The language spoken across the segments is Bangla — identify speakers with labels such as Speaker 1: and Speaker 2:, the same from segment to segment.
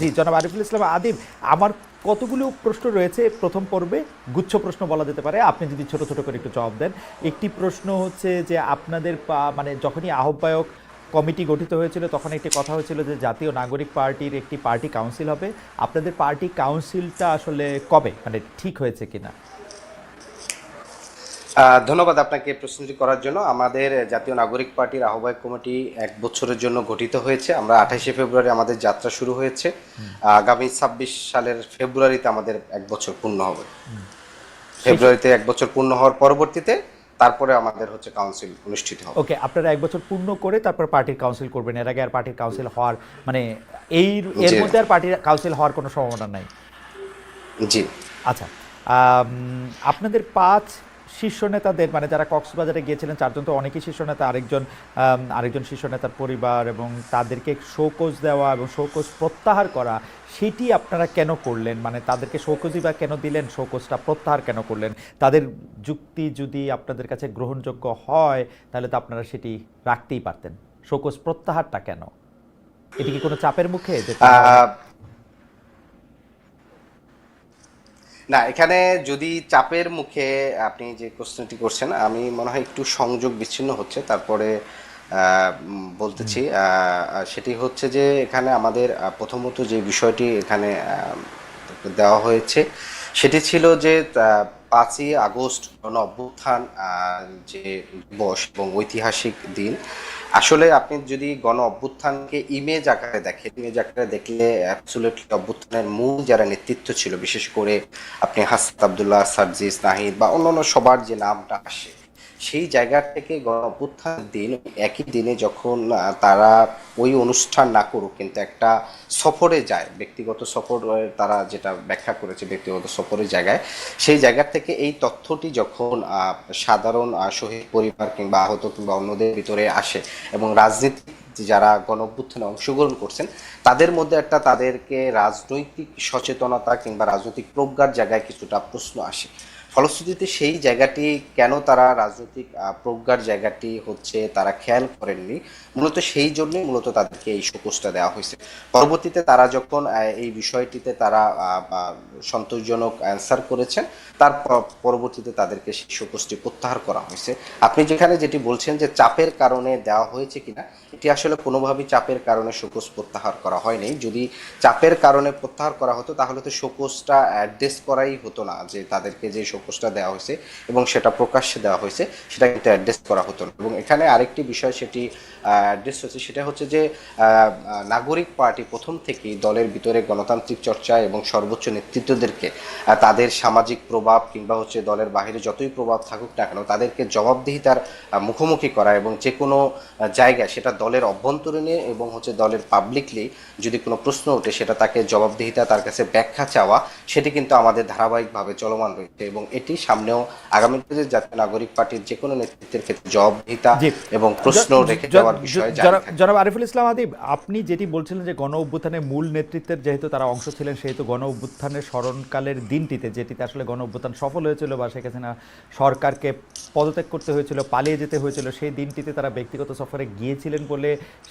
Speaker 1: জি, জনাব আরিফুল ইসলাম আদিব, আমার কতগুলো প্রশ্ন রয়েছে প্রথম পর্বে, গুচ্ছ প্রশ্ন বলা যেতে পারে, আপনি যদি ছোট ছোট করে একটু জবাব দেন। একটি প্রশ্ন হচ্ছে যে আপনাদের মানে যখনই আহ্বায়ক কমিটি গঠিত হয়েছিল তখন একটি কথা হয়েছিল যে জাতীয় নাগরিক পার্টির একটি পার্টি কাউন্সিল হবে। আপনাদের পার্টি কাউন্সিলটা আসলে কবে, মানে ঠিক হয়েছে কিনা?
Speaker 2: ধন্যবাদ আপনাকে প্রশ্নটি করার জন্য। আমাদের জাতীয় নাগরিক পার্টির আহ্বায়ক কমিটি 1 বছরের জন্য গঠিত হয়েছে। আমরা 28শে ফেব্রুয়ারি আমাদের যাত্রা শুরু হয়েছে। আগামী 26 সালের ফেব্রুয়ারিতে আমাদের 1 বছর পূর্ণ হবে।
Speaker 1: শেষ।
Speaker 2: ফেব্রুয়ারিতে 1 বছর পূর্ণ হওয়ার পরবর্তীতে তারপরে আমাদের হচ্ছে কাউন্সিল অনুষ্ঠিত হবে।
Speaker 1: ওকে, আপনারা 1 বছর পূর্ণ করে তারপর পার্টির কাউন্সিল করবেন, এর আগে আর পার্টির কাউন্সিল হওয়ার মানে এই এর
Speaker 2: জি,
Speaker 1: মধ্যে আর পার্টির কাউন্সিল হওয়ার কোনো সম্ভাবনা নাই?
Speaker 2: জি।
Speaker 1: আচ্ছা, আপনাদের ৫ শীর্ষ নেতাদের, মানে যারা কক্সবাজারে গিয়েছিলেন ৪ জন তো অনেকেই শীর্ষ নেতা, আরেকজন শীর্ষ নেতার পরিবার, এবং তাদেরকে শোকজ দেওয়া এবং শোকজ প্রত্যাহার করা, সেটি আপনারা কেন করলেন? মানে তাদেরকে শোকজই বা কেন দিলেন, শোকজটা প্রত্যাহার কেন করলেন? তাদের যুক্তি যদি আপনাদের কাছে গ্রহণযোগ্য হয় তাহলে তো আপনারা সেটি রাখতেই পারতেন। শোকজ প্রত্যাহারটা কেন? এটি কি কোনো চাপের মুখে যে তারা
Speaker 2: আহ, না, এখানে যদি চাপের মুখে আপনি যে প্রশ্নটি করছেন, আমি মনে হয় একটু সংযোগ বিচ্ছিন্ন হচ্ছে, তারপরে বলতেছি। সেটি হচ্ছে যে এখানে আমাদের প্রথমত যে বিষয়টি এখানে দেওয়া হয়েছে সেটি ছিল যে 5ই আগস্ট গণ অভ্যুত্থান যে দিবস এবং ঐতিহাসিক দিন। আসলে আপনি যদি গণ অভ্যুত্থানকে ইমেজ আকারে দেখেন, ইমেজ আকারে দেখলে অ্যাবসলিউটলি অভ্যুত্থানের মূল যারা নেতৃত্ব ছিল, বিশেষ করে আপনি হাসনাত আবদুল্লাহ, সার্জিস, নাহিদ বা অন্যান্য সবার যে নামটা আসে, সেই জায়গা থেকে গণ অভ্যুত্থানের দিন একই দিনে যখন তারা ওই অনুষ্ঠান না করুক কিন্তু একটা সফরে যায়, ব্যক্তিগত সফর, তারা যেটা ব্যাখ্যা করেছে ব্যক্তিগত সফরের জায়গায়, সেই জায়গা থেকে এই তথ্যটি যখন সাধারণ শহীদ পরিবার কিংবা আহত কিংবা অন্যদের ভিতরে আসে এবং রাজনীতি যারা গণ অভ্যুত্থানে অংশগ্রহণ করছেন তাদের মধ্যে একটা, তাদেরকে রাজনৈতিক সচেতনতা কিংবা রাজনৈতিক প্রজ্ঞার জায়গায় কিছুটা প্রশ্ন আসে। ফলশ্রুতিতে সেই জায়গাটি কেন তারা রাজনৈতিক প্রজ্ঞার জায়গাটি হচ্ছে তারা খেয়াল করেননি, মূলত সেই জন্যই মূলত তাদেরকে এই শোকজটা দেওয়া হয়েছে। পরবর্তীতে তারা যখন এই বিষয়টিতে তারা সন্তোষজনক অ্যান্সার করেছেন, তার পরবর্তীতে তাদেরকে সেই শোকজটি প্রত্যাহার করা হয়েছে। আপনি যেখানে যেটি বলছেন যে চাপের কারণে দেওয়া হয়েছে কিনা, এটি আসলে কোনোভাবেই চাপের কারণে শোকজ প্রত্যাহার করা হয়নি। যদি চাপের কারণে প্রত্যাহার করা হতো তাহলে তো শোকজটা অ্যাড্রেস করাই হতো না, যে তাদেরকে যে শোকজটা দেওয়া হয়েছে এবং সেটা প্রকাশ্যে দেওয়া হয়েছে সেটা কিন্তু অ্যাড্রেস করা হতো না। এবং এখানে আরেকটি বিষয় সেটি অ্যাড্রেস হচ্ছে, সেটা হচ্ছে যে নাগরিক পার্টি প্রথম থেকেই দলের ভিতরে গণতান্ত্রিক চর্চা এবং সর্বোচ্চ নেতৃত্বদেরকে তাদের সামাজিক প্রভাব কিংবা হচ্ছে দলের বাইরে যতই প্রভাব থাকুক না কেন তাদেরকে জবাবদিহিতার মুখোমুখি করা, এবং যে কোনো জায়গায় সেটা দলের অভ্যন্তরীণে এবং হচ্ছে দলের পাবলিকলি যদি কোনো প্রশ্ন ওঠে সেটা তাকে জবাবদিহিতা, তার কাছে ব্যাখ্যা চাওয়া, সেটি কিন্তু আমাদের ধারাবাহিকভাবে চলমান রয়েছে এবং এটি সামনেও আগামীতে জাতীয় নাগরিক পার্টির যে কোনো নেতৃত্বের ক্ষেত্রে জবাবদিহিতা
Speaker 1: জি,
Speaker 2: এবং প্রশ্ন রেখে যাওয়ার বিষয়ে জারি থাকবে।
Speaker 1: জনাব আরিফুল ইসলাম আদিব, আপনি যেটি বলছিলেন যে গণ অভ্যুত্থানের মূল নেতৃত্বের যেহেতু তারা অংশ ছিলেন, সেহেতু গণ অভ্যুত্থানের স্মরণকালের দিনটিতে, যেটিতে আসলে গণ অভ্যুত্থান সফল হয়েছিল বা শেখ হাসিনা সরকারকে পদত্যাগ করতে হয়েছিল, পালিয়ে যেতে হয়েছিল, সেই দিনটিতে তারা ব্যক্তিগত সফরে গিয়েছিলেন বলে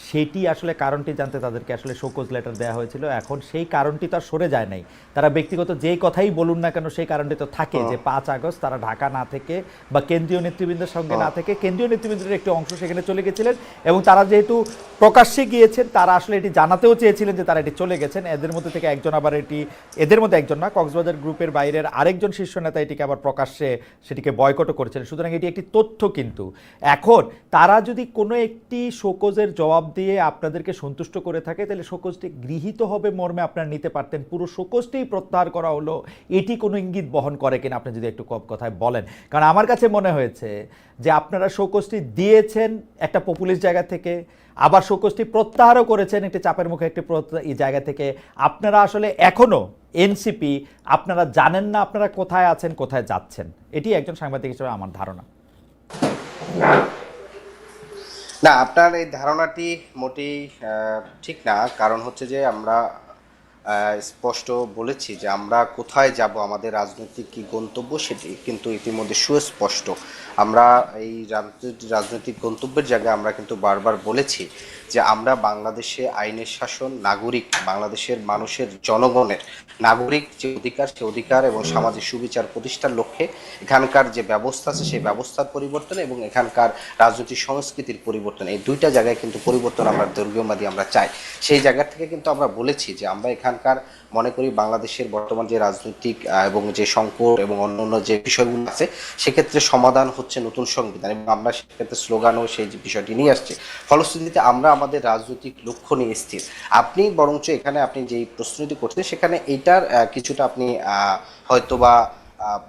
Speaker 1: সেটি আসলে কারণটি জানতে তাদেরকে আসলে শোকজ লেটার দেওয়া হয়েছিল। এখন সেই কারণটি তো আর সরে যায় নাই। তারা ব্যক্তিগত যেই কথাই বলুন না কেন সেই কারণটি তো থাকে, যে 5 আগস্ট তারা ঢাকা না থেকে বা কেন্দ্রীয় নেতৃবৃন্দের সঙ্গে না থেকে কেন্দ্রীয় নেতৃবৃন্দের একটি অংশ সেখানে চলে গেছিলেন, এবং তারা যেহেতু প্রকাশ্যে গিয়েছেন তারা আসলে এটি জানাতেও চেয়েছিলেন যে তারা এটি চলে গেছেন। এদের মধ্যে থেকে একজন আবার এটি, এদের মধ্যে একজন না, কক্সবাজার গ্রুপের বাইরের আরেকজন শীর্ষ নেতা এটিকে আবার প্রকাশ্যে সেটিকে বয়কটও করেছিলেন। সুতরাং এটি একটি তথ্য। কিন্তু এখন তারা যদি কোনো একটি শোকজের জবাব দিয়ে আপনাদেরকে সন্তুষ্ট করে থাকে তাহলে শোকজটি গৃহীত হবে মর্মে আপনারা নিতে পারতেন। পুরো শোকজটিই প্রত্যাহার করা হলো, এটি কোনো ইঙ্গিত বহন করে কিনা আপনি যদি একটু কথায় বলেন। কারণ আমার কাছে মনে হয়েছে যে আপনারা শোকজটি দিয়েছেন একটা পপুলিস্ট জায়গা থেকে, আবার শোকজটি প্রত্যাহারও করেছেন একটি চাপের মুখে একটি এই জায়গা থেকে। আপনারা আসলে এখনো এনসিপি, আপনারা জানেন না আপনারা কোথায় আছেন, কোথায় যাচ্ছেন। এটি একজন সাংবাদিক হিসেবে আমার ধারণা।
Speaker 2: না, আপনার এই ধারণাটি মোটেই ঠিক না। কারণ হচ্ছে যে আমরা স্পষ্ট বলেছি যে আমরা কোথায় যাব, আমাদের রাজনৈতিক কি গন্তব্য সেটি কিন্তু ইতিমধ্যে সুস্পষ্ট। আমরা এই রাজনৈতিক গন্তব্যের জায়গায় আমরা কিন্তু বারবার বলেছি যে আমরা বাংলাদেশে আইনের শাসন, নাগরিক, বাংলাদেশের মানুষের, জনগণের নাগরিক যে অধিকার, সে অধিকার এবং সামাজিক সুবিচার প্রতিষ্ঠার লক্ষ্যে এখানকার যে ব্যবস্থা আছে সেই ব্যবস্থার পরিবর্তন এবং এখানকার রাজনৈতিক সংস্কৃতির পরিবর্তন, এই দুইটা জায়গায় কিন্তু পরিবর্তন আমরা দীর্ঘমেয়াদী আমরা চাই। সেই জায়গা থেকে কিন্তু আমরা বলেছি যে আমরা এখানকার মনে করি বাংলাদেশের বর্তমান যে রাজনৈতিক এবং যে সংকট এবং অন্যান্য যে বিষয়গুলো আছে সেক্ষেত্রে সমাধান হচ্ছে নতুন সংবিধান, এবং আমরা সেক্ষেত্রে স্লোগানও সেই বিষয়টি নিয়ে আসছি। ফলশ্রুতিতে আমরা আমাদের রাজনৈতিক লক্ষ্য নিয়ে স্থির। আপনি বরঞ্চ এখানে আপনি যেই প্রশ্নটি করছেন সেখানে এইটার কিছুটা আপনি হয়তোবা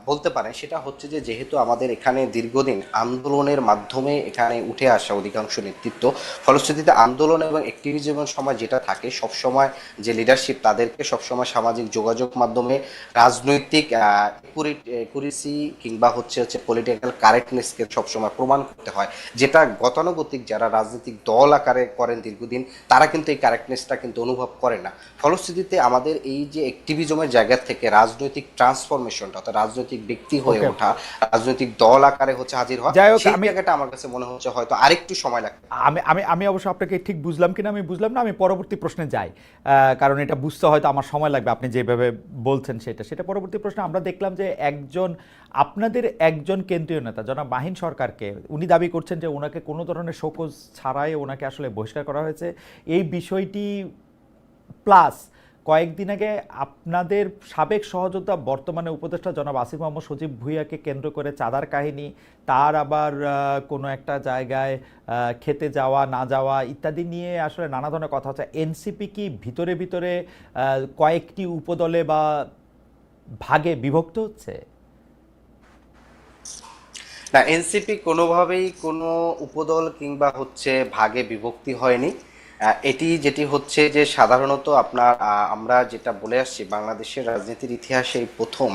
Speaker 2: বলতে পারেন, সেটা হচ্ছে যে যেহেতু আমাদের এখানে দীর্ঘদিন আন্দোলনের মাধ্যমে এখানে উঠে আসা অধিকাংশ নেতৃত্ব, ফলশ্রুতিতে আন্দোলন এবং অ্যাক্টিভিজমের সময় যেটা থাকে সবসময় যে লিডারশিপ তাদেরকে সবসময় সামাজিক যোগাযোগ মাধ্যমে রাজনৈতিক একুরেসি কিংবা হচ্ছে পলিটিক্যাল কারেক্টনেসকে সবসময় প্রমাণ করতে হয়, যেটা গতানুগতিক যারা রাজনৈতিক দল আকারে করেন দীর্ঘদিন তারা কিন্তু এই কারেক্টনেসটা কিন্তু অনুভব করে না। ফলশ্রুতিতে আমাদের এই যে অ্যাক্টিভিজমের জায়গা থেকে রাজনৈতিক ট্রান্সফরমেশনটা, অর্থাৎ রাজনৈতিক ব্যক্তি হয়ে ওঠা, রাজনৈতিক দল আকারে হচ্ছে হাজির হওয়া, সেই জায়গাটা আমার কাছে মনে হচ্ছে হয়তো আরেকটু সময় লাগবে।
Speaker 1: আমি আমি আমি অবশ্য আপনাকে ঠিক বুঝলাম কিনা আমি বুঝলাম না, আমি পরবর্তী প্রশ্নে যাই, কারণ এটা বুঝতে হয়তো আমার সময় লাগবে। আপনি যেভাবে বলছেন সেটা পরবর্তী প্রশ্নে আমরা দেখলাম যে আপনাদের একজন কেন্দ্রীয় নেতা জনাব মাহিন সরকারকে উনি দাবি করছেন যে ওনাকে কোনো ধরনের শোকজ ছাড়াই ওনাকে আসলে বহিষ্কার করা হয়েছে। এই বিষয়টি প্লাস কয়েকদিন আগে আপনাদের সাবেক সহযোদ্ধা বর্তমানে উপদেষ্টা জনাব আসিফ মোহাম্মদ সজীব ভুঁইয়াকে কেন্দ্র করে চাঁদার কাহিনী, তার আবার কোনো একটা জায়গায় খেতে যাওয়া না যাওয়া ইত্যাদি নিয়ে আসলে নানা ধরনের কথা হচ্ছে। এনসিপি কি ভিতরে ভিতরে কয়েকটি উপদলে বা ভাগে বিভক্ত হচ্ছে?
Speaker 2: না, এনসিপি কোনোভাবেই কোনো উপদল কিংবা হচ্ছে ভাগে বিভক্তি হয়নি। এটি যেটি হচ্ছে যে সাধারণত আপনার আমরা যেটা বলে আসছি বাংলাদেশের রাজনীতির ইতিহাসে এই প্রথম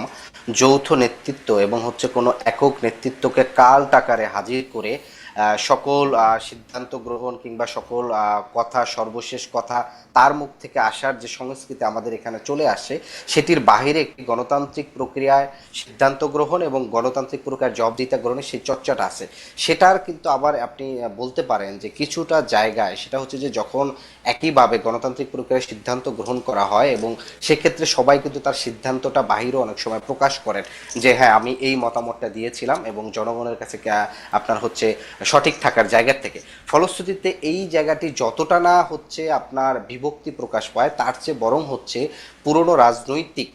Speaker 2: যৌথ নেতৃত্ব এবং হচ্ছে কোনো একক নেতৃত্বকে কাল টাকারে হাজির করে সকল সিদ্ধান্ত গ্রহণ কিংবা সকল কথা, সর্বশেষ কথা তার মুখ থেকে আসার যে সংস্কৃতি আমাদের এখানে চলে আসে, সেটির বাহিরে একটি গণতান্ত্রিক প্রক্রিয়ায় সিদ্ধান্ত গ্রহণ এবং গণতান্ত্রিক প্রক্রিয়ার জবাবদিহিতা গ্রহণের সেই চর্চাটা আছে। সেটার কিন্তু আবার আপনি বলতে পারেন যে কিছুটা জায়গায় সেটা হচ্ছে যে যখন একইভাবে গণতান্ত্রিক প্রক্রিয়ায় সিদ্ধান্ত গ্রহণ করা হয় এবং সেক্ষেত্রে সবাই কিন্তু তার সিদ্ধান্তটা বাহিরেও অনেক সময় প্রকাশ করেন যে হ্যাঁ আমি এই মতামতটা দিয়েছিলাম এবং জনগণের কাছে আপনার হচ্ছে সঠিক থাকার জায়গা থেকে। ফলশ্রুতিতে এই জায়গাটি যতটা না হচ্ছে আপনার বিভক্তি প্রকাশ পায়, তার চেয়ে বরং হচ্ছে পুরনো রাজনৈতিক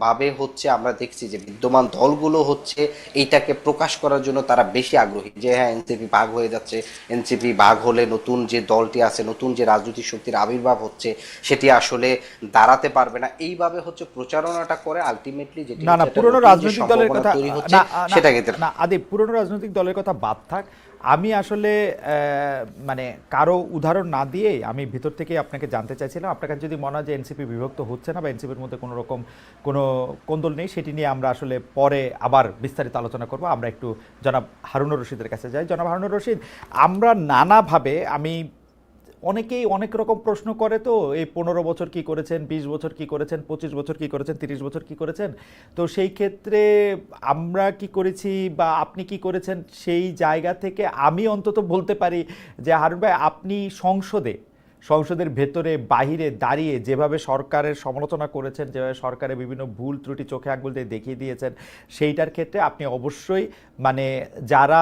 Speaker 2: ভাবে হচ্ছে আমরা দেখছি যে বিদ্যমান দলগুলো হচ্ছে এইটাকে প্রকাশ করার জন্য তারা বেশি আগ্রহী যে হ্যাঁ এনসিপি ভাগ হয়ে যাচ্ছে, এনসিপি ভাগ হলে নতুন যে দলটি আছে, নতুন যে রাজনৈতিক শক্তির আবির্ভাব হচ্ছে সেটি আসলে দাঁড়াতে পারবে না, এইভাবে হচ্ছে প্রচারণাটা করে আলটিমেটলি যেটি
Speaker 1: না পুরনো রাজনৈতিক দলের কথা
Speaker 2: তৈরি হচ্ছে সেটাকে
Speaker 1: না আদি পুরনো রাজনৈতিক দলের কথা বাদ থাক, আমি আসলে মানে কারো উদাহরণ না দিয়ে আমি ভিতর থেকে আপনাকে জানতে চাইছিলাম আপনার কাছে যদি মনে হয় যে এনসিপি বিভক্ত হচ্ছে না বা এনসিপির মধ্যে কোনো রকম কোনো কোন্দল নেই, সেটি নিয়ে আমরা আসলে পরে আবার বিস্তারিত আলোচনা করব। আমরা একটু জনাব হারুনুর রশিদের কাছে যাই। জনাব হারুনুর রশিদ, আমরা নানাভাবে অনেকেই অনেক রকম প্রশ্ন করে, তো এই 15 বছর কি করেছেন, 20 বছর কি করেছেন, 25 বছর কি করেছেন, 30 বছর কি করেছেন, তো সেই ক্ষেত্রে আমরা কি করেছি বা আপনি কি করেছেন সেই জায়গা থেকে আমি অন্তত বলতে পারি যে হারুন ভাই আপনি সংসদের ভেতরে বাহিরে দাঁড়িয়ে যেভাবে সরকারের সমালোচনা করেছেন, যেভাবে সরকারের বিভিন্ন ভুল ত্রুটি চোখে আঙুল দিয়ে দেখিয়ে দিয়েছেন, সেইটার ক্ষেত্রে আপনি অবশ্যই যারা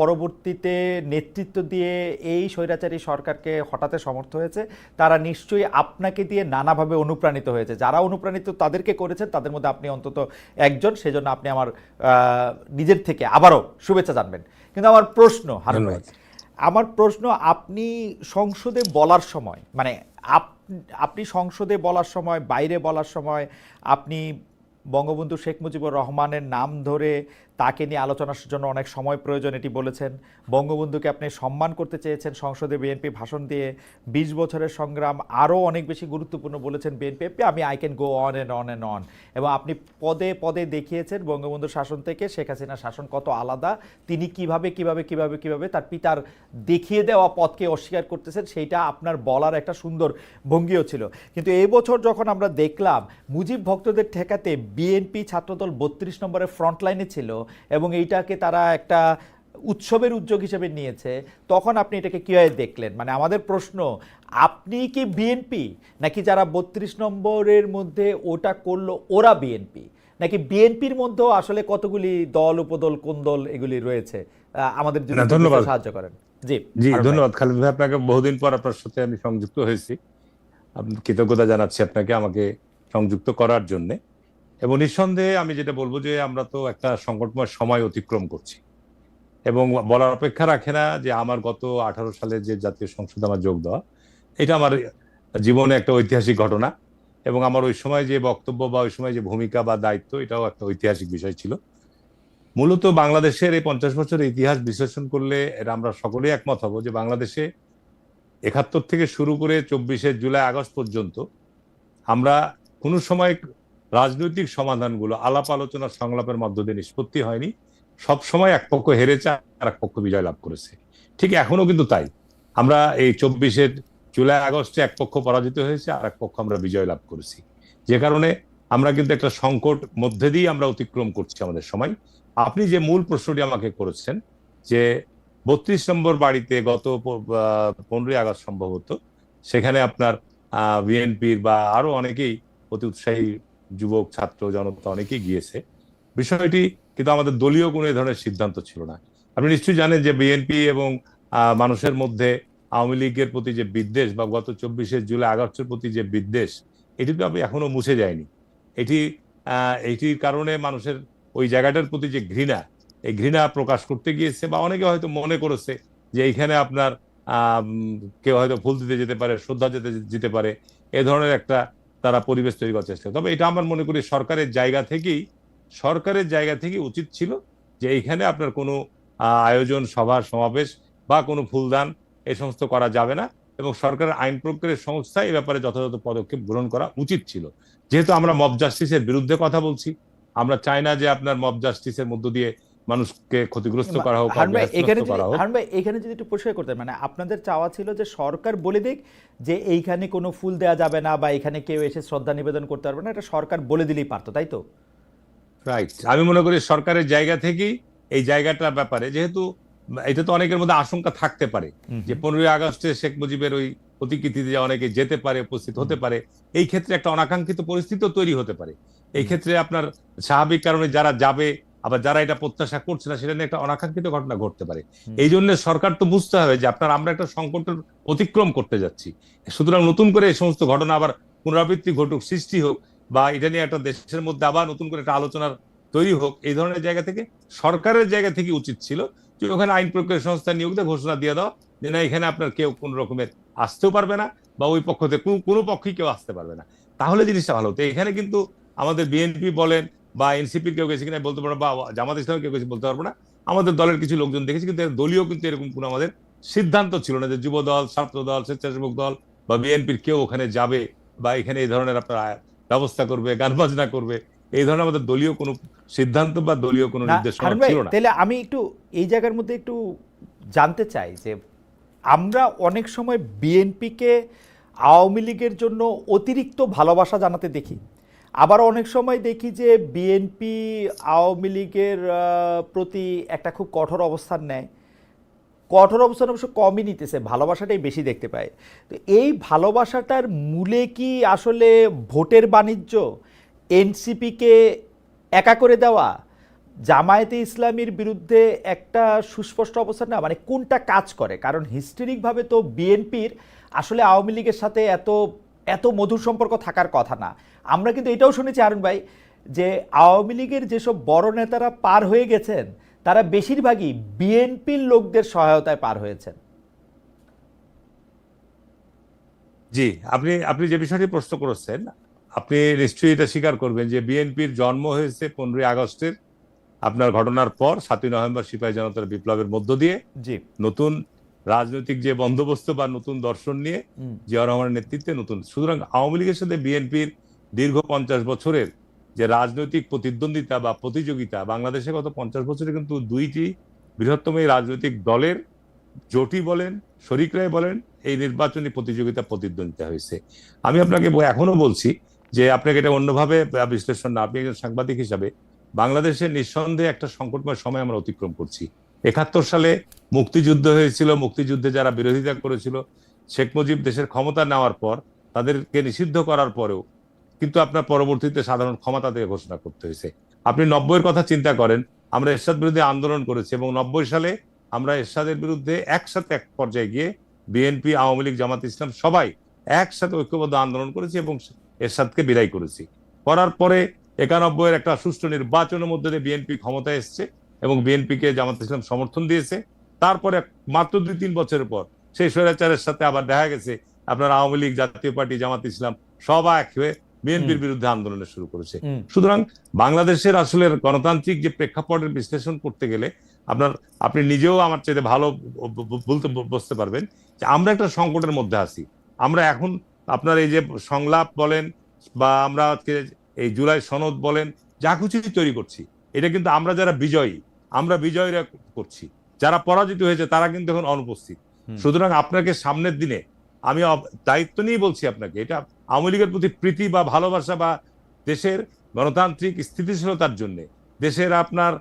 Speaker 1: পরবর্তীতে নেতৃত্ব দিয়ে এই স্বৈরাচারী সরকারকে হঠাতে সমর্থ হয়েছে তারা নিশ্চয়ই আপনাকে দিয়ে নানাভাবে অনুপ্রাণিত হয়েছে। যারা অনুপ্রাণিত তাদেরকে করেছেন তাদের মধ্যে আপনি অন্তত একজন, সেজন্য আপনি আমার নিজের থেকে আবারও শুভেচ্ছা জানবেন। কিন্তু আমার প্রশ্ন হারুন ভাই, আপনি সংসদে বলার সময় আপনি সংসদে বলার সময়, বাইরে বলার সময় আপনি বঙ্গবন্ধু শেখ মুজিবুর রহমানের নাম ধরে তাকে নিয়ে আলোচনার জন্য অনেক সময় প্রয়োজন এটি বলেছেন। বঙ্গবন্ধুকে আপনি সম্মান করতে চেয়েছেন সংসদে বিএনপি ভাষণ দিয়ে। 20 বছরের সংগ্রাম আরও অনেক বেশি গুরুত্বপূর্ণ বলেছেন বিএনপি। আমি can go on and on. এবং আপনি পদে পদে দেখিয়েছেন বঙ্গবন্ধুর শাসন থেকে শেখ হাসিনার শাসন কত আলাদা, তিনি কিভাবে তার পিতার দেখিয়ে দেওয়া পথকে অস্বীকার করতেছেন, সেইটা আপনার বলার একটা সুন্দর ভঙ্গিও ছিল। কিন্তু এই বছর যখন আমরা দেখলাম মুজিব ভক্তদের ঠেকাতে বিএনপি ছাত্রদল 32 নম্বরের ফ্রন্ট লাইনে ছিল, এবং এইটাকে তারা একটা উৎসবের উদ্যোগ হিসেবে নিয়েছে, তখন আপনি এটাকে কীভাবে দেখলেন? মানে আমাদের প্রশ্ন, আপনি কি বিএনপি, নাকি যারা 32 নম্বরের মধ্যে ওটা করলো ওরা বিএনপি, নাকি বিএনপির মধ্যেও আসলে কতগুলি দল উপদল কোন দল এগুলি রয়েছে? আমাদের যদি
Speaker 3: না,
Speaker 1: একটু
Speaker 3: ধন্যবাদ।
Speaker 1: বুঝতে সাহায্য করেন। জি
Speaker 3: জি,
Speaker 1: হারুন ভাই।
Speaker 3: ধন্যবাদ খালেদ ভাই, আপনাকে বহুদিন পর আপনার সাথে আমি সংযুক্ত হয়েছি। কৃতজ্ঞতা জানাচ্ছি আপনাকে আমাকে সংযুক্ত করার জন্য। এবং নিঃসন্দেহে আমি যেটা বলবো যে আমরা তো একটা সংকটময় সময় অতিক্রম করছি, এবং বলার অপেক্ষা রাখে না যে আমার গত 18 সালে যে জাতীয় সংসদে আমার যোগ দেওয়া, এটা আমার জীবনে একটা ঐতিহাসিক ঘটনা। এবং আমার ওই সময় যে বক্তব্য বা ওই সময় যে ভূমিকা বা দায়িত্ব, এটাও একটা ঐতিহাসিক বিষয় ছিল। মূলত বাংলাদেশের এই 50 বছরের ইতিহাস বিশ্লেষণ করলে এটা আমরা সকলেই একমত হব যে বাংলাদেশে 71 থেকে শুরু করে 24শে জুলাই আগস্ট পর্যন্ত আমরা কোনো সময় রাজনৈতিক সমাধানগুলো আলাপ আলোচনা সংলাপের মধ্য দিয়ে নিষ্পত্তি হয়নি। সব সময় এক পক্ষ হেরেছে আর এক পক্ষ বিজয় লাভ করেছে। ঠিক এখনো কিন্তু তাই। আমরা এই 24শে জুলাই আগস্টে এক পক্ষ পরাজিত হয়েছে আর এক পক্ষ আমরা বিজয় লাভ করেছি, যে কারণে আমরা কিন্তু একটা সংকট মধ্যে দিয়ে আমরা অতিক্রম করছি আমাদের সময়। আপনি যে মূল প্রশ্নটি আমাকে করেছেন যে 32 নম্বর বাড়িতে গত 15ই আগস্ট সম্ভবত, সেখানে আপনার বিএনপির বা আরো অনেকেই অতি উৎসাহী যুবক ছাত্র জনতা অনেকেই গিয়েছে। বিষয়টি কিন্তু আমাদের দলীয় কোনো ধরনের সিদ্ধান্ত ছিল না। আপনি নিশ্চয়ই জানেন যে বিএনপি এবং মানুষের মধ্যে আওয়ামী লীগের প্রতি যে বিদ্বেষ বা গত 24শে জুলাই আগস্টের প্রতি যে বিদ্বেষ, এটি তো এখনো মুছে যায়নি। এটির কারণে মানুষের ওই জায়গাটার প্রতি যে ঘৃণা, এই ঘৃণা প্রকাশ করতে গিয়েছে, বা অনেকে হয়তো মনে করেছে যে এইখানে আপনার কেউ হয়তো ফুল দিতে যেতে পারে, শ্রদ্ধা যেতে পারে, এ ধরনের একটা তারা পরিবেশ তৈরি করার চেষ্টা। তবে এটা আমার মনে করি সরকারের জায়গা থেকেই উচিত ছিল যে এইখানে আপনার কোনো আয়োজন, সভা সমাবেশ বা কোনো ফুলদান এই সমস্ত করা যাবে না, এবং সরকারের আইন প্রয়োগকারী সংস্থা এই ব্যাপারে যথাযথ পদক্ষেপ গ্রহণ করা উচিত ছিল। যেহেতু আমরা মব জাস্টিসের বিরুদ্ধে কথা বলছি, আমরা চাই না যে আপনার মব জাস্টিসের মধ্য দিয়ে মানুষকে ক্ষতিগ্রস্ত করা হোক,
Speaker 1: হারুন ভাই, এখানে যদি একটু পরিষ্কার করতে, মানে আপনাদের চাওয়া ছিল যে সরকার বলে দিক যে এইখানে কোনো ফুল দেওয়া যাবে না বা এখানে কেউ এসে শ্রদ্ধা নিবেদন করতে পারবে না, এটা সরকার বলে দিলেই পারতো, তাই তো?
Speaker 3: রাইট। আমি মনে করি সরকারের জায়গা থেকেই এই জায়গাটার ব্যাপারে, যেহেতু এটা তো অনেকের মধ্যে আশঙ্কা থাকতে পারে যে 15ই আগস্টে শেখ মুজিবের ওই প্রতিকৃতিতে অনেকে যেতে পারে, উপস্থিত হতে পারে, এই ক্ষেত্রে একটা অনাকাঙ্ক্ষিত পরিস্থিতিও তৈরি হতে পারে। এই ক্ষেত্রে আপনার স্বাভাবিক কারণে যারা যাবে, আবার যারা এটা প্রত্যাশা করছে না, সেটা নিয়ে একটা অনাকাঙ্ক্ষিত ঘটনা ঘটতে পারে। এই জন্য সরকার তো বুঝতে হবে যে আমরা একটা সংকটের অতিক্রম করতে যাচ্ছি, সুতরাং নতুন করে এই সমস্ত ঘটনা আবার পুনরাবৃত্তি ঘটুক, সৃষ্টি হোক, বা এটা নিয়ে একটা দেশের মধ্যে আবার নতুন করে একটা আলোচনার তৈরি হোক, এই ধরনের জায়গা থেকে সরকারের জায়গা থেকে উচিত ছিল যে ওখানে আইন প্রয়োগকারী সংস্থা নিয়োগ দিয়ে ঘোষণা দিয়ে দাও যে না, এখানে আপনার কেউ কোন রকমের আসতেও পারবে না, বা ওই পক্ষ থেকে কোনো পক্ষই কেউ আসতে পারবে না। তাহলে জিনিসটা ভালো হতো। এখানে কিন্তু আমাদের বিএনপি বলেন বা এনসিপির কেউ গেছে কিনা বলতে পারবো, বা জামাত ইসলামের কেউ গেছে বলতে পারবো না। আমাদের দলের কিছু লোকজন দেখেছি, কিন্তু দলীয় কিন্তু এরকম কোনো আমাদের সিদ্ধান্ত ছিল না যে যুব দল, ছাত্র দল, স্বেচ্ছাসেবক দল বা বিএনপির কেউ ওখানে যাবে বা এখানে এই ধরনের আপনার ব্যবস্থা করবে, গান বাজনা করবে। এই ধরনের আমাদের দলীয় কোনো সিদ্ধান্ত বা দলীয় কোনো নির্দেশনা ছিল না।
Speaker 1: তাহলে আমি একটু এই জায়গার মধ্যে একটু জানতে চাই যে আমরা অনেক সময় বিএনপিকে আওয়ামী লীগের জন্য অতিরিক্ত ভালোবাসা জানাতে দেখি, আবার অনেক সময় দেখি যে বিএনপি আওয়ামী লীগের প্রতি একটা খুব কঠোর অবস্থান নেয়। কঠোর অবস্থান অবশ্য কমই নিতেছে, ভালোবাসাটাই বেশি দেখতে পায়। তো এই ভালোবাসাটার মূলে কি আসলে ভোটের বাণিজ্য, এনসিপিকে একা করে দেওয়া, জামায়াতে ইসলামীর বিরুদ্ধে একটা সুস্পষ্ট অবস্থান না, মানে কোনটা কাজ করে? কারণ হিস্টোরিকভাবে তো বিএনপির আসলে আওয়ামী লীগের সাথে এত এত মধুর সম্পর্ক থাকার কথা না। আমরা কিন্তু এটাও শুনেছি হারুন ভাই যে আওয়ামী লীগের যেসব বড় নেতারা পার হয়ে গেছেন তারা বেশিরভাগই বিএনপির লোকদের সহায়তায় পার হয়েছেন।
Speaker 3: জি, আপনি যে বিষয়টি প্রশ্ন করেছেন, আপনি নিশ্চয়ই এটা স্বীকার করবেন যে বিএনপির জন্ম হয়েছে 15ই আগস্টের আপনার ঘটনার পর, 7ই নভেম্বর সিপাহী জনতার বিপ্লবের মধ্য দিয়ে।
Speaker 1: জি,
Speaker 3: নতুন রাজনৈতিক যে বন্দোবস্ত বা নতুন দর্শন নিয়ে জিয়াউর রহমানের নেতৃত্বে নতুন, সুতরাং আওয়ামী লীগের সাথে বিএনপির দীর্ঘ 50 বছরের যে রাজনৈতিক প্রতিদ্বন্দ্বিতা বা প্রতিযোগিতা, বাংলাদেশে গত 50 বছরে কিন্তু দুইটি বৃহত্তম এই রাজনৈতিক দলের জোটই বলেন, শরিকরাই বলেন, এই নির্বাচনী প্রতিদ্বন্দ্বিতা হয়েছে। আমি আপনাকে এখনো বলছি যে আপনাকে এটা অন্যভাবে বিশ্লেষণ না, আপনি একজন সাংবাদিক হিসাবে বাংলাদেশের নিঃসন্দেহে একটা সংকটময় সময় আমরা অতিক্রম করছি। 71 সালে মুক্তিযুদ্ধ হয়েছিল, মুক্তিযুদ্ধে যারা বিরোধিতা করেছিল, শেখ মুজিব দেশের ক্ষমতা নেওয়ার পর তাদেরকে নিষিদ্ধ করার পরেও কিন্তু আপনার পরবর্তীতে সাধারণ ক্ষমতা থেকে ঘোষণা করতে হয়েছে। আপনি 90-এর কথা চিন্তা করেন, আমরা এরশাদ বিরুদ্ধে আন্দোলন করেছি এবং 90 সালে আমরা এরশাদের বিরুদ্ধে একসাথে এক পর্যায়ে গিয়ে বিএনপি, আওয়ামী লীগ, জামাত ইসলাম সবাই একসাথে ঐক্যবদ্ধ আন্দোলন করেছি এবং এরশাদকে বিদায় করেছি। করার পরে 91-এর একটা সুষ্ঠু নির্বাচনের মধ্যে দিয়ে বিএনপি ক্ষমতায় এসছে এবং বিএনপিকে জামাত ইসলাম সমর্থন দিয়েছে। তারপরে মাত্র 2-3 বছরের পর সেই স্বৈরাচারের সাথে আবার দেখা গেছে আপনার আওয়ামী লীগ, জাতীয় পার্টি, জামাত ইসলাম সবাই এক হয়ে বিএনপির বিরুদ্ধে আন্দোলন শুরু করেছে। সুতরাং বাংলাদেশের আসলে গণতান্ত্রিক যে প্রেক্ষাপটের বিশ্লেষণ করতে গেলে আপনি নিজেও আমার চাইতে ভালো বুঝতে পারবেন যে আমরা একটা সংকটের মধ্যে আছি। আমরা এখন আপনার এই যে সংলাপ বলেন বা আমরা আজকে এই জুলাই সনদ বলেন, যা কিছু তৈরি করছি, এটা কিন্তু আমরা যারা বিজয়ী, আমরা বিজয়ীরা করছি। যারা পরাজিত হয়েছে তারা কিন্তু এখন অনুপস্থিত। সুতরাং আপনাকে সামনের দিনে আমি দায়িত্ব নিয়ে বলছি আপনাকে, এটা আওয়ামী লীগের প্রতি প্রীতি বা ভালোবাসা বা দেশের গণতান্ত্রিক স্থিতিশীলতার জন্য, দেশের আপনার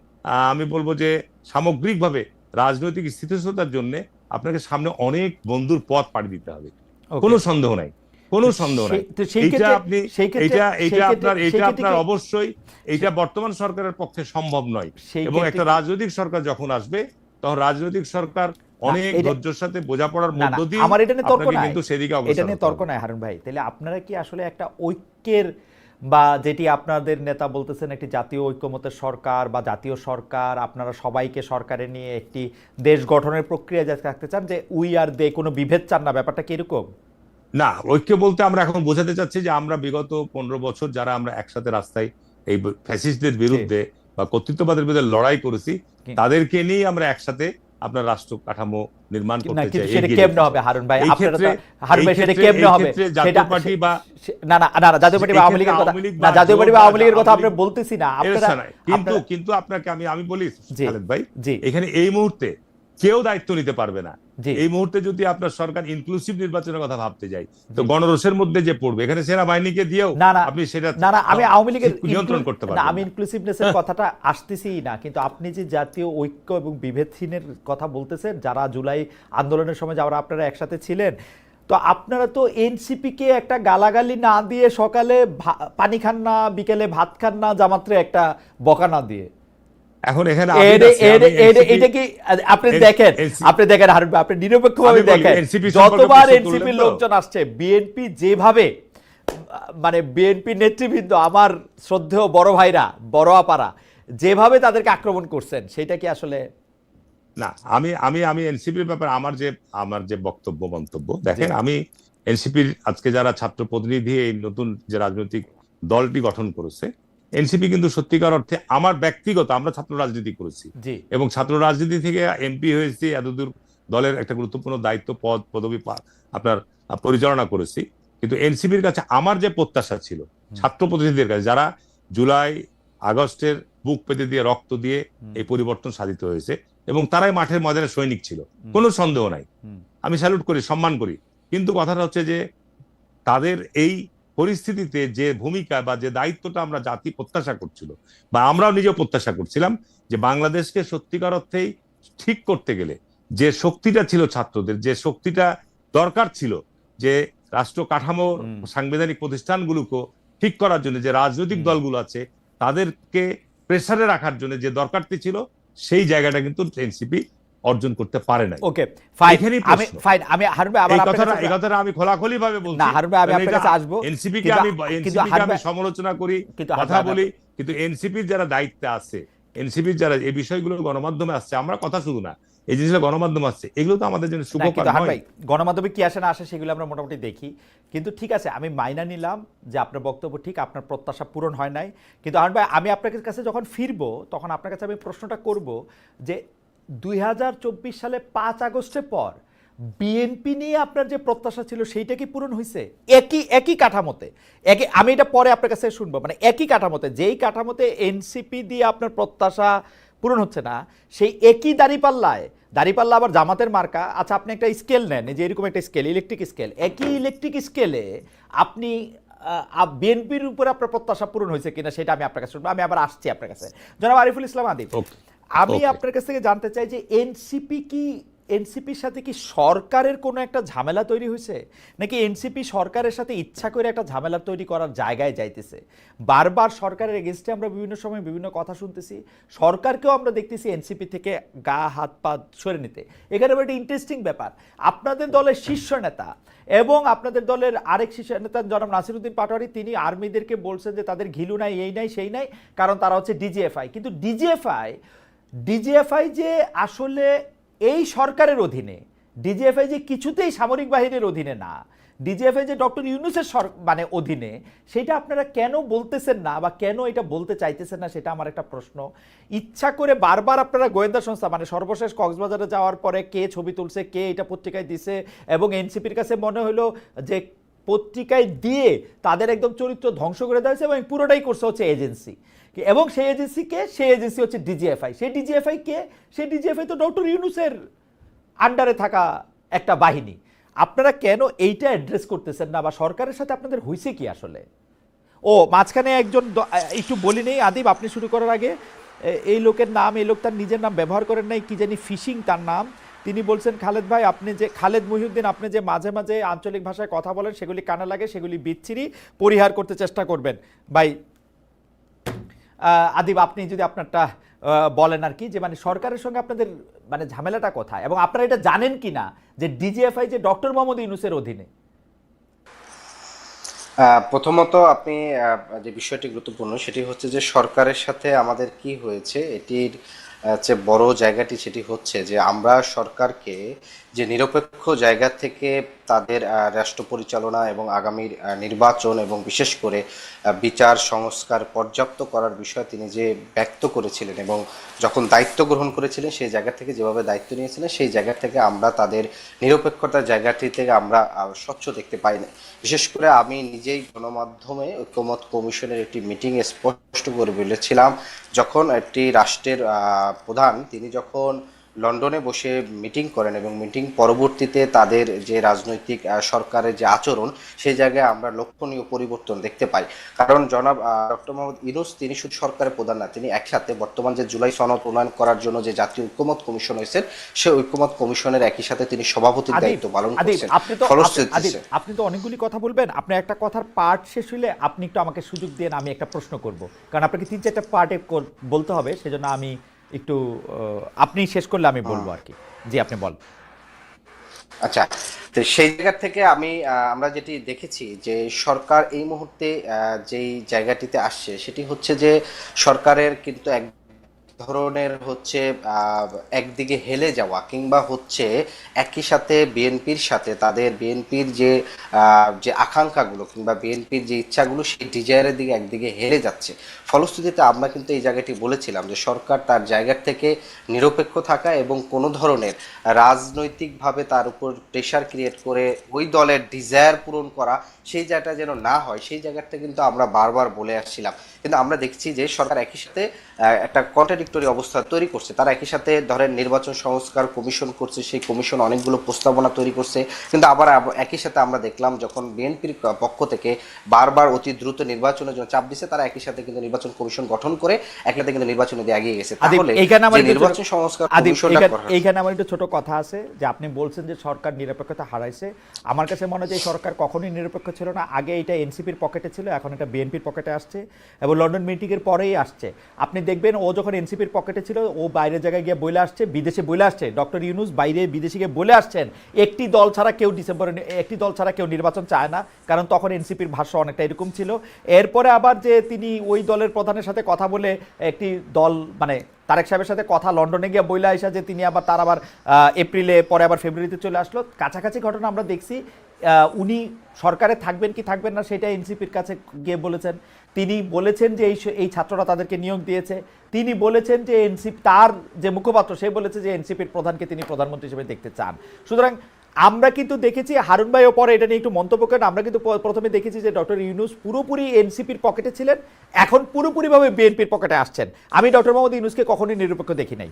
Speaker 3: আমি বলবো যে সামগ্রিকভাবে রাজনৈতিক স্থিতিশীলতার জন্য আপনাকে সামনে অনেক বন্ধুর পথ পাড়ি দিতে হবে, কোনো সন্দেহ নাই, কোনো সন্দেহ নাই। এটা আপনার অবশ্যই এটা বর্তমান সরকারের পক্ষে সম্ভব নয়। এবং একটা রাজনৈতিক সরকার যখন আসবে তখন রাজনৈতিক সরকার অনেক ধৈর্যের সাথে বোঝাপড়ার মধ্য দিয়ে
Speaker 1: আমার এটা নিয়ে তর্ক নাই,
Speaker 3: কিন্তু সেদিকে
Speaker 1: এটা নিয়ে তর্ক নাই হারুন ভাই। তাহলে আপনারা কি আসলে একটা ঐক্যের বা যেটি আপনাদের নেতা বলতেছেন একটি জাতীয় ঐক্যমতের সরকার বা জাতীয় সরকার, আপনারা সবাইকে সরকারে নিয়ে একটি দেশ গঠনের প্রক্রিয়া থাকতে চান, যে উই আর দে, কোনো বিভেদ চান না, ব্যাপারটা কি এরকম?
Speaker 3: না, ঐক্য বলতে আমরা এখন বোঝাতে চাচ্ছি যে আমরা বিগত 15 বছর যারা আমরা একসাথে রাস্তায় এই ফ্যাসিস্টদের বিরুদ্ধে বা কর্তৃত্ববাদের বিরুদ্ধে লড়াই করেছি, তাদেরকে নিয়ে আমরা একসাথে আপনার রাষ্ট্র কাঠামো নির্মাণ করতে চাই।
Speaker 1: সেটা কেমনে হবে হারুন ভাই? হারুন ভাই সেটা কেমনে হবে?
Speaker 3: জাতীয় পার্টি বা
Speaker 1: না জাতীয় পার্টি বা আওয়ামী লীগের কথা না, জাতীয় পার্টি বা আওয়ামী লীগের কথা আমরা বলতেছি না।
Speaker 3: কিন্তু আপনাকে আমি বলি খালেদ ভাই, এখানে এই মুহূর্তে কেউ দায়িত্ব নিতে পারবে না। এই মুহূর্তে যদি আপনার সরকার ইনক্লুসিভ নির্বাচনের কথা ভাবতে যায়, তো গণরোষের মধ্যে যে পড়বে, এখানে সেনাবাহিনীকে দিয়েও আপনি সেটা
Speaker 1: আমি আওয়ামী লীগের
Speaker 3: নিয়ন্ত্রণ করতে পারবেন না।
Speaker 1: আমি ইনক্লুসিভনেসের কথাটা আসতেছি না, কিন্তু আপনি যে জাতীয় ঐক্য এবং বিভেদহীনের কথা বলতেছেন, যারা জুলাই আন্দোলনের সময় যারা আপনারা একসাথে ছিলেন, তো আপনারা তো এনসিপি কে একটা গালাগালি না দিয়ে, সকালে পানি খান না, বিকেলে ভাত খান না, জামাত্রে একটা বকা না দিয়ে,
Speaker 3: এখন এখানে
Speaker 1: এটা কি আপনি দেখেন হারুন ভাই, আপনি নিরপেক্ষভাবে দেখেন, যতবার এনসিপির লোকজন আসছে, বিএনপি যেভাবে মানে বিএনপি নেতৃবৃন্দ, আমার শ্রদ্ধেয় বড় ভাইরা, বড় আপারা যেভাবে তাদেরকে আক্রমণ করছেন, সেটা কি আসলে
Speaker 3: না? আমি এনসিপির ব্যাপারে আমার যে বক্তব্য মন্তব্য, দেখেন, আমি এনসিপির আজকে যারা ছাত্র প্রতিনিধি এই নতুন যে রাজনৈতিক দলটি গঠন করেছে, এনসিপি কিন্তু সত্যিকার অর্থে আমার ব্যক্তিগত, আমরা ছাত্র রাজনীতি করেছি এবং ছাত্র রাজনীতি থেকে এমপি হয়েছি, এতদূর দলের একটা গুরুত্বপূর্ণ দায়িত্ব পদবি আপনার পরিচালনা করেছি। কিন্তু এনসিপির কাছে আমার যে প্রত্যাশা ছিল, ছাত্র প্রতিনিধিদের কাছে, যারা জুলাই আগস্টের বুক পেতে দিয়ে রক্ত দিয়ে এই পরিবর্তন সাধিত হয়েছে এবং তারাই মাঠের ময়দানে সৈনিক ছিল, কোনো সন্দেহ নাই, আমি স্যালুট করি, সম্মান করি। কিন্তু কথাটা হচ্ছে যে তাদের এই পরিস্থিতিতে যে ভূমিকা বা যে দায়িত্বটা আমরা জাতি প্রত্যাশা করছিল বা আমরাও নিজেও প্রত্যাশা করছিলাম, যে বাংলাদেশকে সত্যিকার অর্থেই ঠিক করতে গেলে যে শক্তিটা ছিল ছাত্রদের, যে শক্তিটা দরকার ছিল, যে রাষ্ট্র কাঠামো সাংবিধানিক প্রতিষ্ঠানগুলোকে ঠিক করার জন্য যে রাজনৈতিক দলগুলো আছে তাদেরকে প্রেসারে রাখার জন্য যে দরকারটি ছিল, সেই জায়গাটা কিন্তু এনসিপি অর্জন করতে পারে না।
Speaker 1: ওকে, ফাইন। আমি হারুন ভাই আবার
Speaker 3: এই কথাটা আমি খোলাখুলি ভাবে বলছি
Speaker 1: না, হারুন ভাই আমি আপনার কাছে আসবো।
Speaker 3: এনসিপিকে আমি সমালোচনা করি, কথা বলি, কিন্তু এনসিপির যারা দায়িত্বে আছে, এনসিপির যারা এই বিষয়গুলো গণমাধ্যমে আসছে, আমরা কথা শুধু না, এই জিনিসগুলো গণমাধ্যমে আসছে, এগুলো তো আমাদের জন্য শুভকর নয়।
Speaker 1: গণমাধ্যমে কি আসে না আসে সেগুলো আমরা মোটামুটি দেখি, কিন্তু ঠিক আছে, আমি মাইনা নিলাম যে আপনার বক্তব্য ঠিক, আপনার প্রত্যাশা পূরণ হয় নাই। কিন্তু হারুন ভাই, আমি আপনার কাছে যখন ফিরবো তখন আপনার কাছে আমি প্রশ্নটা করব যে 2024 সালে 5 আগস্টের পর বিএনপি নিয়ে আপনার যে প্রত্যাশা ছিল সেইটা কি পূরণ হয়েছে? একই কাঠামোতে, আমি এটা পরে আপনার কাছে শুনবো, মানে একই কাঠামোতে, যেই কাঠামোতে এনসিপি দিয়ে আপনার প্রত্যাশা পূরণ হচ্ছে না, সেই একই দাঁড়িপাল্লা আবার জামাতের মার্কা। আচ্ছা, আপনি একটা স্কেল নেন, যে এরকম একটা স্কেল, ইলেকট্রিক স্কেল, একই ইলেকট্রিক স্কেলে আপনি বিএনপির উপরে আপনার প্রত্যাশা পূরণ হয়েছে কিনা সেটা আমি আপনার কাছে শুনবো। আমি আবার আসছি আপনার কাছে, জনাব আরিফুল ইসলাম আদিব।
Speaker 3: ওকে।
Speaker 1: আমি
Speaker 3: ওকে।
Speaker 1: আপনার কাছ থেকে জানতে চাই যে এনসিপির সাথে কি সরকারের কোনো একটা ঝামেলা তৈরি হয়েছে, নাকি এনসিপি সরকারের সাথে ইচ্ছা করে একটা ঝামেলা তৈরি করার জায়গায় যাইতেছে? বারবার সরকারের এগেনস্টে আমরা বিভিন্ন সময় বিভিন্ন কথা শুনতেছি, সরকারকেও আমরা দেখতেছি এনসিপি থেকে গা হাত পা সরে নিতে। এখানে একটা ইন্টারেস্টিং ব্যাপার, আপনাদের দলের শীর্ষ নেতা এবং আপনাদের দলের আরেক শীর্ষ নেতা জনাব নাসিরউদ্দিন পাটোয়ারি, তিনি আর্মিদেরকে বলছেন যে তাদের ঘিলু নাই, এই নাই, সেই নাই, কারণ তারা হচ্ছে ডিজিএফআই। কিন্তু ডিজিএফআই যে আসলে এই সরকারের অধীনে, ডিজিএফআই যে কিছুতেই সামরিক বাহিনীর অধীনে না, ডিজিএফআই যে ডক্টর ইউনূসের মানে অধীনে, সেটা আপনারা কেন বলতেছেন না বা কেন এটা বলতে চাইতেছেন না, সেটা আমার একটা প্রশ্ন। ইচ্ছা করে বারবার আপনারা গোয়েন্দা সংস্থা, মানে সর্বশেষ কক্সবাজারে যাওয়ার পরে কে ছবি তুলছে, কে এটা পত্রিকায় দিছে, এবং এনসিপির কাছে মনে হলো যে পত্রিকায় দিয়ে তাদের একদম চরিত্র ধ্বংস করে দেওয়া হয়েছে, এবং পুরোটাই করছে হচ্ছে এজেন্সি, এবং সেই এজেন্সি হচ্ছে ডিজিএফআই। সেই ডিজিএফআই কে? সেই ডিজিএফআই তো ডক্টর ইউনূসের আন্ডারে থাকা একটা বাহিনী। আপনারা কেন এইটা অ্যাড্রেস করতেছেন না, বা সরকারের সাথে আপনাদের হইছে কি আসলে? ও মাঝখানে একজন একটু বলি নেই আদিব, আপনি শুরু করার আগে, এই লোকের নাম, এই লোক তার নিজের নাম ব্যবহার করেন নাই, কি জানি ফিশিং তার নাম। তিনি বলছেন, খালেদ ভাই আপনি যে, খালেদ মহিউদ্দিন, আপনি যে মাঝে মাঝে আঞ্চলিক ভাষায় কথা বলেন সেগুলি কানে লাগে, সেগুলি বিচ্ছিরি, পরিহার করতে চেষ্টা করবেন। ভাই আদিব, আপনি যদি আপনারটা বলেন আর কি, যে মানে সরকারের সঙ্গে আপনাদের মানে ঝামেলাটা কোথায়, এবং আপনারা এটা জানেন কি না যে ডিজিএফআই যে ডক্টর মোহাম্মদ ইউনূসের অধীনে?
Speaker 2: প্রথমত আপনি যে বিষয়টি গুরুত্বপূর্ণ সেটি হচ্ছে যে সরকারের সাথে আমাদের কি হয়েছে, এটির যে বড় জায়গাটি সেটি হচ্ছে যে আমরা সরকারকে যে নিরপেক্ষ জায়গা থেকে তাদের রাষ্ট্র পরিচালনা এবং আগামীর নির্বাচন এবং বিশেষ করে বিচার সংস্কার পর্যাপ্ত করার বিষয় তিনি যে ব্যক্ত করেছিলেন, এবং যখন দায়িত্ব গ্রহণ করেছিলেন সেই জায়গা থেকে যেভাবে দায়িত্ব নিয়েছিলেন, সেই জায়গা থেকে আমরা তাদের নিরপেক্ষতার জায়গাটি থেকে আমরা স্বচ্ছ দেখতে পাই না। বিশেষ করে আমি নিজেই গণমাধ্যমে ঐক্যমত কমিশনের একটি মিটিংয়ে স্পষ্ট করে বলেছিলাম, যখন একটি রাষ্ট্রের প্রধান তিনি যখন লন্ডনে বসে মিটিং করেন এবং মিটিং পরবর্তীতে তাদের যে রাজনৈতিক সরকারের যে আচরণ, সেই জায়গায় আমরা লক্ষণীয় পরিবর্তন দেখতে পাই। কারণ জনাব ডক্টর মোহাম্মদ ইউনূস তিনি শুধু সরকারের প্রধান না, তিনি একসাথে বর্তমান যে জুলাই সনদ প্রণয়ন করার জন্য যে জাতীয় ঐক্যমত কমিশন হয়েছে, সেই ঐক্যমত কমিশনের একই সাথে তিনি সভাপতির দায়িত্ব পালন করছেন।
Speaker 1: আপনি তো অনেকগুলি কথা বলবেন, আপনি একটা কথার পার্ট শেষ হইলে আপনি একটু আমাকে সুযোগ দিয়ে আমি একটা প্রশ্ন করব, কারণ আপনাকে 3-4টা পার্টে বলতে হবে, সেজন্য আমি একটু, আপনি শেষ করলে আমি বলবো আর কি। জি, আপনি বল।
Speaker 2: আচ্ছা, তো সেই জায়গা থেকে আমরা যেটি দেখেছি যে সরকার এই মুহূর্তে যেই জায়গাটিতে আসছে সেটি হচ্ছে যে সরকারের কিন্তু এক ধরনের হচ্ছে একদিকে হেলে যাওয়া, কিংবা হচ্ছে একই সাথে বিএনপির সাথে তাদের বিএনপির যে আকাঙ্ক্ষাগুলো কিংবা বিএনপির যে ইচ্ছাগুলো, সেই ডিজায়ারের দিকে একদিকে হেলে যাচ্ছে। ফলশ্রুতিতে আমরা কিন্তু এই জায়গাটি বলেছিলাম যে সরকার তার জায়গা থেকে নিরপেক্ষ থাকা এবং কোনো ধরনের রাজনৈতিকভাবে তার উপর প্রেশার ক্রিয়েট করে ওই দলের ডিজায়ার পূরণ করা, সেই জায়গাটা যেন না হয়, সেই জায়গাটা কিন্তু আমরা বারবার বলে আসছিলাম। কিন্তু আমরা দেখছি যে সরকার একই সাথে একটা কন্ট্রাডিক্টরি অবস্থা তৈরি করছে। তারা একই সাথে ধরেন নির্বাচন সংস্কার কমিশন করছে, সেই কমিশন অনেকগুলো প্রস্তাবনা তৈরি করছে, কিন্তু আবার একই সাথে আমরা দেখলাম যখন বিএনপির পক্ষ থেকে বারবার অতি দ্রুত নির্বাচনের জন্য চাপ দিচ্ছে, তারা একই সাথে কিন্তু নির্বাচন কমিশন গঠন করে একসাথে কিন্তু নির্বাচনে দিয়ে এগিয়ে গেছে। তাহলে নির্বাচন সংস্কার কমিশনটা
Speaker 1: এইখানে আমার একটু ছোট কথা আছে, যে আপনি বলছেন যে সরকার নিরপেক্ষতা হারাইছে। আমার কাছে মনে হয় যে সরকার কখনোই নিরপেক্ষ ছিল না। আগে এটা এনসিপির পকেটে ছিল, এখন এটা বিএনপির পকেটে আসছে, এবং লন্ডন মিটিংয়ের পরেই আসছে। আপনি দেখবেন ও যখন এনসিপির পকেটে ছিল, ও বাইরের জায়গায় গিয়ে বলে আসছে, বিদেশে বলে আসছে, ডক্টর ইউনূস বাইরে বিদেশে গিয়ে বলে আসছেন একটি দল ছাড়া কেউ নির্বাচন চায় না, কারণ তখন এনসিপির ভাষ্য অনেকটা এরকম ছিল। এরপরে আবার যে তিনি ওই দলের প্রধানের সাথে কথা বলে একটি দল, মানে তারেক সাহেবের সাথে কথা লন্ডনে গিয়ে বইলা আসা, যে তিনি আবার তার আবার এপ্রিলে পরে আবার ফেব্রুয়ারিতে চলে আসলো। কাছাকাছি ঘটনা আমরা দেখছি। উনি সরকারে থাকবেন কি থাকবেন না সেটা এনসিপির কাছে গিয়ে বলেছেন। তিনি বলেছেন যে এই ছাত্ররা তাদেরকে নিয়োগ দিয়েছে। তিনি বলেছেন যে এনসিপি, তার যে মুখপাত্র সে বলেছে যে এনসিপির প্রধানকে তিনি প্রধানমন্ত্রী হিসেবে দেখতে চান। সুতরাং আমরা কিন্তু দেখেছি, হারুন ভাইও পরে এটা নিয়ে একটু মন্তব্য করেন, আমরা কিন্তু প্রথমে দেখেছি যে ডক্টর ইউনূস পুরোপুরি এনসিপির পকেটে ছিলেন, এখন পুরোপুরিভাবে বিএনপির পকেটে আসছেন। আমি ডক্টর মোহাম্মদ ইউনূসকে কখনোই নিরপেক্ষ দেখি নাই।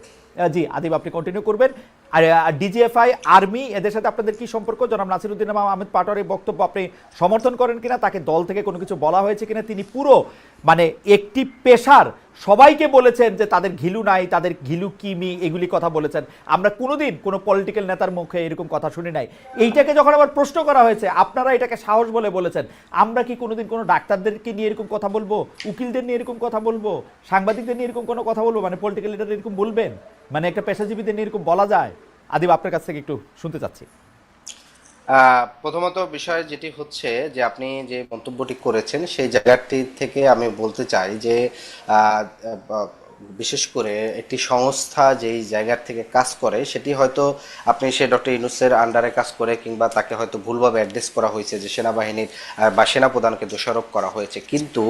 Speaker 1: জি আদিব, আপনি কন্টিনিউ করবেন। আর ডিজিএফআই, আর্মি, এদের সাথে আপনাদের কি সম্পর্ক? জনাব নাসিরউদ্দিন আহমেদ পাটোয়ারির বক্তব্য আপনি সমর্থন করেন কিনা? তাকে দল থেকে কোনো কিছু বলা হয়েছে কিনা? তিনি পুরো মানে একটি পেশার সবাইকে বলেছেন যে তাদের ঘিলু নাই, তাদের ঘিলু কিমি, এগুলি কথা বলেছেন। আমরা কোনোদিন কোনো পলিটিক্যাল নেতার মুখে এরকম কথা শুনি নাই। এইটাকে যখন আবার প্রশ্ন করা হয়েছে, আপনারা এটাকে সাহস বলে বলেছেন। আমরা কি কোনোদিন কোনো ডাক্তারদেরকে নিয়ে এরকম কথা বলবো, উকিলদের নিয়ে এরকম কথা বলবো, সাংবাদিকদের নিয়ে এরকম কোনো কথা বলবো? মানে পলিটিক্যাল লিডার এরকম বলবেন? মানে একটা পেশাজীবীদের নিয়ে এরকম বলা যায়? আদিব, আপনার কাছ থেকে একটু শুনতে চাচ্ছি।
Speaker 2: প্রথমত বিষয় যেটি হচ্ছে যে আপনি যে মন্তব্যটি করেছেন সেই জায়গাটি থেকে আমি বলতে চাই যে আহ, আহ, বিশেষ করে একটি সংস্থা যেই জায়গার থেকে কাজ করে সেটি হয়তো আপনি সে ডক্টর ইউনূসের আন্ডারে কাজ করে কিংবা তাকে হয়তো ভুলভাবে অ্যাড্রেস করা হয়েছে যে সেনাবাহিনীর বা সেনাপ্রধানকে দোষারোপ করা হয়েছে, কিন্তু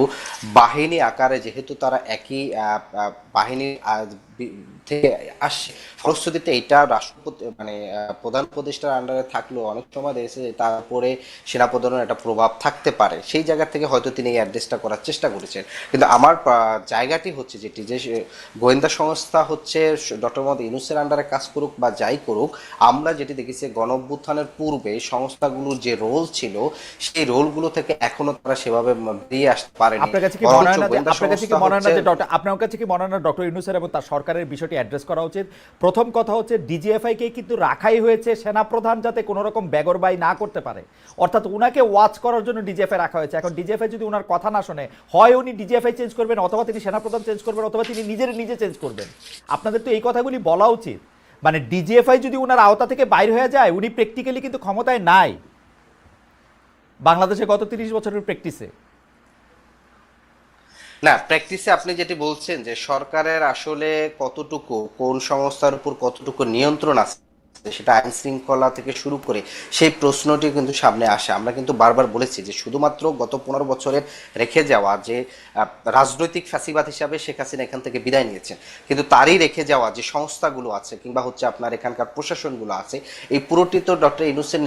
Speaker 2: বাহিনী আকারে যেহেতু তারা একই বাহিনীর থেকে আসছে, ফলশ্রুতিতে এটা রাষ্ট্রপতি মানে প্রধান উপদেষ্টার আন্ডারে থাকলেও অনেক সময় দেখেছে যে তারপরে সেনাপ্রধানের একটা প্রভাব থাকতে পারে, সেই জায়গা থেকে হয়তো তিনি এই অ্যাড্রেসটা করার চেষ্টা করেছেন। কিন্তু আমার জায়গাটি হচ্ছে যেটি যে গোয়েন্দা সংস্থা হচ্ছে ডক্টর মোহাম্মদ ইউনূসের আন্ডারে কাজ করুক বা যাই করুক, আমরা যেটি দেখেছি গণ অভ্যুত্থানের পূর্বে সংস্থাগুলোর যে রোল ছিল সেই রোলগুলো থেকে এখনো তারা সেভাবে বেরিয়ে আসতে পারেনি।
Speaker 1: আপনার কাছে কি মনে হয় না যে আপনার কাছে কি মনে হয় না ডক্টর ইউনূসের এবং তার সরকারের বিষয়টি অ্যাড্রেস করা উচিত? প্রথম কথা হচ্ছে ডিজিএফআই কে কিন্তু রাখাই হয়েছে সেনাপ্রধান যাতে কোনো রকম বেগরবাই না করতে পারে, অর্থাৎ উনাকে ওয়াচ করার জন্য ডিজিএফআই রাখা হয়েছে। এখন ডিজিএফআই যদি উনার কথা না শোনে, হয় উনি ডিজিএফআই চেঞ্জ করবেন, অথবা তিনি সেনাপ্রধান চেঞ্জ করবেন, অথবা তিনি নিজে চেঞ্জ করবেন। আপনাদের তো এই কথাগুলি বলা উচিত। মানে ডিজিএফআই যদি উনার আওতা থেকে বাইর হয়ে যায়, উনি প্র্যাকটিক্যালি কিন্তু ক্ষমতায় নাই বাংলাদেশে গত 30 বছরের প্র্যাকটিসে।
Speaker 2: না, প্র্যাকটিসে আপনি যেটি বলছেন যে সরকারের আসলে কতটুকু কোন সংস্থার উপর কতটুকু নিয়ন্ত্রণ আছে সেটা আইন শৃঙ্খলা থেকে শুরু করে সেই প্রশ্নটি কিন্তু সামনে আসে। আমরা কিন্তু বারবার বলেছি যে শুধুমাত্র গত 15 বছরের রেখে যাওয়া যে রাজনৈতিক ফ্যাসিবাদ হিসাবে শেখ হাসিনা এখান থেকে বিদায় নিয়েছেন, কিন্তু তারই রেখে যাওয়া যে সংস্থাগুলো আছে কিংবা হচ্ছে আপনার এখানকার প্রশাসনগুলো আছে, এই পুরোটি তো ডক্টর ইউনূসের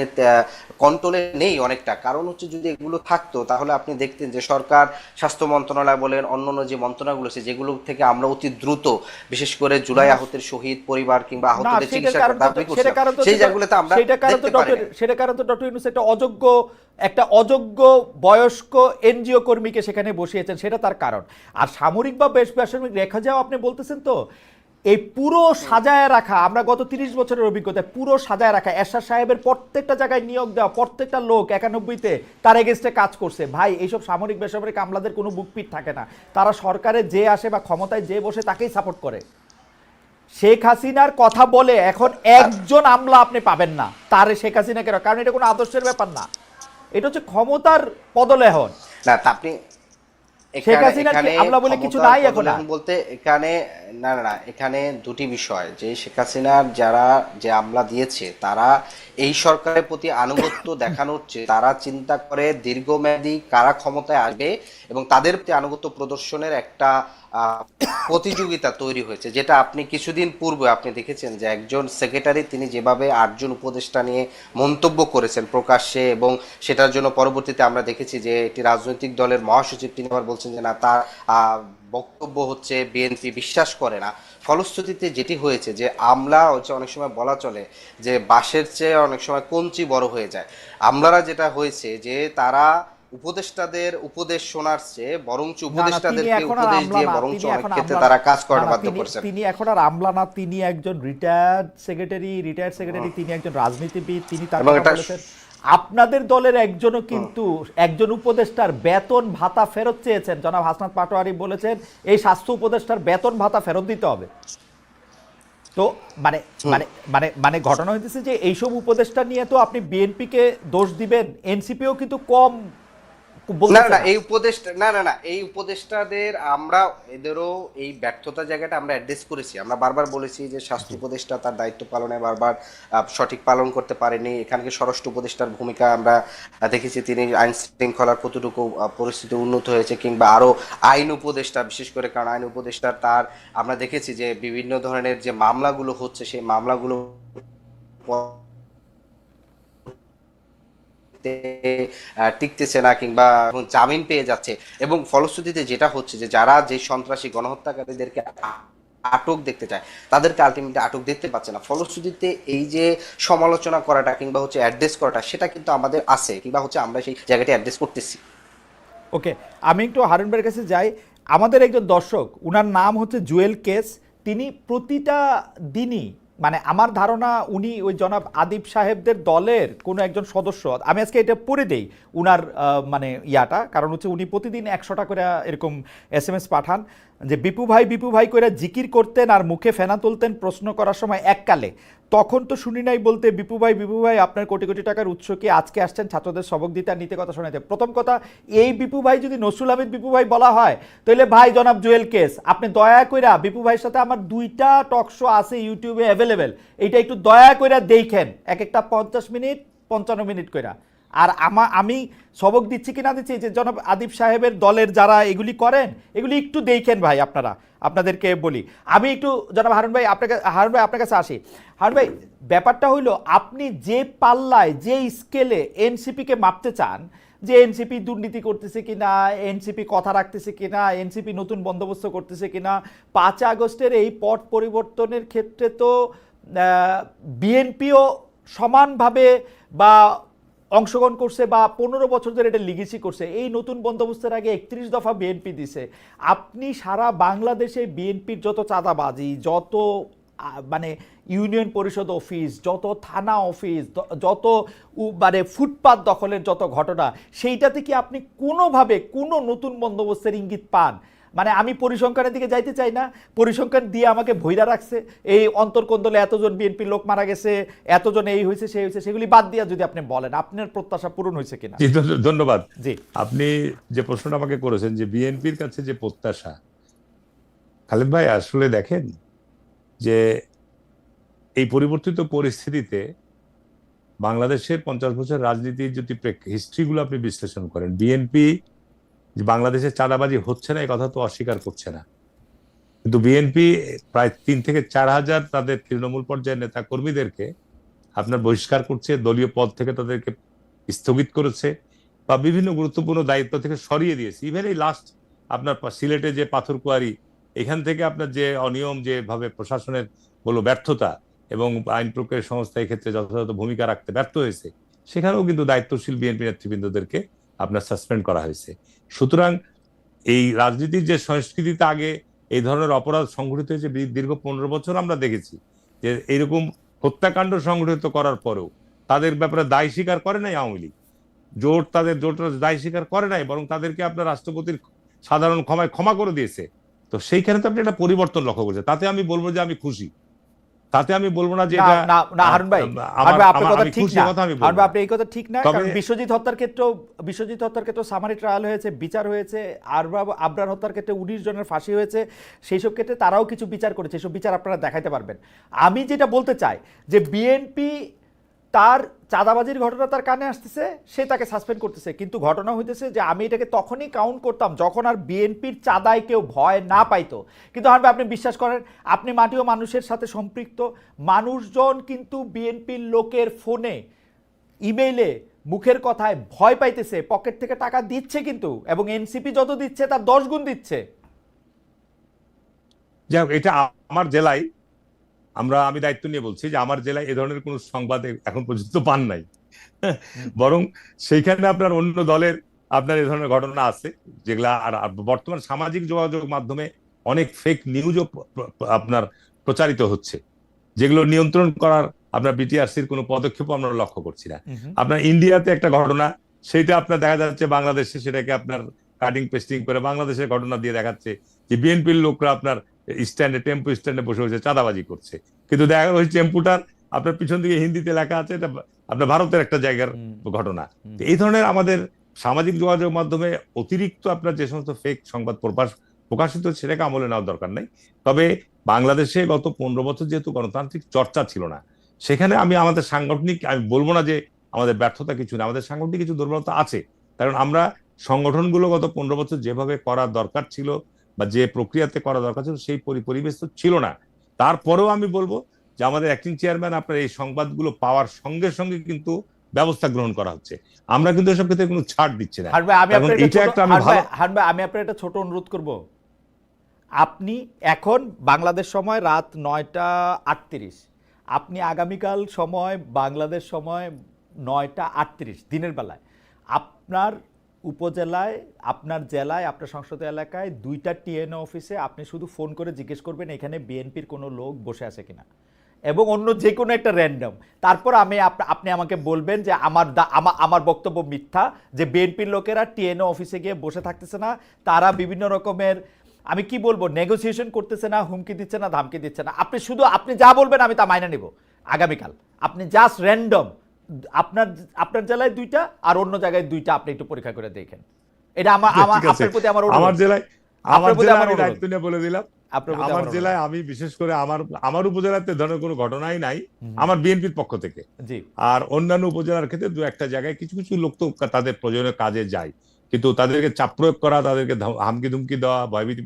Speaker 2: কন্ট্রোলে নেই অনেকটা। কারণ হচ্ছে যদি এগুলো থাকতো তাহলে আপনি দেখতেন যে সরকার, স্বাস্থ্য মন্ত্রণালয় বলেন, অন্যান্য যে মন্ত্রণালয়গুলো আছে যেগুলো থেকে আমরা অতি দ্রুত বিশেষ করে জুলাই আহতের শহীদ পরিবার কিংবা আহতদের চিকিৎসা দাবি করছি, সেই জায়গাগুলোতে আমরা দেখতে পারি না।
Speaker 1: সেটা কারণ তো ডক্টর ইউনূস একটা অযোগ্য বয়স্ক এনজিও কর্মীকে সেখানে বসিয়েছেন, সেটা তার কারণ। আর সামরিক বা বেসামরিক রেখা যাও আপনি বলতেছেন তো, এই পুরো সাজায় রাখা, আমরা গত 30 বছরের অভিজ্ঞতায় পুরো সাজায় রাখা, এরশাদ সাহেবের প্রত্যেকটা জায়গায় নিয়োগ দেওয়া, প্রত্যেকটা লোক 91-তে তার এগেনস্টে কাজ করছে। ভাই, এইসব সামরিক বেসামরিক আমলাদের কোনো বুকপিট থাকে না, তারা সরকারে যে আসে বা ক্ষমতায় যে বসে তাকেই সাপোর্ট করে। শেখ হাসিনার কথা বলে এখন একজন আমলা আপনি পাবেন না তার শেখ হাসিনা কেন, কারণ এটা কোনো আদর্শের ব্যাপার না, এটা হচ্ছে ক্ষমতার পদলেহন।
Speaker 2: না, তা আপনি
Speaker 1: শেখ হাসিনার কি আমলা বলে কিছু নাই এখন
Speaker 2: বলতে এখানে না, এখানে দুটি বিষয়, যে শেখ হাসিনার যারা যে আমলা দিয়েছে তারা এই সরকারের প্রতি আনুগত্য দেখানোর চেয়ে তারা চিন্তা করে দীর্ঘমেয়াদী কারা ক্ষমতায় আসবে এবং তাদের প্রতি আনুগত্য প্রদর্শনের একটা প্রতিযোগিতা তৈরি হয়েছে, যেটা আপনি কিছুদিন পূর্বে আপনি দেখেছেন যে একজন সেক্রেটারি তিনি যেভাবে 8 জন উপদেষ্টা নিয়ে মন্তব্য করেছেন প্রকাশ্যে, এবং সেটার জন্য পরবর্তীতে আমরা দেখেছি যে একটি রাজনৈতিক দলের মহাসচিব তিনি আবার বলছেন যে না, তার বক্তব্য হচ্ছে বিএনপি বিশ্বাস করে না। ফলশ্রুতিতে যেটি হয়েছে যে আমলা হচ্ছে অনেক সময় বলা চলে যে বাঁশের চেয়ে অনেক সময় কঞ্চি বড় হয়ে যায়। আমলারা যেটা হয়েছে যে তারা উপদেষ্টাদের উপদেশ শোনার চেয়ে বরঞ্চ উপদেষ্টাদেরকে উপদেশ দিয়ে বরঞ্চ অনেক ক্ষেত্রে তারা কাজ করার বাধ্য করছেন।
Speaker 1: তিনি এখন আর আমলা না, তিনি একজন রিটায়ার্ড সেক্রেটারি, তিনি একজন রাজনীতিবিদ। তিনি তার কথা বলেছেন আপনাদের দলের একজনও কিন্তু একজন উপদেষ্টার বেতন ভাতা ফেরত চেয়েছেন। জনাব হাসনাত পাটোয়ারি বলেছেন এই স্বাস্থ্য উপদেষ্টার বেতন ভাতা ফেরত দিতে হবে। তো মানে মানে মানে মানে ঘটনা হইতেছে যে এইসব উপদেষ্টা নিয়ে তো আপনি বিএনপিকে দোষ দিবেন, এনসিপিও কিন্তু কম
Speaker 2: এই উপদেষ্টাদের আমরা এদেরও এই ব্যর্থতা জায়গাটা আমরা অ্যাড্রেস করেছি। আমরা বারবার বলেছি যে স্বাস্থ্য উপদেষ্টা তার দায়িত্ব পালনে বারবার সঠিক পালন করতে পারেনি। এখানকে স্বরাষ্ট্র উপদেষ্টার ভূমিকা আমরা দেখেছি, তিনি আইন শৃঙ্খলার কতটুকু পরিস্থিতি উন্নত হয়েছে, কিংবা আরো আইন উপদেষ্টা, বিশেষ করে কারণ আইন উপদেষ্টার তার আমরা দেখেছি যে বিভিন্ন ধরনের যে মামলাগুলো হচ্ছে সেই মামলাগুলো রাজনীতিতে টিকতেছে না কিংবা জামিন পেয়ে যাচ্ছে, এবং ফলশ্রুতিতে যেটা হচ্ছে যে যারা যে সন্ত্রাসী গণহত্যাকারীদেরকে আটক দেখতে চায় তাদেরকে আলটিমেটলি আটক দেখতে পাচ্ছে না। ফলশ্রুতিতে এই যে সমালোচনা করাটা কিংবা হচ্ছে অ্যাড্রেস করাটা, সেটা কিন্তু আমাদের আছে কিংবা হচ্ছে আমরা সেই জায়গাটি অ্যাড্রেস করতেছি।
Speaker 1: ওকে, আমি একটু হারুন ভাইয়ের কাছে যাই। আমাদের একজন দর্শক, উনার নাম হচ্ছে জুয়েল কেস, তিনি প্রতিটা দিনই, মানে আমার ধারণা উনি ওই জনাব আদিব সাহেবদের দলের কোনো একজন সদস্য। আমি আজকে এটা পড়ে দেই উনার মানে ইয়াটা, কারণ হচ্ছে উনি প্রতিদিন 100টা করে এরকম SMS পাঠান যে বিপু ভাই করে জিকির করতেন আর মুখে ফেনা তুলতেন প্রশ্ন করার সময় এককালে। তখন তো শুনি নাই বলতে বিপু ভাই আপনার কোটি কোটি টাকার উৎস কি আজকে আসছেন ছাত্রদের সবক দিতে আর নিতে কথা শোনাতে। প্রথম কথা, এই বিপু ভাই যদি নসরুল হামিদ বিপু ভাই বলা হয়, তাহলে ভাই জনাব জুয়েল কেস আপনি দয়া কইরা বিপু ভাইয়ের সাথে আমার 2টা টক শো আছে ইউটিউবে অ্যাভেলেবেল, এইটা একটু দয়া কইরা দেখেন, এক একটা 50 মিনিট 55 মিনিট কইরা। আর আমি সবক দিচ্ছি কি না দিচ্ছি, যে জনাব আদিব সাহেবের দলের যারা এগুলি করেন এগুলি একটু দেখেন ভাই আপনারা, আপনাদেরকে বলি। আমি একটু জনাব হারুন ভাই আপনার কাছে আসি। হারুন ভাই, ব্যাপারটা হইলো আপনি যে পাল্লায় যে স্কেলে এনসিপিকে মাপতে চান, যে এনসিপি দুর্নীতি করতেছে কিনা, এনসিপি কথা রাখতেছে কিনা, এনসিপি নতুন বন্দোবস্ত করতেছে কিনা, 5 আগস্টের এই পট পরিবর্তনের ক্ষেত্রে তো বিএনপিও সমানভাবে বা অংশগ্রহণ করছে বা 15 বছর ধরে এটা লিগেসি করছে। এই নতুন বন্দোবস্তের আগে 31 দফা বিএনপি দিছে। আপনি সারা বাংলাদেশে বিএনপির যত চাঁদাবাজি, যত মানে ইউনিয়ন পরিষদ অফিস, যত থানা অফিস, যত মানে ফুটপাত দখলের যত ঘটনা, সেইটাতে কি আপনি কোনোভাবে কোনো নতুন বন্দোবস্তের ইঙ্গিত পান? মানে আমি পরিসংখ্যানের দিকে যাইতে চাই না, পরিসংখ্যান দিয়ে আমাকে ভৈরা রাখছে, এই অন্তর্কন্দলে এতজন বিএনপির লোক মারা গেছে, এতজন এই হয়েছে সেই হয়েছে, সেগুলি বাদ দিয়া যদি আপনি বলেন আপনার প্রত্যাশা পূরণ হয়েছে কিনা।
Speaker 3: জি, ধন্যবাদ।
Speaker 1: জি,
Speaker 3: আপনি যে প্রশ্নটা আমাকে করেছেন যে বিএনপির কাছে যে প্রত্যাশা, খালেদ ভাই আসলে দেখেন যে এই পরিবর্তিত পরিস্থিতিতে বাংলাদেশের 50 বছর রাজনীতির যদি হিস্ট্রিগুলো আপনি বিশ্লেষণ করেন, বিএনপি যে বাংলাদেশে চাঁদাবাজি হচ্ছে না এই কথা তো অস্বীকার করছে না, কিন্তু বিএনপি প্রায় 3 থেকে 4 হাজার তাদের তৃণমূল পর্যায়ের নেতা কর্মীদেরকে আপনার বহিষ্কার করছে, দলীয় পদ থেকে তাদেরকে স্থগিত করেছে বা বিভিন্ন গুরুত্বপূর্ণ দায়িত্ব থেকে সরিয়ে দিয়েছে। ইভেন এই লাস্ট আপনার সিলেটে যে পাথরকুয়ারি, এখান থেকে আপনার যে অনিয়ম, যেভাবে প্রশাসনের বলো ব্যর্থতা এবং আইন প্রক্রিয়া সংস্থা এক্ষেত্রে যথাযথ ভূমিকা রাখতে ব্যর্থ হয়েছে, সেখানেও কিন্তু দায়িত্বশীল বিএনপি নেতৃবৃন্দদেরকে আপনার সাসপেন্ড করা হয়েছে। সুতরাং এই রাজনীতির যে সংস্কৃতিতে আগে এই ধরনের অপরাধ সংঘটিত হয়েছে দীর্ঘ 15 বছর আমরা দেখেছি যে এইরকম হত্যাকাণ্ড সংঘটিত করার পরেও তাদের ব্যাপারে দায় স্বীকার করে নাই আওয়ামী লীগ, জোট দায় স্বীকার করে নাই, বরং তাদেরকে আপনার রাষ্ট্রপতির সাধারণ ক্ষমা করে দিয়েছে। তো সেইখানে তো আপনি একটা পরিবর্তন লক্ষ্য করছেন, তাতে আমি বলবো যে আমি খুশি, তাতে আমি বলবো না যে এটা
Speaker 1: না হারুন ভাই, আপনার কথা ঠিক না, হারুন ভাই আপনি এই কথা ঠিক না। কারণ বিশ্বজিৎ হত্যার ক্ষেত্রে সামারি ট্রায়াল হয়েছে, বিচার হয়েছে, আবরার হত্যার ক্ষেত্রে 19 জনের ফাঁসি হয়েছে, সেই সব ক্ষেত্রে তারাও কিছু বিচার করেছে, সব বিচার আপনারা দেখাইতে পারবেন। আমি যেটা বলতে চাই যে বিএনপি তার চাঁদাবাজির ঘটনা তার কানে আসতেছে, সে তাকে সাসপেন্ড করতেছে, কিন্তু ঘটনা হইতেছে যে আমি এটাকে তখনই কাউন্ট করতাম যখন আর বিএনপির চাঁদায় কেউ ভয় না পাইতো। কিন্তু আপনি বিশ্বাস করেন, আপনি মাটি ও মানুষের সাথে সম্পৃক্ত মানুষজন কিন্তু বিএনপির লোকের ফোনে, ইমেইলে, মুখের কথায় ভয় পাইতেছে, পকেট থেকে টাকা দিচ্ছে কিন্তু, এবং এনসিপি যত দিচ্ছে তার 10 গুণ দিচ্ছে।
Speaker 3: যাক, এটা আমার জেলায় আমি দায়িত্ব নিয়ে বলছি যে আমার জেলায় এ ধরনের কোনো সংবাদ এখন পর্যন্ত পান নাই, বরং সেইখানে আপনার অন্য দলের আপনার এ ধরনের ঘটনা আছে যেগুলা। আর বর্তমান সামাজিক যোগাযোগ মাধ্যমে অনেক ফেক নিউজও আপনার প্রচারিত হচ্ছে, যেগুলো নিয়ন্ত্রণ করার আপনার বিটিআরসির কোনো পদক্ষেপ আমরা লক্ষ্য করছি না। আপনার ইন্ডিয়াতে একটা ঘটনা, সেইটা আপনার দেখা যাচ্ছে বাংলাদেশে সেটাকে আপনার কাটিং পেস্টিং করে বাংলাদেশের ঘটনা দিয়ে দেখাচ্ছে যে বিএনপির লোকরা আপনার টেম্পো স্ট্যান্ডে বসে বসে চাঁদাবাজি করছে, কিন্তু দেখা গেল ওই টেম্পুটার আপনার পিছন দিকে হিন্দিতে লেখা আছে এটা আপনার ভারতের একটা জায়গার ঘটনা। এই ধরনের আমাদের সামাজিক যোগাযোগ মাধ্যমে অতিরিক্ত আপনার যে সমস্ত ফেক সংবাদ প্রকাশিত, সেটাকে আমলে নেওয়ার দরকার নেই। তবে বাংলাদেশে গত 15 বছর যেহেতু গণতান্ত্রিক চর্চা ছিল না, সেখানে আমাদের সাংগঠনিক, আমি বলবো না যে আমাদের ব্যর্থতা কিছু না, আমাদের সাংগঠনিক কিছু দুর্বলতা আছে। কারণ আমরা সংগঠনগুলো গত 15 বছর যেভাবে করার দরকার ছিল বা যে প্রক্রিয়াতে করা দরকার ছিল সেই পরিবেশ তো ছিল না। তারপরেও আমি বলবো যে আমাদের অ্যাক্টিং চেয়ারম্যান আপনার এই সংবাদগুলো পাওয়ার সঙ্গে সঙ্গে কিন্তু ব্যবস্থা গ্রহণ করা হচ্ছে। আমরা কিন্তু এসব ক্ষেত্রে কোনো ছাড় দিচ্ছি না।
Speaker 1: হারুন ভাই, আমি
Speaker 3: এবং
Speaker 1: আপনার
Speaker 3: এটা একটা আমি ভালো
Speaker 1: হারুন ভাই, আমি আপনার একটা ছোট অনুরোধ করব। আপনি এখন বাংলাদেশ সময় রাত 9টা 38, আপনি আগামীকাল সময় বাংলাদেশ সময় 9টা 38 দিনের বেলায় আপনার উপজেলায়, আপনার জেলায়, আপনার সংসদীয় এলাকায় 2টা টিএনও অফিসে আপনি শুধু ফোন করে জিজ্ঞেস করবেন এখানে বিএনপির কোনো লোক বসে আছে কিনা, এবং অন্য যে কোনো একটা র্যান্ডম। তারপর আপনি আমাকে বলবেন যে আমার বক্তব্য মিথ্যা, যে বিএনপির লোকেরা টিএনও অফিসে গিয়ে বসে থাকতেছে না, তারা বিভিন্ন রকমের, আমি কি বলবো, নেগোসিয়েশন করতেছে না, হুমকি দিচ্ছে না, ধামকি দিচ্ছে না। আপনি যা বলবেন আমি তা মাইনে নেব আগামীকাল। আপনি জাস্ট র্যান্ডম আপনার জেলায় 2টা আর অন্য জায়গায় 2টা আপনি একটু পরীক্ষা করে দেখেন। এটা আপনার প্রতি আমার অনুরোধ।
Speaker 3: আমার জেলায় আমি দায়িত্ব নিয়ে বলে দিলাম, আমার জেলায় আমি বিশেষ করে আমার উপজেলাতে ধরনের কোনো ঘটনাই নাই আমার বিএনপির পক্ষ থেকে।
Speaker 1: জি।
Speaker 3: আর অন্যান্য উপজেলার ক্ষেত্রে 2-1টা জায়গায় কিছু কিছু লোক তো তাদের প্রয়োজনীয় কাজে যায়, কিন্তু তাদেরকে চাপ প্রয়োগ করা, তাদেরকে হামকি ধুমকি দেওয়া, ভয়ভীতি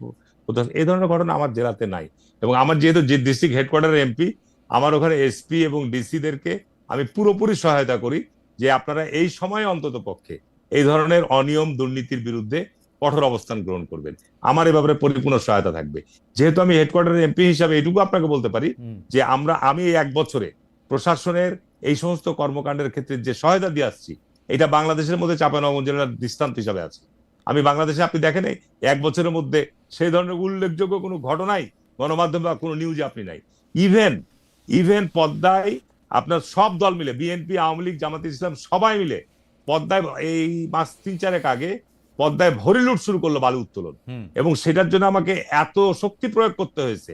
Speaker 3: এই ধরনের ঘটনা আমার জেলাতে নাই। এবং আমার যেহেতু যে ডিস্ট্রিক্ট হেডকোয়ার্টার এমপি, আমার ওখানে এসপি এবং ডিসিদেরকে আমি পুরোপুরি সহায়তা করি যে আপনারা এই সময়ে অন্তত পক্ষে এই ধরনের অনিয়ম দুর্নীতির বিরুদ্ধে কঠোর অবস্থান গ্রহণ করবেন। আমার এ ব্যাপারে পরিপূর্ণ সহায়তা থাকবে। যেহেতু আমি হেডকোয়ার্টার এমপি হিসাবে এটুকু আপনাকে বলতে পারি যে আমি এই 1 বছরে প্রশাসনের এই সমস্ত কর্মকাণ্ডের ক্ষেত্রে যে সহায়তা দিয়ে আসছি, এটা বাংলাদেশের মধ্যে চাঁপাইনবাবগঞ্জ জেলার দৃষ্টান্ত হিসাবে আছে। আমি বাংলাদেশে, আপনি দেখেন 1 বছরের মধ্যে সেই ধরনের উল্লেখযোগ্য কোনো ঘটনাই গণমাধ্যম বা কোনো নিউজে আপনি নাই। ইভেন পদ্মায় আপনার সব দল মিলে, বিএনপি, আওয়ামী লীগ, জামাতে ইসলাম সবাই মিলে পদ্মায় এই মাস 3-4 আগে পদ্মায় ভরি লুট শুরু করলো বালু উত্তোলন, এবং সেটার জন্য আমাকে এত শক্তি প্রয়োগ করতে হয়েছে।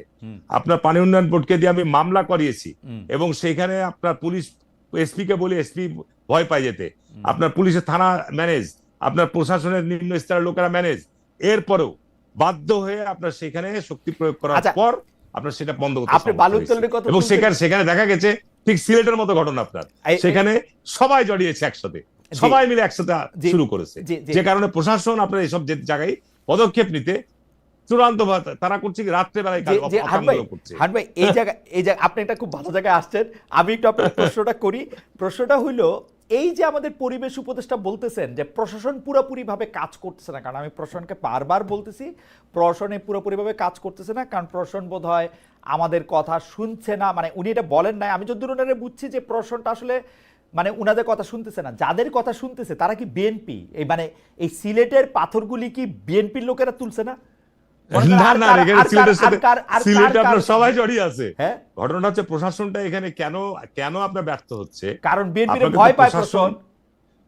Speaker 3: আপনার পানি উন্নয়ন বোর্ডকে দিয়ে আমি মামলা করিয়েছি, এবং সেখানে আপনার পুলিশ, এসপি কে বলি, এসপি ভয় পাই যেতে, আপনার পুলিশের থানা ম্যানেজ, আপনার প্রশাসনের নিম্ন স্তরের লোকেরা ম্যানেজ, এরপরেও বাধ্য হয়ে আপনার সেখানে শক্তি প্রয়োগ করার পর আপনার সেটা বন্ধ করতে, এবং সেখানে দেখা গেছে ঠিক সিলেটের মতো ঘটনা আপনার, সেখানে সবাই জড়িয়েছে একসাথে, সবাই মিলে একসাথে শুরু করেছে, যে কারণে প্রশাসন আপনার এইসব জায়গায় পদক্ষেপ নিতে চূড়ান্ত তারা করছে কি রাত্রে বেলায় করছে।
Speaker 1: এই জায়গায় আপনি একটা খুব ভালো জায়গায় আসছেন। আমি একটু আপনার প্রশ্নটা করি। প্রশ্নটা হইলো, এই যে আমাদের পরিবেশ উপদেষ্টা বলতেছেন যে প্রশাসন পুরোপুরি ভাবে কাজ করতেছে না, কারণ আমি প্রশাসনকে বারবার বলতেছি প্রশাসনে পুরোপুরি ভাবে কাজ করতেছে না, কারণ প্রশাসন বোধ হয় আমাদের কথা শুনছে না। মানে উনি এটা বলেন নাই, আমি যতদূর ওনারে বুঝছি যে প্রশাসনটা আসলে মানে উনাদের কথা শুনতেছে না। যাদের কথা শুনতেছে তারা কি বিএনপি? এই সিলেটের পাথরগুলি কি বিএনপির লোকেরা তুলছে না?
Speaker 3: সবাই জড়িয়ে আছে। ঘটনাটা হচ্ছে প্রশাসনটা এখানে কেন আপনার ব্যর্থ হচ্ছে,
Speaker 1: কারণ বিএনপি ভয় পায় প্রশাসন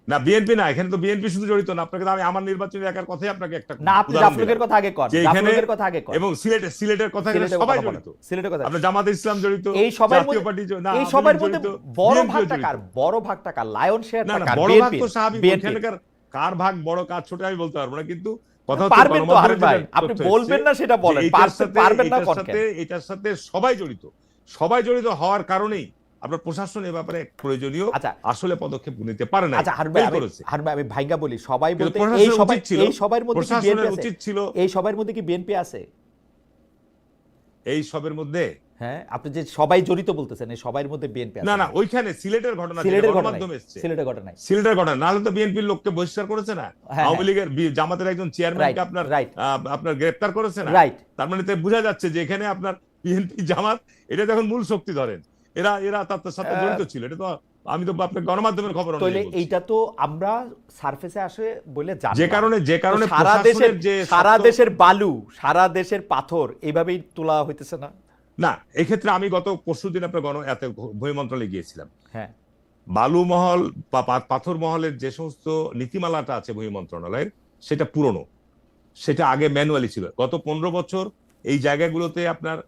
Speaker 3: না। বিএনপি না, এখানে তো বিএনপি শুধু জড়িত না। আপনাকে আমি আমার নির্বাচনী এলাকার কথাই আপনাকে একটা
Speaker 1: না, আপনি জাফলুকের কথা আগে কর, জাফলুকের কথা আগে কর,
Speaker 3: এবং সিলেটের কথা সবাই জড়িত।
Speaker 1: সিলেটের কথা
Speaker 3: আপনার জামাতে ইসলাম জড়িত,
Speaker 1: এই সবার মধ্যে বড় ভাগটা কার লায়ন শেয়ারটা কার?
Speaker 3: বড় ভাগ তো স্বাভাবিক, এখানকার কার ভাগ বড় কার ছোট আমি বলতে পারবো না, কিন্তু কথা হচ্ছে
Speaker 1: পারবেন তো হারুন ভাই, আপনি বলবেন না সেটা বলেন, পারবেন না কোন কেন?
Speaker 3: এটার সাথে সবাই জড়িত হওয়ার কারণেই আপনার প্রশাসন এই ব্যাপারে প্রয়োজনীয় আসলে পদক্ষেপ নিতে পারে না।
Speaker 1: আচ্ছা হারুন ভাই, আমি ভাইঙ্গা বলি, সবাই বলতে এই সবার মধ্যে কি বিএনপি উচিত ছিল? এই সবার মধ্যে কি বিএনপি আছে?
Speaker 3: এই সবের মধ্যে,
Speaker 1: হ্যাঁ, আপনি যে সবাই জড়িত বলতেছেন, এই সবার মধ্যে বিএনপি আছে?
Speaker 3: না, ওইখানে সিলেটের ঘটনা, মাধ্যমে এসেছে, সিলেটের ঘটনা না হলে তো বিএনপির লোককে বহিষ্কার করেছে না, আওয়ামী লীগের জামাতের একজন চেয়ারম্যানকে আপনার গ্রেফতার করেছে না। তার মানে বোঝা যাচ্ছে যে এখানে আপনার বিএনপি জামাত এটা যখন মূল শক্তি ধরেন, এরা তার সাথে জড়িত ছিল। এটা তো আমি তো আপনার গণমাধ্যমের খবর অনুযায়ী বলছি।
Speaker 1: এইটা তো আমরা সারফেসে আসে বলে জানি, যে
Speaker 3: কারণে
Speaker 1: সারা দেশের বালু, সারা দেশের পাথর এইভাবেই তোলা হইতেছে না।
Speaker 3: না, এক্ষেত্রে আমি গত পরশুদিন আপনার ভূমি মন্ত্রণালয়ে গিয়েছিলাম।
Speaker 1: হ্যাঁ,
Speaker 3: বালু মহল বা পাথর মহলের যে সমস্ত নীতিমালাটা আছে ভূমি মন্ত্রণালয়ের, সেটা পুরনো, সেটা আগে ম্যানুয়ালি ছিল। গত 15 বছর এই জায়গাগুলোতে আপনার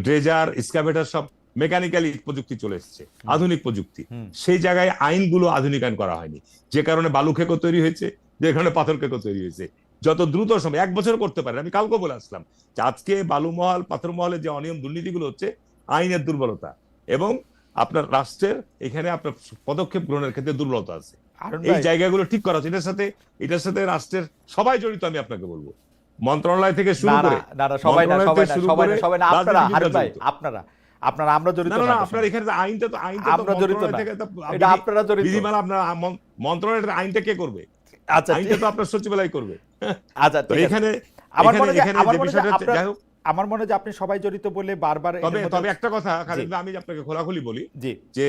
Speaker 3: ড্রেজার, এক্সকাভেটর সব মেকানিক্যালি প্রযুক্তি চলে এসেছে, আধুনিক প্রযুক্তি। সেই জায়গায় আইনগুলো আধুনিকায়ন করা হয়নি, যে কারণে বালু খেকো তৈরি হয়েছে, যে কারণে পাথর খেকো তৈরি হয়েছে। যত দ্রুত সময়, 1 বছর করতে পারে। আমি কালকে বলে আসলাম যে আজকে বালু মহল, পাথর মহলের যে অনিয়ম দুর্নীতিগুলো হচ্ছে আইনের দুর্বলতা, এবং আপনার রাষ্ট্রের এখানে আপনার পদক্ষেপ গ্রহণের ক্ষেত্রে দুর্বলতা আছে। এই জায়গাগুলো ঠিক করা হচ্ছে। এটার সাথে রাষ্ট্রের সবাই জড়িত। আমি আপনাকে বলবো, মন্ত্রণালয় থেকে শুরু করে,
Speaker 1: আমরা
Speaker 3: না
Speaker 1: জড়িত
Speaker 3: না
Speaker 1: না
Speaker 3: না,
Speaker 1: এটার
Speaker 3: আপনার
Speaker 1: সঙ্গে।
Speaker 3: এখানে তো আইনটা তো
Speaker 1: আমরা জড়িত
Speaker 3: মন্ত্রণালয়
Speaker 1: না,
Speaker 3: থেকে তো
Speaker 1: এটা আপনারা জড়িত।
Speaker 3: বিধিমালা আপনার মন্ত্রণালয়ের আইনটা কে করবে?
Speaker 1: আচ্ছা
Speaker 3: আইনটা তো আপনার সচিবালয় করবে।
Speaker 1: আচ্ছা
Speaker 3: তো
Speaker 1: ঠিক আছে।
Speaker 3: এখানে
Speaker 1: আমার
Speaker 3: এখানে
Speaker 1: মনে হয় যে
Speaker 3: এখানে
Speaker 1: আমার
Speaker 3: যে
Speaker 1: মনে হয় যে
Speaker 3: বিষয়টা হচ্ছে,
Speaker 1: আপনার
Speaker 3: যাই হোক,
Speaker 1: আমার মনে হয় যে আপনি সবাই জড়িত বলে বারবার এর
Speaker 3: তবে
Speaker 1: মধ্যে
Speaker 3: তবে একটা কথা
Speaker 1: জি
Speaker 3: খালিদ ভাই, আমি আপনাকে খোলাখুলি বলি
Speaker 1: জি
Speaker 3: যে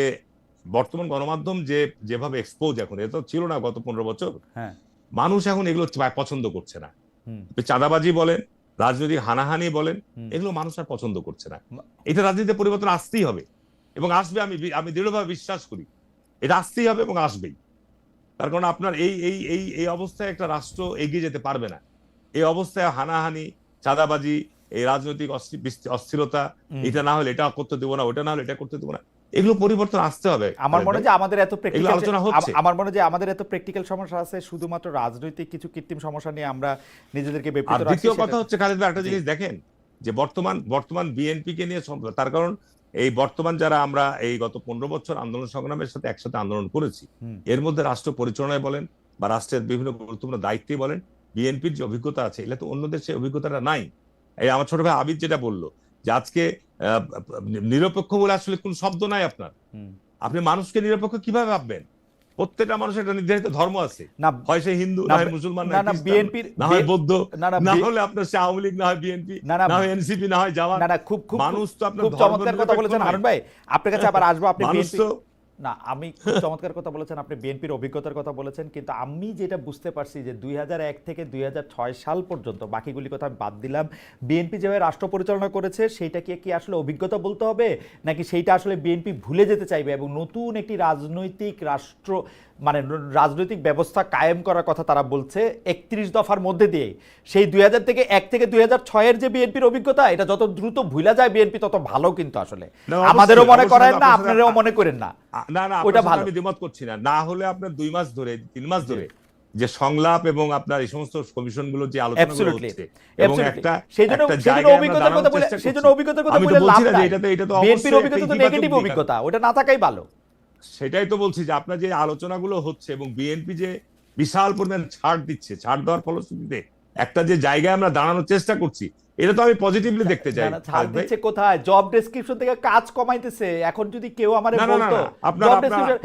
Speaker 3: বর্তমান গণমাধ্যম যেভাবে এক্সপোজ এখন, এটা তো ছিল না গত 15 বছর।
Speaker 1: হ্যাঁ
Speaker 3: মানুষ এখন এগুলো পছন্দ করছে না।
Speaker 1: হুম
Speaker 3: আপনি চাঁদাবাজি বলেন, রাজনৈতিক হানাহানি বলেন,
Speaker 1: হুম
Speaker 3: এগুলো মানুষ আর পছন্দ করছে না। এটা রাজনীতিতে পরিবর্তন আসতেই হবে এবং আসবে, আমি দৃঢ়ভাবে বিশ্বাস করি এটা আসতেই হবে এবং আসবেই। তার কারণ আপনার এই অবস্থায় একটা রাষ্ট্র এগিয়ে যেতে পারবে না। এই অবস্থায় হানাহানি, চাঁদাবাজি, এই রাজনৈতিক অস্থিরতা,
Speaker 1: হুম।
Speaker 3: এটা না হলে এটা করতে দেবো না, ওটা না হলে এটা করতে দেবো না, এগুলো পরিবর্তন আসতে হবে।
Speaker 1: আমার
Speaker 3: খালেদ
Speaker 1: মনে
Speaker 3: ভাই,
Speaker 1: হয় যে আমাদের এত
Speaker 3: এগুলো
Speaker 1: প্র্যাকটিক্যাল
Speaker 3: আলোচনা হচ্ছে।
Speaker 1: আমার মনে হয় যে আমাদের এত প্র্যাকটিক্যাল সমস্যা আছে, শুধুমাত্র রাজনৈতিক কিছু কৃত্রিম সমস্যা নিয়ে আমরা নিজেদেরকে
Speaker 3: আর
Speaker 1: বিপৃত রাখছি।
Speaker 3: দ্বিতীয় কথা
Speaker 1: সেটা
Speaker 3: হচ্ছে খালেদ ভাই, একটা
Speaker 1: জি
Speaker 3: জিনিস দেখেন যে বর্তমান বিএনপি কে নিয়ে তার কারণ এই বর্তমান যারা আমরা এই গত 15 বছর আন্দোলন সংগ্রামের সাথে একসাথে আন্দোলন করেছি,
Speaker 1: হুম
Speaker 3: এর মধ্যে রাষ্ট্র পরিচালনায় বলেন বা রাষ্ট্রের বিভিন্ন গুরুত্বপূর্ণ দায়িত্বে বলেন, বিএনপির যে অভিজ্ঞতা আছে, এটা তো অন্যদের সেই অভিজ্ঞতাটা নাই। এই আমার ছোট ভাই আবিদ যেটা বললো যে আজকে আহ, নিরপেক্ষ বলে আসলে কোন শব্দ নাই আপনার।
Speaker 1: হুম
Speaker 3: আপনি মানুষকে নিরপেক্ষ কিভাবে ভাববেন? প্রত্যেকটা মানুষের একটা নির্ধারিত ধর্ম আছে,
Speaker 1: না
Speaker 3: হয় সে হিন্দু,
Speaker 1: না
Speaker 3: না হয় মুসলমান, না
Speaker 1: না
Speaker 3: হয়
Speaker 1: না
Speaker 3: খ্রিস্টান,
Speaker 1: বিএনপির
Speaker 3: না হয় বৌদ্ধ,
Speaker 1: না না
Speaker 3: না হলে আপনার সে আওয়ামী লীগ, না হয় বিএনপি,
Speaker 1: না না
Speaker 3: না হয় এনসিপি, না হয় জামাত।
Speaker 1: না না খুব খুব
Speaker 3: মানুষ তো আপনার
Speaker 1: খুব
Speaker 3: ধর্ম
Speaker 1: চমৎকার কথা
Speaker 3: নিরপেক্ষ
Speaker 1: বলেছেন
Speaker 3: নয়।
Speaker 1: হারুন ভাই, আপনার কাছে আবার আসবো। আপনি
Speaker 3: মানুষ
Speaker 1: বিএনপি
Speaker 3: তো
Speaker 1: না, আমি খুব চমৎকার কথা বলেছেন, আপনি বিএনপির অভিজ্ঞতার কথা বলেছেন, কিন্তু আমি যেটা বুঝতে পারছি যে 2001 থেকে 2006 সাল পর্যন্ত, বাকিগুলি কথা আমি বাদ দিলাম, বিএনপি যেভাবে রাষ্ট্র পরিচালনা করেছে সেইটাকে কি আসলে অভিজ্ঞতা বলতে হবে, নাকি সেইটা আসলে বিএনপি ভুলে যেতে চাইবে এবং নতুন একটি রাজনৈতিক রাষ্ট্র মানে রাজনৈতিক ব্যবস্থা কায়েম করার কথা তারা বলছে 31 দফার মধ্যে দিয়ে? সেই 2000 থেকে 1 থেকে 2006-এর যে বিএনপির অভিজ্ঞতা, এটা যত দ্রুত ভুলা যায় বিএনপি তত ভালো কিন্তু আসলে।
Speaker 3: না, অবশ্যই,
Speaker 1: আমাদেরও মনে
Speaker 3: অবশ্যই,
Speaker 1: করেন না,
Speaker 3: আপনার সাথে
Speaker 1: আপনারাও মনে করেন না,
Speaker 3: না না,
Speaker 1: ওটা
Speaker 3: আপনার সাথে
Speaker 1: ভালো।
Speaker 3: আমি দ্বিমত করছি না। না হলে আপনার 2 মাস ধরে, 3 মাস ধরে যে সংলাপ এবং আপনার এই সমস্ত কমিশনগুলো যে আলোচনাগুলো
Speaker 1: অ্যাবসলিউটলি
Speaker 3: হচ্ছে এবং
Speaker 1: অ্যাবসলিউটলি,
Speaker 3: একটা
Speaker 1: সেইজন্য
Speaker 3: একটা
Speaker 1: সেইজন্য
Speaker 3: জায়গায় আমরা
Speaker 1: অভিজ্ঞতার
Speaker 3: দাঁড়ানোর
Speaker 1: কথা বলে,
Speaker 3: চেষ্টা
Speaker 1: সেইজন্য
Speaker 3: করছি।
Speaker 1: অভিজ্ঞতার কথা
Speaker 3: আমি তো
Speaker 1: বলে লাভ
Speaker 3: বলছি না যে
Speaker 1: নাই।
Speaker 3: এটা তো
Speaker 1: বিএনপির
Speaker 3: অবশ্যই একটা
Speaker 1: অভিজ্ঞতা তো
Speaker 3: ইতিবাচক
Speaker 1: নেগেটিভ
Speaker 3: দিক আছে।
Speaker 1: অভিজ্ঞতা, ওটা না থাকাই ভালো।
Speaker 3: সেটাই তো বলছি যে আপনার যে আলোচনাগুলো হচ্ছে এবং বিএনপি যে বিশাল পরিমাণ ছাড় দিচ্ছে, ছাড় দেওয়ার ফলশ্রুতিতে একটা যে জায়গায় আমরা দাঁড়ানোর চেষ্টা করছি, এটা তো আমি পজিটিভলি দেখতে
Speaker 1: না
Speaker 3: চাই
Speaker 1: না, ছাড়
Speaker 3: খালেদ ভাই।
Speaker 1: দিচ্ছে কোথায়? জব ডেসক্রিপশন থেকে কাজ কমাইতেছে। এখন যদি কেউ আমারে
Speaker 3: না না না
Speaker 1: বলতো
Speaker 3: না, আপনার
Speaker 1: জব
Speaker 3: আপনার
Speaker 1: ডেসক্রিপশন,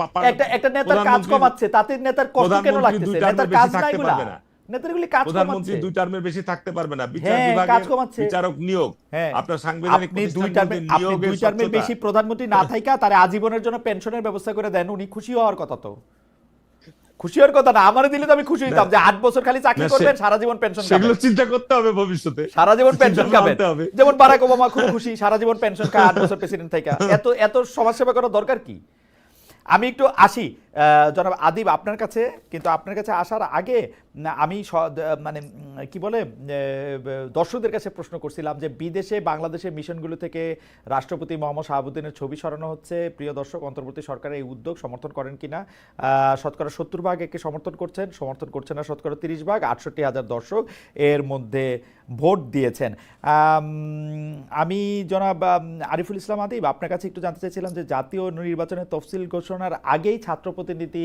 Speaker 1: একটা নেতার কাজ
Speaker 3: প্রধানমন্ত্রী
Speaker 1: কমাচ্ছে, তাতে নেতার কষ্ট কেন
Speaker 3: প্রধানমন্ত্রী 2
Speaker 1: লাগতেছে?
Speaker 3: টার্মের
Speaker 1: নেতার
Speaker 3: বেশি
Speaker 1: কাজ না
Speaker 3: থাকতে
Speaker 1: এগুলা,
Speaker 3: পারবে না।
Speaker 1: নেতারগুলি কাজ
Speaker 3: প্রধানমন্ত্রী
Speaker 1: কমাচ্ছে।
Speaker 3: 2 টার্মের বেশি থাকতে পারবে না। বিচার
Speaker 1: হ্যাঁ, কাজ
Speaker 3: বিভাগের
Speaker 1: কমাচ্ছে।
Speaker 3: বিচারক নিয়োগ,
Speaker 1: হ্যাঁ,
Speaker 3: আপনার সাংবিধানিক
Speaker 1: আপনি 2
Speaker 3: প্রতিষ্ঠানগুলোতে
Speaker 1: টার্মের
Speaker 3: নিয়োগের স্বচ্ছতা।
Speaker 1: বেশি প্রধানমন্ত্রী না থাইকা তারে আজীবনের জন্য পেনশনের ব্যবস্থা করে দেন, উনি খুশি হওয়ার কথা তো। খুশি হওয়ার কথা না, আমারে দিলে তো আমি খুশি হইতাম যে 8 বছর খালি চাকরি
Speaker 3: না,
Speaker 1: করবেন, সারা জীবন পেনশন
Speaker 3: সেগুলো
Speaker 1: খাবেন।
Speaker 3: চিন্তা করতে হবে ভবিষ্যতে,
Speaker 1: সারা জীবন পেনশন
Speaker 3: চিন্তা
Speaker 1: খাবেন,
Speaker 3: আনতে হবে।
Speaker 1: যেমন বারাক ওবামা খুব খুশি, সারা জীবন পেনশন খায় 8 বছর প্রেসিডেন্ট থাইকা। এত এত সমাজসেবা করার দরকার কি? আমি একটু আসি জনাব আদিব আপনার কাছে, কিন্তু আপনার কাছে আসার আগে আমি মানে কি বলে দর্শকদের কাছে প্রশ্ন করছিলাম যে বিদেশে বাংলাদেশের মিশনগুলো থেকে রাষ্ট্রপতি মোহাম্মদ শাহাবুদ্দিনের ছবি সরানো হচ্ছে। প্রিয় দর্শক, অন্তর্বর্তী সরকারের এই উদ্যোগ সমর্থন করেন কিনা? শতকরা 70% একে সমর্থন করছেন না শতকরা 30%। 68,000 দর্শক এর মধ্যে ভোট দিয়েছেন। আমি জনাব আরিফুল ইসলাম আদিব আপনার কাছে একটু জানতে চাইছিলাম যে জাতীয় নির্বাচনের তফসিল ঘোষণার আগেই ছাত্র প্রতিনিধি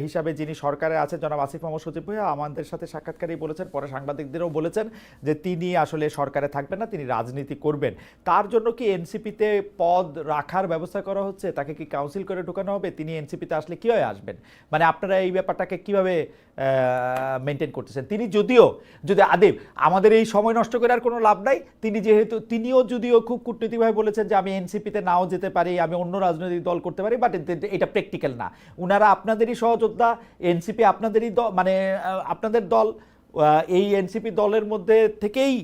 Speaker 1: হিসাবে যিনি সরকারে আছেন জনাব আসিফ মাহমুদ সজীব ভাইয়া আমাদের সাথে সাক্ষাৎকারেই বলেছেন, পরে সাংবাদিকদেরও বলেছেন যে তিনি আসলে সরকারে থাকবেন না, তিনি রাজনীতি করবেন। তার জন্য কি এনসিপিতে পদ রাখার ব্যবস্থা করা হচ্ছে? তাকে কি কাউন্সিল করে ঢোকানো হবে? তিনি এনসিপিতে আসলে কীভাবে আসবেন? মানে আপনারা এই ব্যাপারটাকে কীভাবে মেনটেন করতেছেন? তিনি যদি আদিব, আমাদের এই সময় নষ্ট করে আর কোনো লাভ নাই, তিনিও যদিও খুব কূটনীতিকভাবে বলেছেন যে আমি এনসিপিতে নাও যেতে পারি, আমি অন্য রাজনৈতিক দল করতে পারি, বাট এটা প্র্যাকটিক্যাল না। উনারা আপনাদেরই সহযোদ্ধা, এনসিপি আপনাদেরই মানে আপনাদের দল, এই এনসিপি দলের মধ্যে থেকেই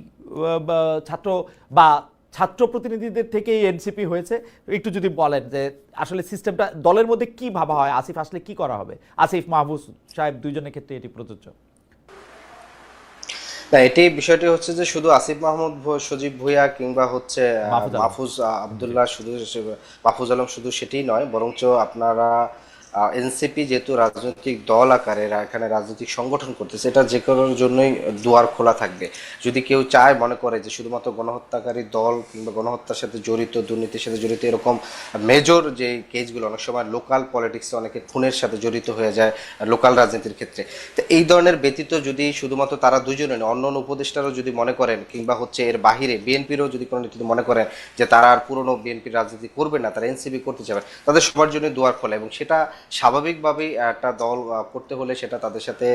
Speaker 1: ছাত্র প্রতিনিধিদের থেকেই এনসিপি হয়েছে। একটু যদি বলেন যে আসলে সিস্টেমটা দলের মধ্যে কি ভাবা হয়, আসিফ আসলে কি করা হবে? আসিফ মাহফুজ সাহেব দুইজনের ক্ষেত্রে এটি প্রযোজ্য
Speaker 2: না? এটি বিষয়টি হচ্ছে যে শুধু আসিফ মাহমুদ সজীব ভুঁইয়া কিংবা হচ্ছে মাহফুজ আবদুল্লাহ শুধু মাহফুজ আলম শুধু সেটি নয়, বরঞ্চ আপনারা এনসিপি যেহেতু রাজনৈতিক দল আকারে এখানে রাজনৈতিক সংগঠন করতেছে, এটা যে কারোর জন্যই দুয়ার খোলা থাকবে। যদি কেউ চায়, মনে করে যে শুধুমাত্র গণহত্যাকারী দল কিংবা গণহত্যার সাথে জড়িত, দুর্নীতির সাথে জড়িত এরকম মেজর যে কেসগুলো, অনেক সময় লোকাল পলিটিক্সে অনেকে খুনের সাথে জড়িত হয়ে যায় লোকাল রাজনীতির ক্ষেত্রে, তো এই ধরনের ব্যতীত যদি শুধুমাত্র তারা দুজনে নয়, অন্য উপদেষ্টারও যদি মনে করেন কিংবা হচ্ছে এর বাহিরে বিএনপিরও যদি কোনো নেতৃত্ব মনে করেন যে তারা আর পুরনো বিএনপির রাজনীতি করবে না, তারা এনসিপি করতে চাবে, তাদের সবার জন্য দুয়ার খোলা। এবং সেটা স্বাভাবিকভাবেই একটা দল করতে হলে সেটা তাদের সাথে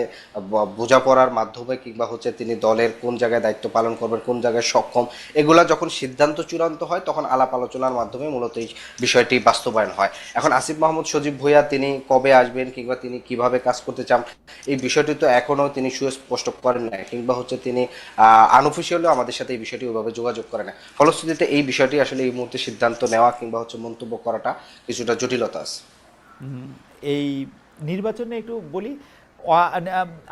Speaker 2: বোঝাপড়ার মাধ্যমে কিংবা হচ্ছে তিনি দলের কোন জায়গায় দায়িত্ব পালন করবেন, কোন জায়গায় সক্ষম, এগুলা যখন সিদ্ধান্ত চূড়ান্ত হয় তখন আলাপ আলোচনার মাধ্যমে মূলত এই বিষয়টি বাস্তবায়ন হয়। এখন আসিফ মাহমুদ সজীব ভুঁইয়া তিনি কবে আসবেন কিংবা তিনি কিভাবে কাজ করতে চান, এই বিষয়টি তো এখনো তিনি সুস্পষ্ট করেন না, কিংবা হচ্ছে তিনি আনঅফিসিয়ালিও আমাদের সাথে এই বিষয়টি ওইভাবে যোগাযোগ করে না। ফলশ্রুতিতে এই বিষয়টি আসলে এই মুহূর্তে সিদ্ধান্ত নেওয়া কিংবা হচ্ছে মন্তব্য করাটা কিছুটা জটিলতা আছে।
Speaker 1: এই নির্বাচনে একটু বলি,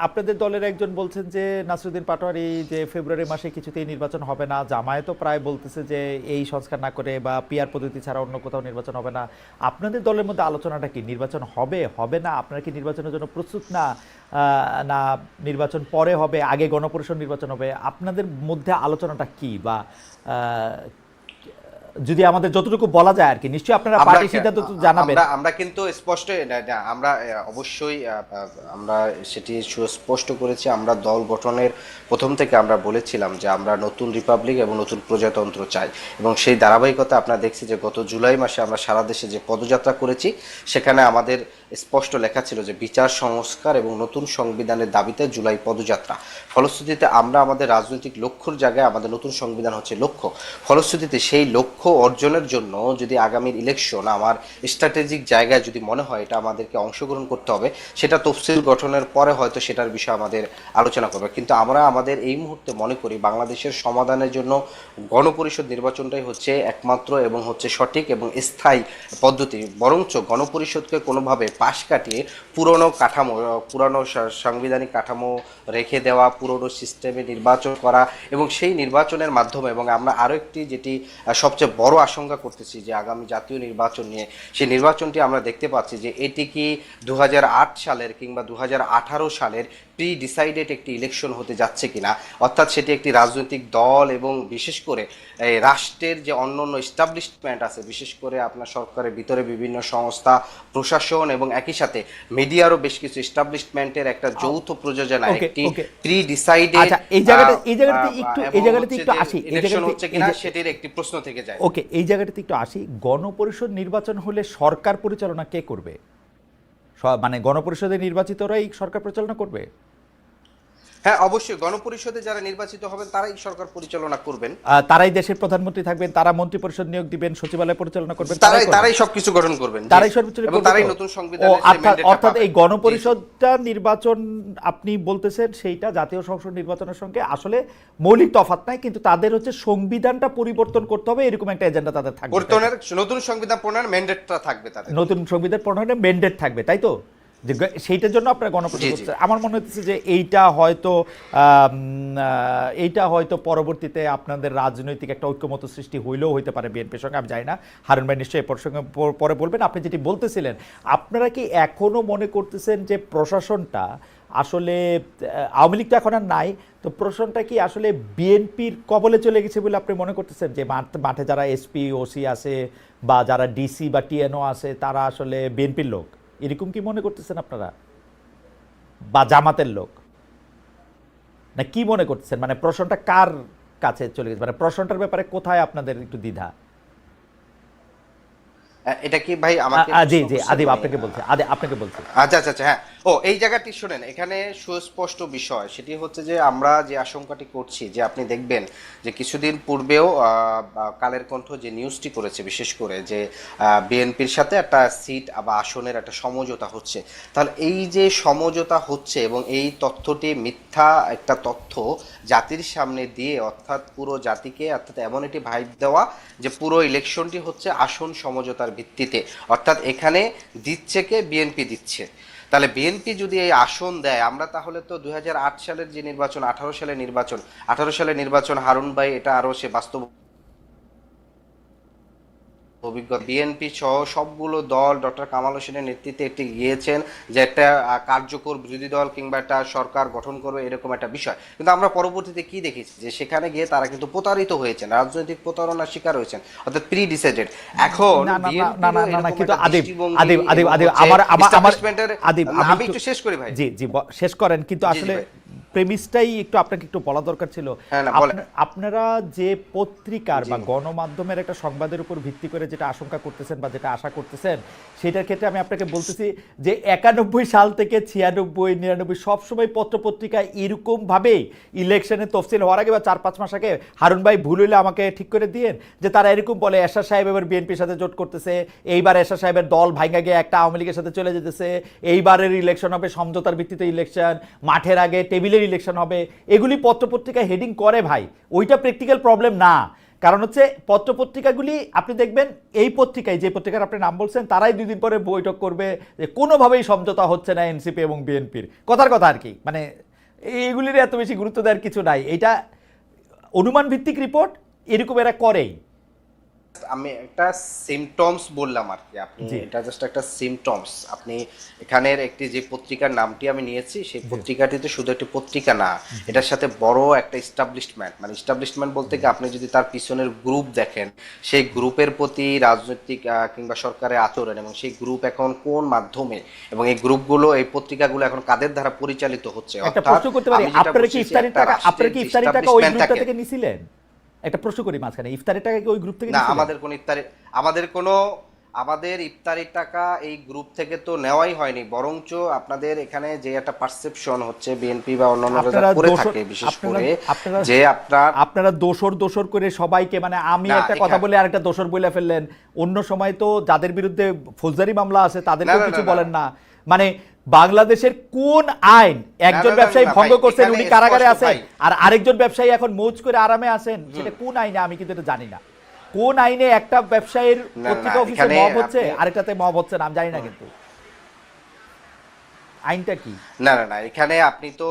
Speaker 1: আপনাদের দলের একজন বলছেন যে নাসরুদ্দিন পাটোয়ারি যে ফেব্রুয়ারি মাসে কিছুতেই নির্বাচন হবে না, জামায়াতও প্রায় বলতেছে যে এই সংস্কার না করে বা পিআর পদ্ধতি ছাড়া অন্য কোথাও নির্বাচন হবে না। আপনাদের দলের মধ্যে আলোচনাটা কি, নির্বাচন হবে হবে না? আপনারা কি নির্বাচনের জন্য প্রস্তুত না, না নির্বাচন পরে হবে, আগে গণপরিষদ নির্বাচন হবে? আপনাদের মধ্যে আলোচনাটা কি, বা যদি আমাদের যতটুকু বলা যায় আর কি, নিশ্চয়ই আপনারা পার্টি সিদ্ধান্ত জানাবেন।
Speaker 2: আমরা কিন্তু স্পষ্ট আমরা অবশ্যই আমরা সেটি সুস্পষ্ট করেছি। আমরা দল গঠনের প্রথম থেকে আমরা বলেছিলাম যে আমরা নতুন রিপাবলিক এবং নতুন প্রজাতন্ত্র চাই, এবং সেই ধারাবাহিকতা আপনারা দেখছি যে গত জুলাই মাসে আমরা সারা দেশে যে পদযাত্রা করেছি সেখানে আমাদের স্পষ্ট লেখা ছিল যে বিচার সংস্কার এবং নতুন সংবিধানের দাবিতে জুলাই পদযাত্রা। ফলশ্রুতিতে আমরা আমাদের রাজনৈতিক লক্ষ্যর জায়গায় আমাদের নতুন সংবিধান হচ্ছে লক্ষ্য। ফলশ্রুতিতে সেই লক্ষ্য অর্জনের জন্য যদি আগামীর ইলেকশন আমার স্ট্র্যাটেজিক জায়গায় যদি মনে হয় এটা আমাদেরকে অংশগ্রহণ করতে হবে, সেটা তফসিল গঠনের পরে হয়তো সেটার বিষয়ে আমাদের আলোচনা করবে। কিন্তু আমরা আমাদের এই মুহূর্তে মনে করি বাংলাদেশের সমাধানের জন্য গণপরিষদ নির্বাচনটাই হচ্ছে একমাত্র এবং হচ্ছে সঠিক এবং স্থায়ী পদ্ধতি। বরঞ্চ গণপরিষদকে কোনোভাবে পাশ কাটিয়ে পুরনো কাঠামো, পুরনো সাংবিধানিক কাঠামো রেখে দেওয়া, পুরনো সিস্টেমে নির্বাচন করা এবং সেই নির্বাচনের মাধ্যমে, এবং আমরা আরও একটি যেটি সবচেয়ে বড় আশঙ্কা করতেছি যে আগামী জাতীয় নির্বাচন নিয়ে, সেই নির্বাচনটি আমরা দেখতে পাচ্ছি যে এটি কি 2008 সালের কিংবা 2018 সালের প্রি ডিসাইডেড একটি ইলেকশন হতে যাচ্ছে কিনা, অর্থাৎ সেটি একটি রাজনৈতিক দল এবং বিশেষ করে রাষ্ট্রের যে অন্যান্য এস্টাবলিশমেন্ট আছে, বিশেষ করে আপনার সরকারের ভিতরে বিভিন্ন সংস্থা, প্রশাসন এবং একই সাথে মিডিয়ারও বেশ কিছু এস্টাবলিশমেন্টের একটা যৌথ প্রযোজনা, একটি প্রি ডিসাইডেড
Speaker 1: এই জায়গাটাতে একটু আসি,
Speaker 2: ইলেকশন হচ্ছে কিনা সেটির একটি প্রশ্ন থেকে যায়।
Speaker 1: ওকে, এই জায়গাটাতে একটু আসি। গণপরিষদ নির্বাচন হলে সরকার পরিচালনা কে করবে? মানে গণপরিষদে নির্বাচিতরাই সরকার পরিচালনা করবে?
Speaker 2: হ্যাঁ, অবশ্যই গণপরিষদে যারা নির্বাচিত হবেন তারাই সরকার পরিচালনা করবেন,
Speaker 1: তারাই দেশের প্রধানমন্ত্রী থাকবেন, তারা মন্ত্রী পরিষদ নিয়োগ দিবেন, সচিবালয় পরিচালনা করবেন,
Speaker 2: তারাই সবকিছু গঠন করবেন,
Speaker 1: তারাই সর্বোচ্চ, এবং
Speaker 2: তারাই নতুন সংবিধানের যে ম্যান্ডেটটা
Speaker 1: অর্থাৎ এই গণপরিষদটা নির্বাচন আপনি বলতেছেন সেইটা জাতীয় সংসদ নির্বাচনের সঙ্গে আসলে মৌলিক তফাৎ নাই, কিন্তু তাদের হচ্ছে সংবিধানটা পরিবর্তন করতে হবে, এরকম একটা এজেন্ডা তাদের থাকবে।
Speaker 2: নতুন সংবিধান প্রণয়নের ম্যান্ডেটটা থাকবে তাদের,
Speaker 1: নতুন সংবিধান প্রণয়নের ম্যান্ডেট থাকবে, তাই তো? যে সেইটার জন্য আপনারা গণপরিষদ, আমার মনে হচ্ছে যে এইটা হয়তো পরবর্তীতে আপনাদের রাজনৈতিক একটা ঐক্যমত সৃষ্টি হইলেও হইতে পারে বিএনপির সঙ্গে, আমি জানি না। হারুন ভাই নিশ্চয়ই এ প্রসঙ্গে পরে বলবেন। আপনি যেটি বলতেছিলেন, আপনারা কি এখনো মনে করতেছেন যে প্রশাসনটা আসলে, আওয়ামী লীগ তো এখন আর নাই, তো প্রশাসনটা কি আসলে বিএনপির কবলে চলে গেছে বলে আপনি মনে করতেছেন? যে মাঠে যারা এসপি ওসি আছে বা যারা ডিসি বা টিএনও আছে তারা আসলে বিএনপির লোক, এরকম কি মনে করতেছেন আপনারা, বা জামাতের লোক, না কি মনে করতেছেন? মানে প্রশ্নটা কার কাছে চলে গেছে, মানে প্রশ্নটার ব্যাপারে কোথায় আপনাদের একটু দ্বিধা?
Speaker 2: এটা কি ভাই আমাকে?
Speaker 1: জি জি, আদিব আপনাকে বলছি, আপনাকে বলছি।
Speaker 2: আচ্ছা হ্যাঁ, এই জায়গাটি শুনেন, এখানে সুস্পষ্ট বিষয় সেটি হচ্ছে যে আমরা যে আশঙ্কাটি করছি যে আপনি দেখবেন যে কিছুদিন পূর্বেও কালের কণ্ঠ যে নিউজটি করেছে, বিশেষ করে যে বিএনপির সাথে একটা সিট বা আসনের একটা সমঝোতা হচ্ছে। তাহলে এই যে সমঝোতা হচ্ছে এবং এই তথ্যটি মিথ্যা একটা তথ্য জাতির সামনে দিয়ে, অর্থাৎ পুরো জাতিকে, অর্থাৎ এমন একটি ভাইব দেওয়া যে পুরো ইলেকশনটি হচ্ছে আসন সমঝোতার ভিত্তিতে, অর্থাৎ এখানে দিচ্ছে কে? বিএনপি দিচ্ছে। তাহলে বিএনপি যদি এই আসন দেয়, আমরা তাহলে তো 2008 সালের যে নির্বাচন, 18 সালের নির্বাচন হারুন ভাই, এটা আরো সে বাস্তব অভিজ্ঞতা বিএনপি সহ সবগুলো দল ডক্টর কামাল হোসেনের নেতৃত্বে একটি গিয়েছেন যে একটা কার্যকর বিরোধী দল কিংবা একটা সরকার গঠন করবে এরকম একটা বিষয়, কিন্তু আমরা পরবর্তীতে কি দেখেছি যে সেখানে গিয়ে তারা কিন্তু প্রতারিত হয়েছেন, রাজনৈতিক প্রতারণার শিকার হয়েছেন, অর্থাৎ প্রি ডিসাইডেড। এখন
Speaker 1: না না না না না না, কিন্তু আদিব
Speaker 2: আদিব
Speaker 1: আদিব আদিব আদিব
Speaker 2: আমি একটু শেষ করি ভাই।
Speaker 1: জি জি শেষ করেন, কিন্তু
Speaker 2: জি, জি
Speaker 1: আসলে
Speaker 2: ভাই।
Speaker 1: প্রেমিসটাই একটু আপনাকে একটু বলা দরকার ছিল।
Speaker 2: হ্যাঁ, না, বলেন।
Speaker 1: আপনারা যে পত্রিকার
Speaker 2: জি।
Speaker 1: বা গণমাধ্যমের একটা সংবাদের উপর ভিত্তি করে যেটা আশঙ্কা করতেছেন বা যেটা আশা করতেছেন, সেটার ক্ষেত্রে আমি আপনাকে বলতেছি যে 91 সাল থেকে 96, 99 সবসময় পত্রপত্রিকায় এরকম ভাবেই ইলেকশনের তফসিল হওয়ার আগে বা 4-5 মাস আগে, হারুন ভাই ভুল হইলে আমাকে ঠিক করে দিয়েন, যে তারা এরকম বলে এরশাদ সাহেব এবার বিএনপির সাথে জোট করতেছে, এইবার এরশাদ সাহেবের দল ভাঙা গিয়ে একটা আওয়ামী লীগের সাথে চলে যেতেছে, এইবারের ইলেকশন হবে সমঝোতার ভিত্তিতে ইলেকশন, মাঠের আগে টেবিলের ইলেকশন হবে। এগুলি পত্রপত্রিকায় হেডিং করে ভাই, ওইটা প্র্যাকটিক্যাল প্রবলেম না। কারণ হচ্ছে পত্রপত্রিকাগুলি আপনি দেখবেন, এই পত্রিকায় যে পত্রিকার আপনি নাম বলছেন তারাই 2 দিন পরে বৈঠক করবে যে কোনোভাবেই সমঝোতা হচ্ছে না এনসিপি এবং বিএনপির, কথার কথা আর কি। মানে এইগুলির এত বেশি গুরুত্ব দেওয়ার কিছু নাই, এটা অনুমান ভিত্তিক রিপোর্ট, এরকম এরা করেই।
Speaker 2: আমি একটা সিমটমস বললাম আর কি, আপনি
Speaker 1: জি।
Speaker 2: এটা জাস্ট একটা সিমটমস। আপনি এখানের একটি যে পত্রিকার নামটি আমি নিয়েছি সেই পত্রিকাটি তো শুধু একটি পত্রিকা না, এটার সাথে বড় একটা এস্টাবলিশমেন্ট, মানে এস্টাবলিশমেন্ট বলতে কি আপনি যদি তার পিছনের গ্রুপ দেখেন, সেই গ্রুপের প্রতি রাজনৈতিক কিংবা সরকারের আচরণ, এবং সেই গ্রুপ এখন কোন মাধ্যমে এবং এই গ্রুপগুলো এই পত্রিকাগুলো এখন কাদের দ্বারা পরিচালিত হচ্ছে।
Speaker 1: একটা
Speaker 2: অর্থাৎ
Speaker 1: প্রশ্ন করতে পারি,
Speaker 2: আমি যেটা
Speaker 1: আপনারা কি
Speaker 2: বলছি যে
Speaker 1: ইফতারির
Speaker 2: একটা
Speaker 1: টাকা
Speaker 2: রাষ্ট্রের যে
Speaker 1: ওই
Speaker 2: establishment
Speaker 1: গ্রুপটা
Speaker 2: থাকে,
Speaker 1: থেকে নিছিলেন? একটা প্রশ্ন করি মাঝখানে, ইফতারের টাকা কি ওই গ্রুপ থেকে
Speaker 2: না
Speaker 1: নিছিলেন?
Speaker 2: আমাদের ইফতারির টাকা এই গ্রুপ থেকে তো নেওয়াই হয়নি, বরঞ্চ আপনাদের এখানে যে একটা পারসেপশন হচ্ছে বিএনপি বা অন্যান্যরা
Speaker 1: আপনারা
Speaker 2: করে
Speaker 1: দোষর,
Speaker 2: থাকে বিশেষ করে
Speaker 1: আপনারা
Speaker 2: যে
Speaker 1: আপনারা দোষর করে সবাইকে, মানে আমি
Speaker 2: না,
Speaker 1: একটা কথা
Speaker 2: এখানে-
Speaker 1: বলে আরেকটা দোষর বলে ফেললেন। অন্য সময় তো যাদের বিরুদ্ধে ফৌজদারি মামলা আছে তাদেরকেও
Speaker 2: না, না,
Speaker 1: কিছু
Speaker 2: না,
Speaker 1: বলেন না। মানে বাংলাদেশের কোন আইন একজন
Speaker 2: না, না,
Speaker 1: ব্যবসায়ী
Speaker 2: না,
Speaker 1: ভঙ্গ
Speaker 2: ভাই,
Speaker 1: করছেন,
Speaker 2: এখানে
Speaker 1: উনি কারাগারে
Speaker 2: স্পষ্ট,
Speaker 1: আছেন,
Speaker 2: ভাই।
Speaker 1: আর আরেকজন ব্যবসায়ী এখন মৌজ করে আরামে আছেন, সেটা কোন আইনে আমি কিন্তু এটা জানি না। কোন আইনে একটা ব্যবসায়ীর
Speaker 2: না,
Speaker 1: পত্রিকা
Speaker 2: না,
Speaker 1: অফিসে
Speaker 2: এখানে
Speaker 1: মব হচ্ছে
Speaker 2: আপনি-
Speaker 1: আরেকটাতে মব হচ্ছে না, আমি জানি না কিন্তু আইনটা কি।
Speaker 2: না, এখানে আপনি তো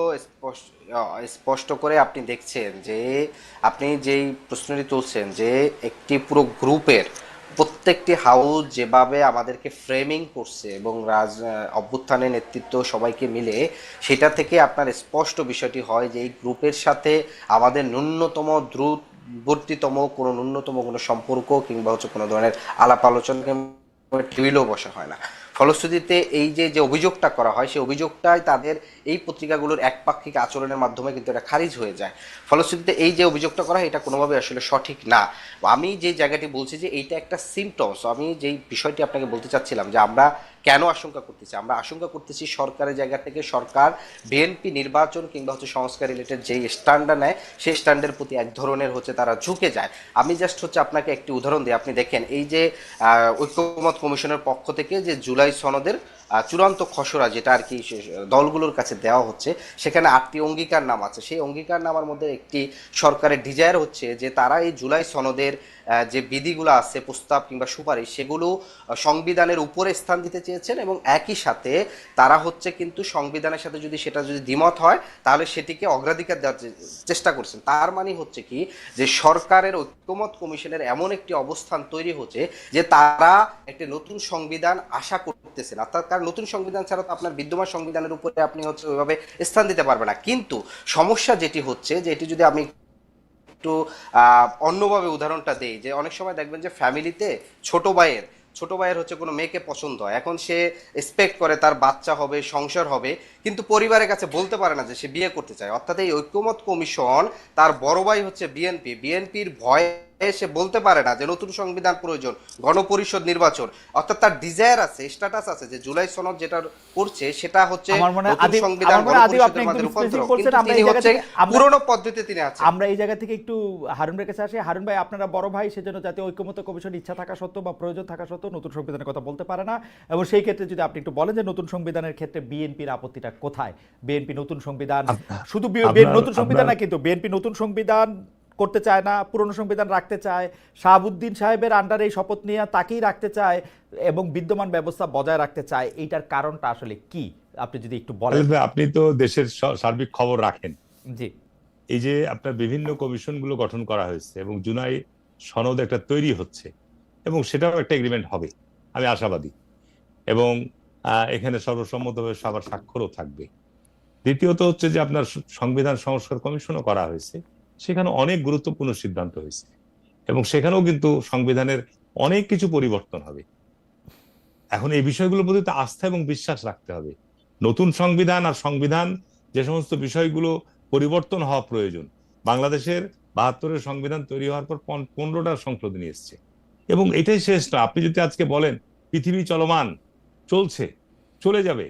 Speaker 2: স্পষ্ট করে আপনি দেখছেন যে আপনি যেই প্রশ্নটি তুলছেন যে একটি পুরো গ্রুপের প্রত্যেকটি হাউস যেভাবে আমাদেরকে ফ্রেমিং করছে এবং অভ্যুত্থানের নেতৃত্ব সবাইকে মিলে, সেটা থেকে আপনার স্পষ্ট বিষয়টি হয় যে এই গ্রুপের সাথে আমাদের দূরবর্তীতম কোনো সম্পর্ক কিংবা হচ্ছে কোনো ধরনের আলাপ আলোচনা কিংবা টেবিলেও বসা হয় না। ফলশ্রুতিতে এই যে অভিযোগটা করা হয় সেই অভিযোগটাই তাদের এই পত্রিকাগুলোর একপাক্ষিক আচরণের মাধ্যমে কিন্তু এটা খারিজ হয়ে যায়। ফলশ্রুতিতে এই যে অভিযোগটা করা হয় এটা কোনোভাবে আসলে সঠিক না। আমি যে জায়গাটি বলছি যে এইটা একটা সিমটমস, আমি যেই বিষয়টি আপনাকে বলতে চাচ্ছিলাম যে আমরা কেন আশঙ্কা করতেছি, আমরা আশঙ্কা করতেছি সরকারের জায়গা থেকে সরকার বিএনপি নির্বাচন কিংবা হচ্ছে সংস্কার রিলেটেড যেই স্ট্যান্ডটা নেয় সেই স্ট্যান্ডের প্রতি এক ধরনের হচ্ছে তারা ঝুঁকে যায়। আমি জাস্ট হচ্ছে আপনাকে একটি উদাহরণ দিই, আপনি দেখেন এই যে ঐক্যমত কমিশনের পক্ষ থেকে যে জুলাই সনদের চূড়ান্ত খসড়া যেটা আর কি দলগুলোর কাছে দেওয়া হচ্ছে, সেখানে 8টি অঙ্গীকার নাম আছে। সেই অঙ্গীকার নামার মধ্যে একটি সরকারের ডিজায়ার হচ্ছে যে তারা এই জুলাই সনদের যে বিধিগুলো আছে, প্রস্তাব কিংবা সুপারিশ, সেগুলো সংবিধানের উপরে স্থান দিতে চেয়েছেন, এবং একই সাথে তারা হচ্ছে কিন্তু সংবিধানের সাথে সেটা যদি দ্বিমত হয় তাহলে সেটিকে অগ্রাধিকার দেওয়ার চেষ্টা করছেন। তার মানে হচ্ছে কি যে সরকারের ঐক্যমত কমিশনের এমন একটি অবস্থান তৈরি হচ্ছে যে তারা একটি নতুন সংবিধান আশা করতেছেন, অর্থাৎ কারণ নতুন সংবিধান ছাড়া তো আপনার বিদ্যমান সংবিধানের উপরে আপনি হচ্ছে ওইভাবে স্থান দিতে পারবেন না। কিন্তু সমস্যা যেটি হচ্ছে যে এটি যদি আমি একটু অন্যভাবে উদাহরণটা দেই, যে অনেক সময় দেখবেন যে ফ্যামিলিতে ছোট ভাইয়ের হচ্ছে কোনো মেয়েকে পছন্দ হয়, এখন সে এক্সপেক্ট করে তার বাচ্চা হবে, সংসার হবে, কিন্তু পরিবারের কাছে বলতে পারে না যে সে বিয়ে করতে চায়। অর্থাৎ এই ঐক্যমত কমিশন, তার বড় ভাই হচ্ছে বিএনপির ভয়ে সে বলতে পারে না যে নতুন সংবিধান প্রয়োজন, গণপরিষদ নির্বাচন, অর্থাৎ তার ডিজায়ার আছে, স্ট্যাটাস আছে যে জুলাই সনদ যেটা করছে সেটা হচ্ছে
Speaker 1: আমার মনে হয়
Speaker 2: নতুন সংবিধান গণপরিষদের মাধ্যমে রূপান্তর, কিন্তু তিনি হচ্ছে পুরনো পদ্ধতিতে তিনি আছেন।
Speaker 1: আমরা এই জায়গা থেকে একটু হারুনের কাছে আসি। হারুন ভাই, আপনারা বড় ভাই, সেজন্য জাতীয় ঐক্যমত্য কমিশন ইচ্ছা থাকা সত্ত্বেও বা প্রয়োজন থাকা সত্ত্বেও নতুন সংবিধানের কথা বলতে পারে না, এবং সেই ক্ষেত্রে যদি আপনি একটু বলেন যে নতুন সংবিধানের ক্ষেত্রে বিএনপির আপত্তিটা কোথায়। বিএনপি নতুন সংবিধান, শুধু নতুন সংবিধান না, কিন্তু বিএনপি নতুন সংবিধান করতে চায় না, পুরনো সংবিধান রাখতে চায়, শাহাবুদ্দিন সাহেবের আন্ডারে এই শপথ নিয়ে তাকেই রাখতে চায় এবং বিদ্যমান ব্যবস্থা বজায় রাখতে চায়। এইটার কারণটা আসলে কি আপনি যদি একটু বলেন।
Speaker 3: আপনি তো দেশের সার্বিক খবর রাখেন।
Speaker 1: জি।
Speaker 3: এই যে আপনার বিভিন্ন কমিশনগুলো গঠন করা হয়েছে এবং জুলাই সনদ একটা তৈরি হচ্ছে, এবং সেটাও একটা এগ্রিমেন্ট হবে, আমি আশাবাদী। এবং এখানে সর্বসম্মতভাবে সবার স্বাক্ষরও থাকবে। দ্বিতীয়ত হচ্ছে যে আপনার সংবিধান সংস্কার কমিশনও করা হয়েছে, সেখানে অনেক গুরুত্বপূর্ণ সিদ্ধান্ত হয়েছে এবং সেখানেও কিন্তু সংবিধানের অনেক কিছু পরিবর্তন হবে। এখন এই বিষয়গুলোর প্রতি তো আস্থা এবং বিশ্বাস রাখতে হবে। নতুন সংবিধান আর সংবিধান যে সমস্ত বিষয়গুলো পরিবর্তন হওয়া প্রয়োজন, বাংলাদেশের 72-এর সংবিধান তৈরি হওয়ার পর 15টা সংশোধনী এসছে এবং এটাই শেষ না। আপনি যদি আজকে বলেন পৃথিবী চলমান, চলছে, চলে যাবে,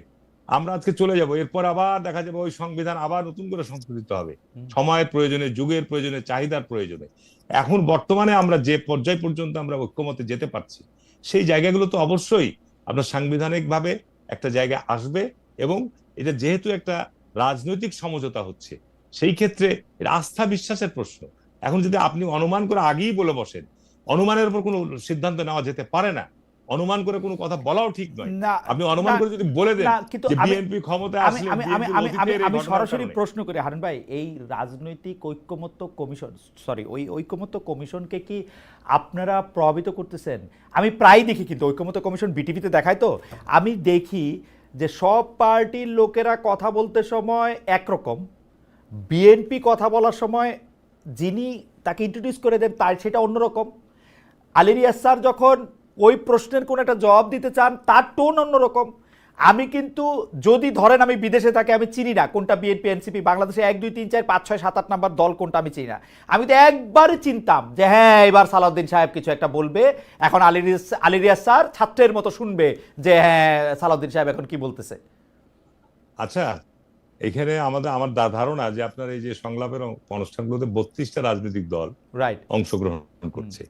Speaker 3: আমরা আজকে চলে যাব, এরপর আবার দেখা যাবে ওই সংবিধান আবার নতুন করে সংশোধিত হবে সময়ের প্রয়োজনে, যুগের প্রয়োজনে, চাহিদার প্রয়োজনে। এখন বর্তমানে আমরা যে পর্যায় পর্যন্ত আমরা ঐক্যমতে যেতে পারছি, সেই জায়গাগুলো তো অবশ্যই আপনার সাংবিধানিক ভাবে একটা জায়গা আসবে এবং এটা যেহেতু একটা রাজনৈতিক সমঝোতা হচ্ছে, সেই ক্ষেত্রে এটা আস্থা বিশ্বাসের প্রশ্ন। এখন যদি আপনি অনুমান করে আগেই বলে বসেন, অনুমানের উপর কোনো সিদ্ধান্ত নেওয়া যেতে পারে না, অনুমান করে কোনো কথা বলাও ঠিক নয়।
Speaker 1: না,
Speaker 3: আপনি অনুমান করে যদি বলে দেন
Speaker 1: কিন্তু
Speaker 3: যে বিএনপি ক্ষমতায় আসলে
Speaker 1: আমি সরাসরি প্রশ্ন করি হারুন ভাই, এই রাজনৈতিক ঐক্যমত্য কমিশন, সরি ওই ঐক্যমত্য কমিশনকে কি আপনারা প্রভাবিত করতেছেন? আমি প্রায় দেখি কিন্তু ঐক্যমত্য কমিশন বিটিভিতে দেখায়, তো আমি দেখি যে সব পার্টির লোকেরা কথা বলতে সময় একরকম, বিএনপি কথা বলার সময় যিনি তাকে ইন্ট্রোডিউস করে দেন তার সেটা অন্যরকম। আলী রিয়াজ স্যার যখন ওই প্রশ্নের কোনো একটা জবাব দিতে চান তার টোন অন্যরকম। আমি কিন্তু যদি ধরেন আমি বিদেশে থাকি, আমি চিনি না কোনটা বিএনপি এনসিপি, বাংলাদেশে 1 2 3 4 5 6 7 8 নাম্বার দল কোনটা আমি চিনি না। আমি তো একবারে চিনতাম যে হ্যাঁ এবার সালাউদ্দিন সাহেব কিছু একটা বলবে, এখন আলী রিয়াজ স্যার ছাত্রের মতো শুনবে যে হ্যাঁ সালাউদ্দিন সাহেব এখন কি বলতেছে।
Speaker 3: আচ্ছা, এখানে আমার ধারণা যে আপনার এই যে সংলাপের অনুষ্ঠানগুলোতে 32টা রাজনৈতিক দল
Speaker 1: রাইট
Speaker 3: অংশগ্রহণ করছে।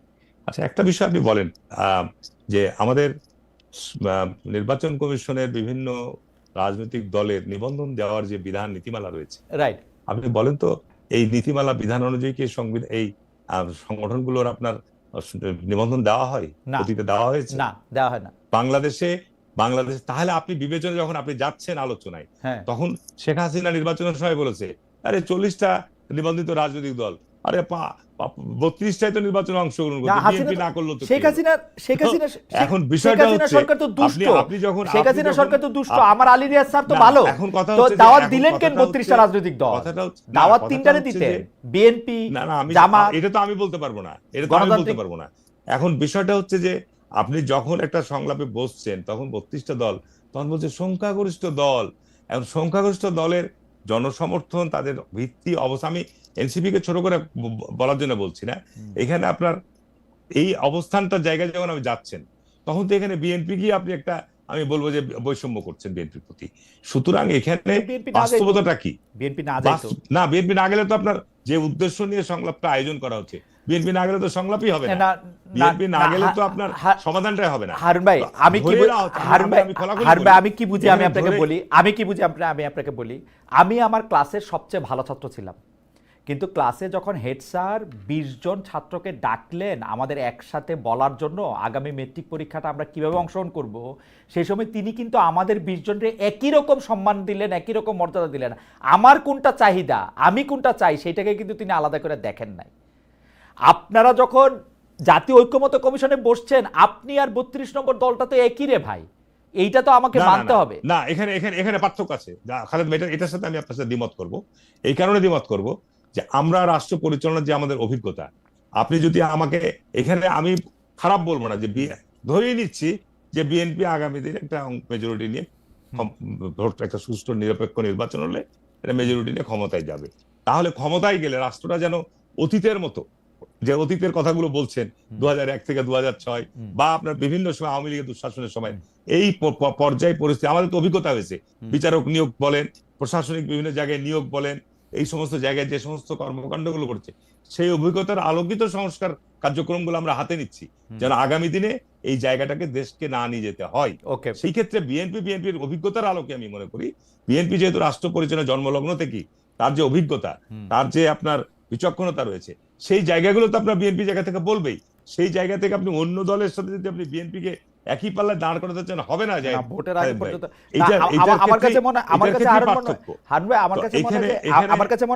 Speaker 3: আচ্ছা, একটা বিষয় আপনি বলেন যে আমাদের নির্বাচন কমিশনের বিভিন্ন রাজনৈতিক দলের নিবন্ধন দেওয়ার যে বিধান নীতিমালা রয়েছে,
Speaker 1: রাইট,
Speaker 3: আপনি বলেন তো এই নীতিমালা বিধান অনুযায়ী কি সংবিধান এই সংগঠনগুলোর আপনার নিবন্ধন দেওয়া হয়?
Speaker 1: না,
Speaker 3: অতীতে দেওয়া হয়েছে?
Speaker 1: না দেওয়া হয় না
Speaker 3: বাংলাদেশে তাহলে আপনি বিবেচনা যখন আপনি যাচ্ছেন আলোচনায়,
Speaker 1: হ্যাঁ
Speaker 3: তখন শেখ হাসিনা নির্বাচনের সময় বলেছে আরে 40টা নিবন্ধিত রাজনৈতিক দল, আরে 32টাই তো নির্বাচনে অংশগ্রহণ করছে, বিএনপি না করলো তো
Speaker 1: শেখ হাসিনা
Speaker 3: এখন বিষয়টা হচ্ছে
Speaker 1: সরকার তো দুষ্ট,
Speaker 3: আপনি যখন
Speaker 1: শেখ হাসিনা সরকার তো দুষ্ট, আমার আলী রিয়াজ স্যার তো ভালো।
Speaker 3: এখন কথা
Speaker 1: তো
Speaker 3: হচ্ছে
Speaker 1: দাওয়াত দিলেন কেন 32টা রাজনৈতিক দল? দাওয়াত তিনটারে দিতেন, বিএনপি, জামাত।
Speaker 3: এটা তো আমি বলতে পারবো না, এটা তো আমি বলতে পারবো না। এখন বিষয়টা হচ্ছে যে আপনি যখন একটা সংলাপে বসছেন তখন 32টা দল, তখন বলছে সংখ্যাগরিষ্ঠ দল। এখন সংখ্যাগরিষ্ঠ দলের জনসমর্থন, তাদের ভিত্তি অবস্থা, আমি এনসিপি কে ছোট করে বলার জন্য বলছি না, এখানে আপনার এই অবস্থানটার জায়গায় যখন আপনি যাচ্ছেন তখন তো এখানে বিএনপি কি আপনি একটা, আমি বলবো যে বৈষম্য করছেন বিএনপির প্রতি। সুতরাং এখানে বাস্তবতাটা কি?
Speaker 1: বিএনপি না যাইতো
Speaker 3: না, বিএনপি না গেলে তো আপনার যে উদ্দেশ্য নিয়ে সংলাপটা আয়োজন করা হচ্ছে, বিএনপি না গেলে তো সংলাপই হবে না, বিএনপি না গেলে তো আপনার সমাধানটাই হবে না।
Speaker 1: হারুন ভাই আমি কি বুঝি আমি আপনাকে বলি, আমি আমার ক্লাসের সবচেয়ে ভালো ছাত্র ছিলাম, কিন্তু ক্লাসে যখন হেড স্যার 20 জন ছাত্রকে ডাকলেন আমাদের একসাথে বলার জন্য আগামী মেট্রিক পরীক্ষাটা আমরা কিভাবে অংশগ্রহণ করব, সেই সময় তিনি কিন্তু আমাদের 20 জনকে একই রকম সম্মান দিলেন, একই রকম মর্যাদা দিলেন। আমার কোনটা চাহিদা, আমি কোনটা চাই, সেটাকে কিন্তু তিনি আলাদা করে দেখেন নাই। আপনারা যখন জাতীয় ঐক্যমত্য কমিশনে বসছেন, আপনি আর 32 নম্বর দলটা তো একই রে ভাই, এইটা তো আমাকে মানতে হবে।
Speaker 3: না, এখানে পার্থক্য আছে খালেদ ভাই, এটার সাথে আমি আপনার সাথে দ্বিমত করব। এই কারণে দ্বিমত করব যে আমরা রাষ্ট্র পরিচালনার যে আমাদের অভিজ্ঞতা, আপনি যদি আমাকে এখানে, আমি খারাপ বলবো না যে ধরেই নিচ্ছি যে বিএনপি আগামী দিনে একটা মেজরিটি নিয়ে ভোট, একটা সুষ্ঠু নিরপেক্ষ নির্বাচন হলে এটা মেজরিটি নিয়ে ক্ষমতায় যাবে, তাহলে ক্ষমতায় গেলে রাষ্ট্রটা যেন অতীতের মতো, যে অতীতের কথাগুলো বলছেন 2001 থেকে 2006 বা আপনার বিভিন্ন সময় আওয়ামী লীগের দুঃশাসনের সময়, এই পর্যায় পরিস্থিতি আমাদের তো অভিজ্ঞতা হয়েছে, বিচারক নিয়োগ বলেন, প্রশাসনিক বিভিন্ন জায়গায় নিয়োগ বলেন, এই সমস্ত জায়গায় যে সমস্ত কর্মকাণ্ডগুলো করছে, সেই অভিজ্ঞতার আলোকিত সংস্কার কার্যক্রমগুলো আমরা হাতে নিচ্ছি যেন আগামী দিনে এই জায়গাটাকে দেশকে না নিয়ে যেতে হয়। সেই ক্ষেত্রে বিএনপির অভিজ্ঞতার আলোকে আমি মনে করি, বিএনপি যেহেতু রাষ্ট্র পরিচালনার জন্মলগ্ন থেকে তার যে অভিজ্ঞতা, তার যে আপনার বিচক্ষণতা রয়েছে, সেই জায়গাগুলো তো আপনার বিএনপি জায়গা থেকে বলবেই। সেই জায়গা থেকে আপনি অন্য দলের সাথে যদি আপনি বিএনপিকে একই পাল্লায় দাঁড় করাতে চান, হবে না।
Speaker 1: ভোটের আগে পর্যন্ত আমার কাছে মনে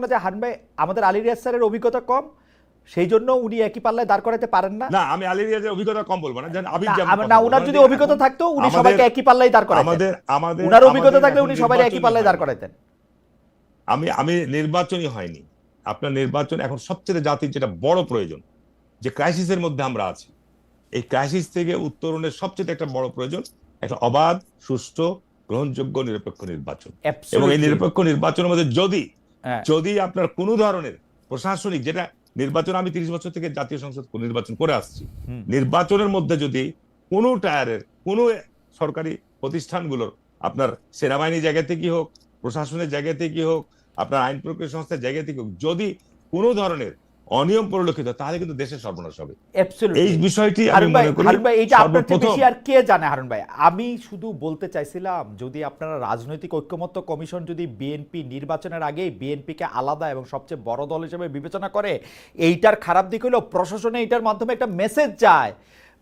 Speaker 1: হয় হারুন ভাই আমাদের আলী রিয়াজ স্যারের অভিজ্ঞতা কম, সেই জন্য উনি একই পাল্লায় দাঁড় করাতে পারেন না?
Speaker 3: না, আমি আলী রিয়াজের অভিজ্ঞতা কম বলবো না, যেন আবির
Speaker 1: না,
Speaker 3: যেমন কথা
Speaker 1: না,
Speaker 3: বলবো,
Speaker 1: উনার
Speaker 3: মানে
Speaker 1: যদি
Speaker 3: যে
Speaker 1: অভিজ্ঞতা
Speaker 3: এখন
Speaker 1: থাকতো উনি
Speaker 3: আমাদের-
Speaker 1: সবাইকে একই পাল্লায় দাঁড় করাতেন।
Speaker 3: আমাদের
Speaker 1: উনার অভিজ্ঞতা থাকলে
Speaker 3: এখন
Speaker 1: উনি সবাই একই
Speaker 3: নির্বাচনই
Speaker 1: পাল্লায় দাঁড়
Speaker 3: হয়নি।
Speaker 1: করাতেন।
Speaker 3: আমি নির্বাচনই হয়নি। আপনার নির্বাচন এখন সবচেয়ে জাতির যেটা বড় প্রয়োজন, যে ক্রাইসিসের মধ্যে আমরা আছি, এই ক্রাইসিস থেকে উত্তরণের সবচেয়ে একটা বড় প্রয়োজন একটা অবাধ, সুষ্ঠু, গ্রহণযোগ্য, নিরপেক্ষ নির্বাচন। এবং এই
Speaker 1: Absolutely.
Speaker 3: নিরপেক্ষ নির্বাচনের মধ্যে
Speaker 1: হ্যাঁ।
Speaker 3: যদি আপনার কোনো ধরনের প্রশাসনিক, যেটা নির্বাচন, আমি 30 বছর থেকে জাতীয় সংসদ নির্বাচন করে আসছি, নির্বাচনের মধ্যে যদি কোনো টায়ারের কোনো সরকারি প্রতিষ্ঠানগুলোর, আপনার সেনাবাহিনীর জায়গা থেকে হোক, প্রশাসনের জায়গা থেকে হোক, আপনার আইন প্রক্রিয়া সংস্থার জায়গা থেকে হোক, যদি কোনো ধরনের অনিয়ম পরিলক্ষিত, তাহলে কিন্তু দেশের সর্বনাশ হবে।
Speaker 1: Absolutely.
Speaker 3: এই বিষয়টি আমি
Speaker 1: হারুন ভাই,
Speaker 3: মনে করি
Speaker 1: হারুন ভাই, এইটা আপনার চেয়ে
Speaker 3: সর্বপ্রথম।
Speaker 1: বেশি আর কে জানে হারুন ভাই? আমি শুধু বলতে চাইছিলাম, যদি আপনারা রাজনৈতিক ঐক্যমত্য কমিশন যদি বিএনপি নির্বাচনের আগে বিএনপিকে আলাদা এবং সবচেয়ে বড় দল হিসেবে বিবেচনা করে, এইটার খারাপ দিক হলো প্রশাসনে এইটার মাধ্যমে একটা মেসেজ যায়।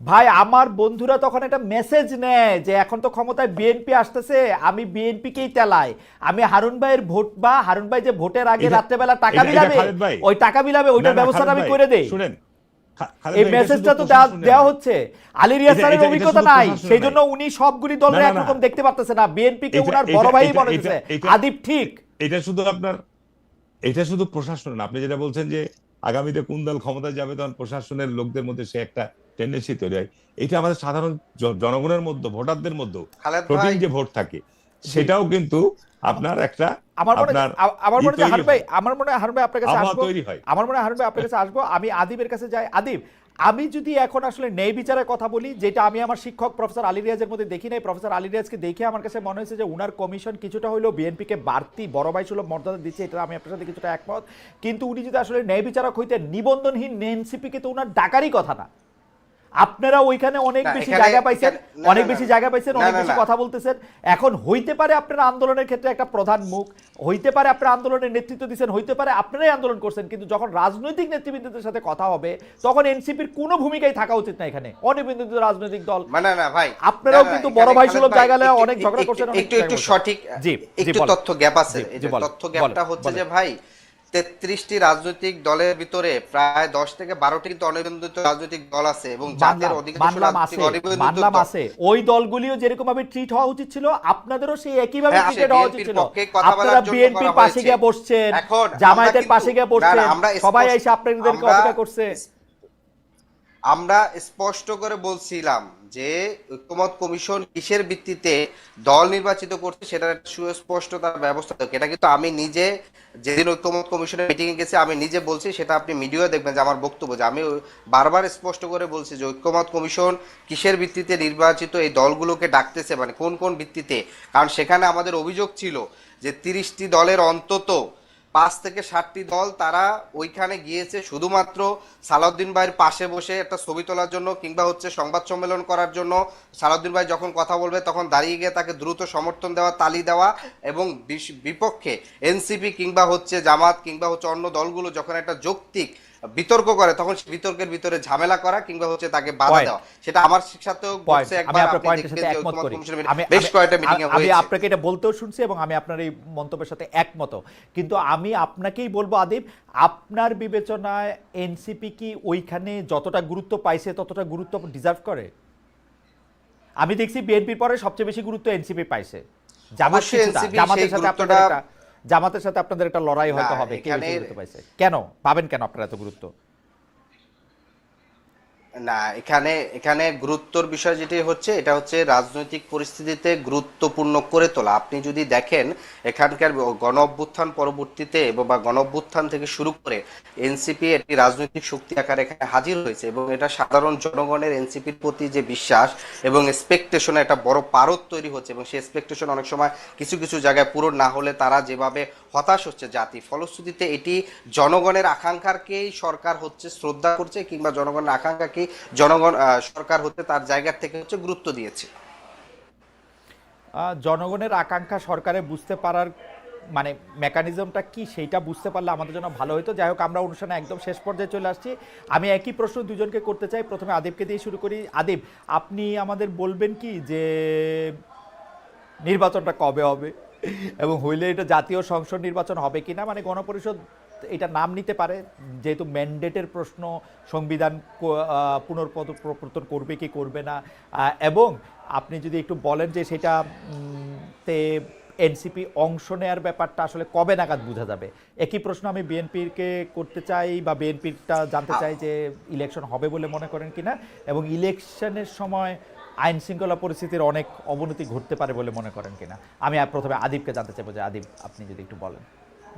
Speaker 1: ভাই, আমার বন্ধুরা তখন একটা মেসেজ নেয় যে এখন তো ক্ষমতায় বিএনপি আসতেছে, আমি বিএনপিকেই তেলাই, আমি হারুন ভাইয়ের ভোট, বা হারুন ভাই যে ভোটের আগে রাত্রেবেলা টাকা বিলাবে,
Speaker 3: খালেদ ভাই,
Speaker 1: ওই টাকা বিলাবে, ওইটার ব্যবস্থাটা আমি করে দেই।
Speaker 3: শুনেন,
Speaker 1: এই মেসেজটা তো দেওয়া হচ্ছে। আলী রিয়াজ স্যারের অভিজ্ঞতা নাই, সেই জন্য উনি সবগুলি দলের একরকম দেখতে পারতেছে না। বিএনপি কে উনার বড় ভাই মনে হচ্ছে। আদিব ঠিক,
Speaker 3: এটা শুধু আপনার, এটা শুধু প্রশাসন না। আপনি যেটা বলছেন যে আগামীতে কোন দল ক্ষমতায় যাবে, তখন প্রশাসনের লোকদের মধ্যে সে একটা টেন্ডেন্সি তৈরি হয়। এটা আমাদের সাধারণ জনগণের মধ্যে, ভোটারদের মধ্যে
Speaker 2: খালেদ
Speaker 3: প্রোটিন
Speaker 2: ভাই,
Speaker 3: যে ভোট থাকে, সেটাও কিন্তু আপনার একটা,
Speaker 1: আমার মনে আমার মনে হয় হারুন ভাই, আমার মনে হয় হারুন ভাই আপনার কাছে
Speaker 3: আবহাওয়া
Speaker 1: আসবো,
Speaker 3: তৈরি হয়।
Speaker 1: আমার মনে হয় হারুন ভাই আপনার কাছে আসবো, আমি আদিবের কাছে যাই। আদিব, আমি যদি এখন আসলে ন্যায় বিচারের কথা বলি, যেটা আমি আমার শিক্ষক প্রফেসর আলী রিয়াজের মধ্যে দেখি নাই, প্রফেসর আলী রিয়াজকে দেখে আমার কাছে মনে হয়েছে যে উনার কমিশন কিছুটা হইলেও বিএনপিকে বাড়তি বড় ভাই সুলভ মর্যাদা দিচ্ছে, এটা আমি আপনার সাথে কিছুটা একমত। কিন্তু উনি যদি আসলে ন্যায় বিচারক হইতেন, নিবন্ধনহীন এনসিপিকে তো উনার ডাকারই কথা না। আপনারা ওইখানে অনেক
Speaker 2: না,
Speaker 1: বেশি
Speaker 2: এখানে-
Speaker 1: জায়গা পাইছেন,
Speaker 2: না,
Speaker 1: অনেক
Speaker 2: না,
Speaker 1: বেশি
Speaker 2: না,
Speaker 1: জায়গা পাইছেন,
Speaker 2: না,
Speaker 1: অনেক
Speaker 2: না,
Speaker 1: বেশি
Speaker 2: না।
Speaker 1: কথা বলতেছেন। এখন হইতে পারে আপনারা আন্দোলনের ক্ষেত্রে একটা প্রধান মুখ, হইতে পারে আপনারা আন্দোলনের নেতৃত্ব দিচ্ছেন, হইতে পারে আপনারাই আন্দোলন করছেন, কিন্তু যখন রাজনৈতিক নেতৃবৃন্দদের সাথে কথা হবে, তখন এনসিপির কোনো ভূমিকাই থাকা উচিত না এখানে। অনিবন্ধিত রাজনৈতিক দল,
Speaker 2: মানে না ভাই,
Speaker 1: আপনারাও
Speaker 2: না, না,
Speaker 1: কিন্তু
Speaker 2: এখানে
Speaker 1: বড় ভাই
Speaker 2: খালেদ
Speaker 1: সুলভ
Speaker 2: ভাই,
Speaker 1: জায়গা নিয়ে
Speaker 2: একটু-
Speaker 1: অনেক ঝগড়া
Speaker 2: একটু-
Speaker 1: করছেন, অনেক
Speaker 2: একটু
Speaker 1: জায়গা
Speaker 2: একটু
Speaker 1: বলছেন।
Speaker 2: সঠিক,
Speaker 1: জি,
Speaker 2: একটু
Speaker 1: বলেন।
Speaker 2: তথ্য গ্যাপ আছে।
Speaker 1: জি,
Speaker 2: এই
Speaker 1: জি,
Speaker 2: যে
Speaker 1: বলেন,
Speaker 2: তথ্য গ্যাপটা
Speaker 1: বলেন,
Speaker 2: হচ্ছে
Speaker 1: বলেন।
Speaker 2: যে ভাই, 33টি রাজনৈতিক দলের ভিতরে প্রায় 10 থেকে 12টি কিন্তু অনিবন্ধিত রাজনৈতিক দল আছে, এবং যাদের অধিকাংশ
Speaker 1: মানলাম
Speaker 2: রাজনৈতিক
Speaker 1: আছে,
Speaker 2: অনিবন্ধিত
Speaker 1: মানলাম
Speaker 2: দল।
Speaker 1: আছে, ওই দলগুলিও যেরকম ভাবে ট্রিট হওয়া উচিত ছিল, আপনাদেরও সেই একই ভাবে
Speaker 2: হ্যাঁ,
Speaker 1: ট্রিটেড হওয়া উচিত
Speaker 2: বিএনপির
Speaker 1: ছিল।
Speaker 2: পক্ষে কথা বলার
Speaker 1: আপনারা
Speaker 2: জন্য
Speaker 1: বিএনপির
Speaker 2: করা
Speaker 1: পাশে
Speaker 2: হয়েছে।
Speaker 1: গিয়ে বসছেন,
Speaker 2: এখন আমরা
Speaker 1: জামায়াতের
Speaker 2: কিন্তু-
Speaker 1: পাশে গিয়ে
Speaker 2: না,
Speaker 1: বসছেন,
Speaker 2: না, আমরা
Speaker 1: সবাই
Speaker 2: স্পষ্ট-
Speaker 1: এসে আপনাদেরকে
Speaker 2: আমরা-
Speaker 1: অপেক্ষা করছে।
Speaker 2: আমরা স্পষ্ট করে বলছিলাম যে ঐক্যমত কমিশন কিসের ভিত্তিতে দল নির্বাচিত করছে, সেটার একটা সুস্পষ্ট তার ব্যবস্থা থাকে। এটা কিন্তু আমি নিজে যেদিন ঐক্যমত কমিশনের মিটিং এ গেছি, আমি নিজে বলছি, সেটা আপনি ভিডিও দেখবেন যে আমার বক্তব্য, যে আমি বারবার স্পষ্ট করে বলছি যে ঐক্যমত কমিশন কিসের ভিত্তিতে নির্বাচিত এই দলগুলোকে ডাকতেছে, মানে কোন কোন ভিত্তিতে। কারণ সেখানে আমাদের অভিযোগ ছিল যে 30টি দলের অন্তত 5 থেকে 7টি দল তারা ওইখানে গিয়েছে শুধুমাত্র সালাউদ্দিন ভাইয়ের পাশে বসে একটা ছবি তোলার জন্য, কিংবা হচ্ছে সংবাদ সম্মেলন করার জন্য। সালাউদ্দিন ভাই যখন কথা বলবে তখন দাঁড়িয়ে গিয়ে তাকে দ্রুত সমর্থন দেওয়া, তালি দেওয়া, এবং বিপক্ষে এনসিপি কিংবা হচ্ছে জামাত কিংবা হচ্ছে অন্য দলগুলো যখন একটা যৌক্তিক বিতর্ক করে, তখন সেই বিতর্কের ভিতরে ঝামেলা করা কিংবা হচ্ছে তাকে বাধা দেওয়া। সেটা আমার সাথেও ঘটছে।
Speaker 1: আমি
Speaker 2: একবার
Speaker 1: আপনার
Speaker 2: আপনি
Speaker 1: পয়েন্টের
Speaker 2: দেখবেন
Speaker 1: সাথে
Speaker 2: যে
Speaker 1: একমত
Speaker 2: ঐক্যমত
Speaker 1: করি।
Speaker 2: কমিশনের
Speaker 1: আমি
Speaker 2: বেশ কয়েকটা মিটিং এ
Speaker 1: আমি
Speaker 2: হয়েছে।
Speaker 1: আপনাকে এটা বলতেও শুনছি এবং আমি আপনার এই মন্তব্যের সাথে একমত, কিন্তু আমি আপনাকেই বলবো আদিব, আপনার বিবেচনায় এনসিপি কি ওইখানে যতটা গুরুত্ব পাইছে ততটা গুরুত্ব ডিজার্ভ করে? আমি দেখছি বিএনপির পরে সবচেয়ে বেশি গুরুত্ব এনসিপি পাইছে।
Speaker 2: অবশ্যই NCP সেই গুরুত্বটা-
Speaker 1: জামাতের সাথে আপনাদের একটা লড়াই হয়তো
Speaker 2: না,
Speaker 1: হবে, কে বেশি
Speaker 2: এখানে-
Speaker 1: গুরুত্ব পাইছে। কেন পাবেন, কেন আপনারা এত গুরুত্ব?
Speaker 2: না, এখানে এখানে গুরুত্বর বিষয় যেটি হচ্ছে, এটা হচ্ছে রাজনৈতিক পরিস্থিতিতে গুরুত্বপূর্ণ করে তোলা। আপনি যদি দেখেন এখানকার গণ অভ্যুত্থান পরবর্তীতে বা গণ অভ্যুত্থান থেকে শুরু করে এনসিপি একটি রাজনৈতিক শক্তি আকারে এখানে হাজির হয়েছে, এবং এটা সাধারণ জনগণের এনসিপির প্রতি যে বিশ্বাস এবং এক্সপেকটেশনে একটা বড় পারদ তৈরি হচ্ছে, এবং সেই এক্সপেকটেশন অনেক সময় কিছু কিছু জায়গায় পূরণ না হলে তারা যেভাবে হতাশ হচ্ছে জাতি, ফলশ্রুতিতে এটি জনগণের আকাঙ্ক্ষাকেই সরকার হচ্ছে শ্রদ্ধা করছে, কিংবা জনগণের আকাঙ্ক্ষাকেই জনগণ সরকার হতে তার জায়গা থেকে হচ্ছে গুরুত্ব দিয়েছে।
Speaker 1: জনগণের আকাঙ্ক্ষা সরকারে বুঝতে পারার মানে মেকানিজমটা কি, সেইটা বুঝতে পারলে আমাদের জন্য ভালো হতো। যাই হোক, আমরা অনুষ্ঠানে একদম শেষ পর্যায়ে চলে আসছি। আমি একই প্রশ্ন দুজনকে করতে চাই। প্রথমে আদিবকে দিয়ে শুরু করি। আদিব, আপনি আমাদের বলবেন কি যে নির্বাচনটা কবে হবে, এবং হইলে এটা জাতীয় সংসদ নির্বাচন হবে কিনা? মানে গণপরিষদ এটা নাম নিতে পারে, যেহেতু ম্যান্ডেটের প্রশ্ন, সংবিধান পুনর্প্রবর্তন করবে কি করবে না, এবং আপনি যদি একটু বলেন যে সেটা তে এনসিপি অংশ নেয়ার ব্যাপারটা আসলে কবে নাগাদ বোঝা যাবে। একই প্রশ্ন আমি বিএনপিকে করতে চাই, বা বিএনপিটা জানতে চাই যে ইলেকশন হবে বলে মনে করেন কিনা, এবং ইলেকশনের সময় আইন শৃঙ্খলা পরিস্থিতির অনেক অবনতি ঘটতে পারে বলে মনে করেন কিনা। আমি প্রথমে আদিবকে জানতে চাইবো যে আদিব, আপনি যদি একটু বলেন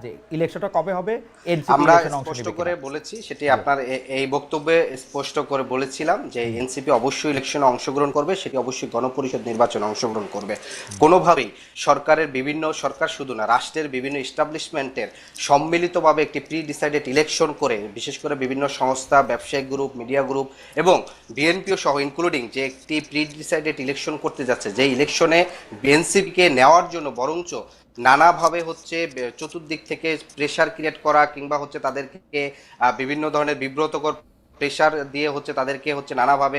Speaker 1: যে ইলেকশনটা কবে হবে, এনসিপি
Speaker 2: আমরা
Speaker 1: ইলেকশনে অংশ
Speaker 2: স্পষ্ট
Speaker 1: নেবে
Speaker 2: করে
Speaker 1: কিনা।
Speaker 2: বলেছি, সেটি আপনার এই বক্তব্যে স্পষ্ট করে বলেছিলাম যে এনসিপি অবশ্যই ইলেকশনে অংশগ্রহণ করবে, সেটি অবশ্যই গণপরিষদ নির্বাচনে অংশগ্রহণ করবে। কোনোভাবেই সরকারের বিভিন্ন, সরকার শুধু না, রাষ্ট্রের বিভিন্ন এস্টাবলিশমেন্টের সম্মিলিতভাবে একটি প্রি ডিসাইডেড ইলেকশন করে, বিশেষ করে বিভিন্ন সংস্থা, ব্যবসায়িক গ্রুপ, মিডিয়া গ্রুপ এবং বিএনপিও সহ ইনক্লুডিং, যে একটি প্রি ডিসাইডেড ইলেকশন করতে যাচ্ছে, যে ইলেকশনে বিএনসিপিকে নেওয়ার জন্য বরঞ্চ নানাভাবে হচ্ছে চতুর্দিক থেকে প্রেশার ক্রিয়েট করা, কিংবা হচ্ছে তাদেরকে বিভিন্ন ধরনের বিব্রতকর প্রেশার দিয়ে হচ্ছে তাদেরকে হচ্ছে নানাভাবে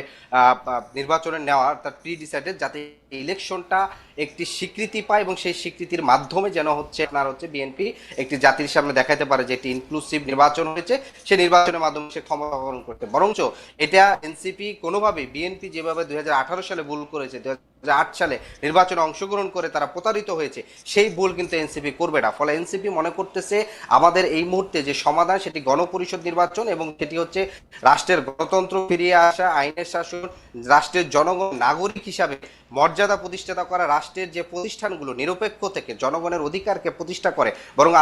Speaker 2: নির্বাচনে নেওয়া, তার প্রি ডিসাইডেড, যাতে ইলেকশনটা একটি স্বীকৃতি পায় এবং সেই স্বীকৃতির মাধ্যমে যেন হচ্ছে আপনার হচ্ছে বিএনপি একটি জাতির সামনে দেখাতে পারে যে এটি ইনক্লুসিভ নির্বাচন হয়েছে, সেই নির্বাচনের মাধ্যমে সে ক্ষমতা গ্রহণ করতে। বরঞ্চ এটা এনসিপি কোনোভাবেই, বিএনপি যেভাবে 2018 সালে ভুল করেছে, 2008 সালে নির্বাচনে অংশগ্রহণ করে তারা প্রতারিত হয়েছে, সেই ভুল কিন্তু এনসিপি করবে না। ফলে এনসিপি মনে করতেছে আমাদের এই মুহূর্তে যে সমাধান, সেটি গণপরিষদ নির্বাচন, এবং সেটি হচ্ছে রাষ্ট্রের গণতন্ত্র ফিরিয়ে আসা, আইনের শাসন, রাষ্ট্রের জনগণ নাগরিক হিসাবে মর্যাদা প্রতিষ্ঠা করা, রাষ্ট্রের যে প্রতিষ্ঠানগুলো নিরপেক্ষ থেকে জনগণের অধিকারকে প্রতিষ্ঠা করে। বরং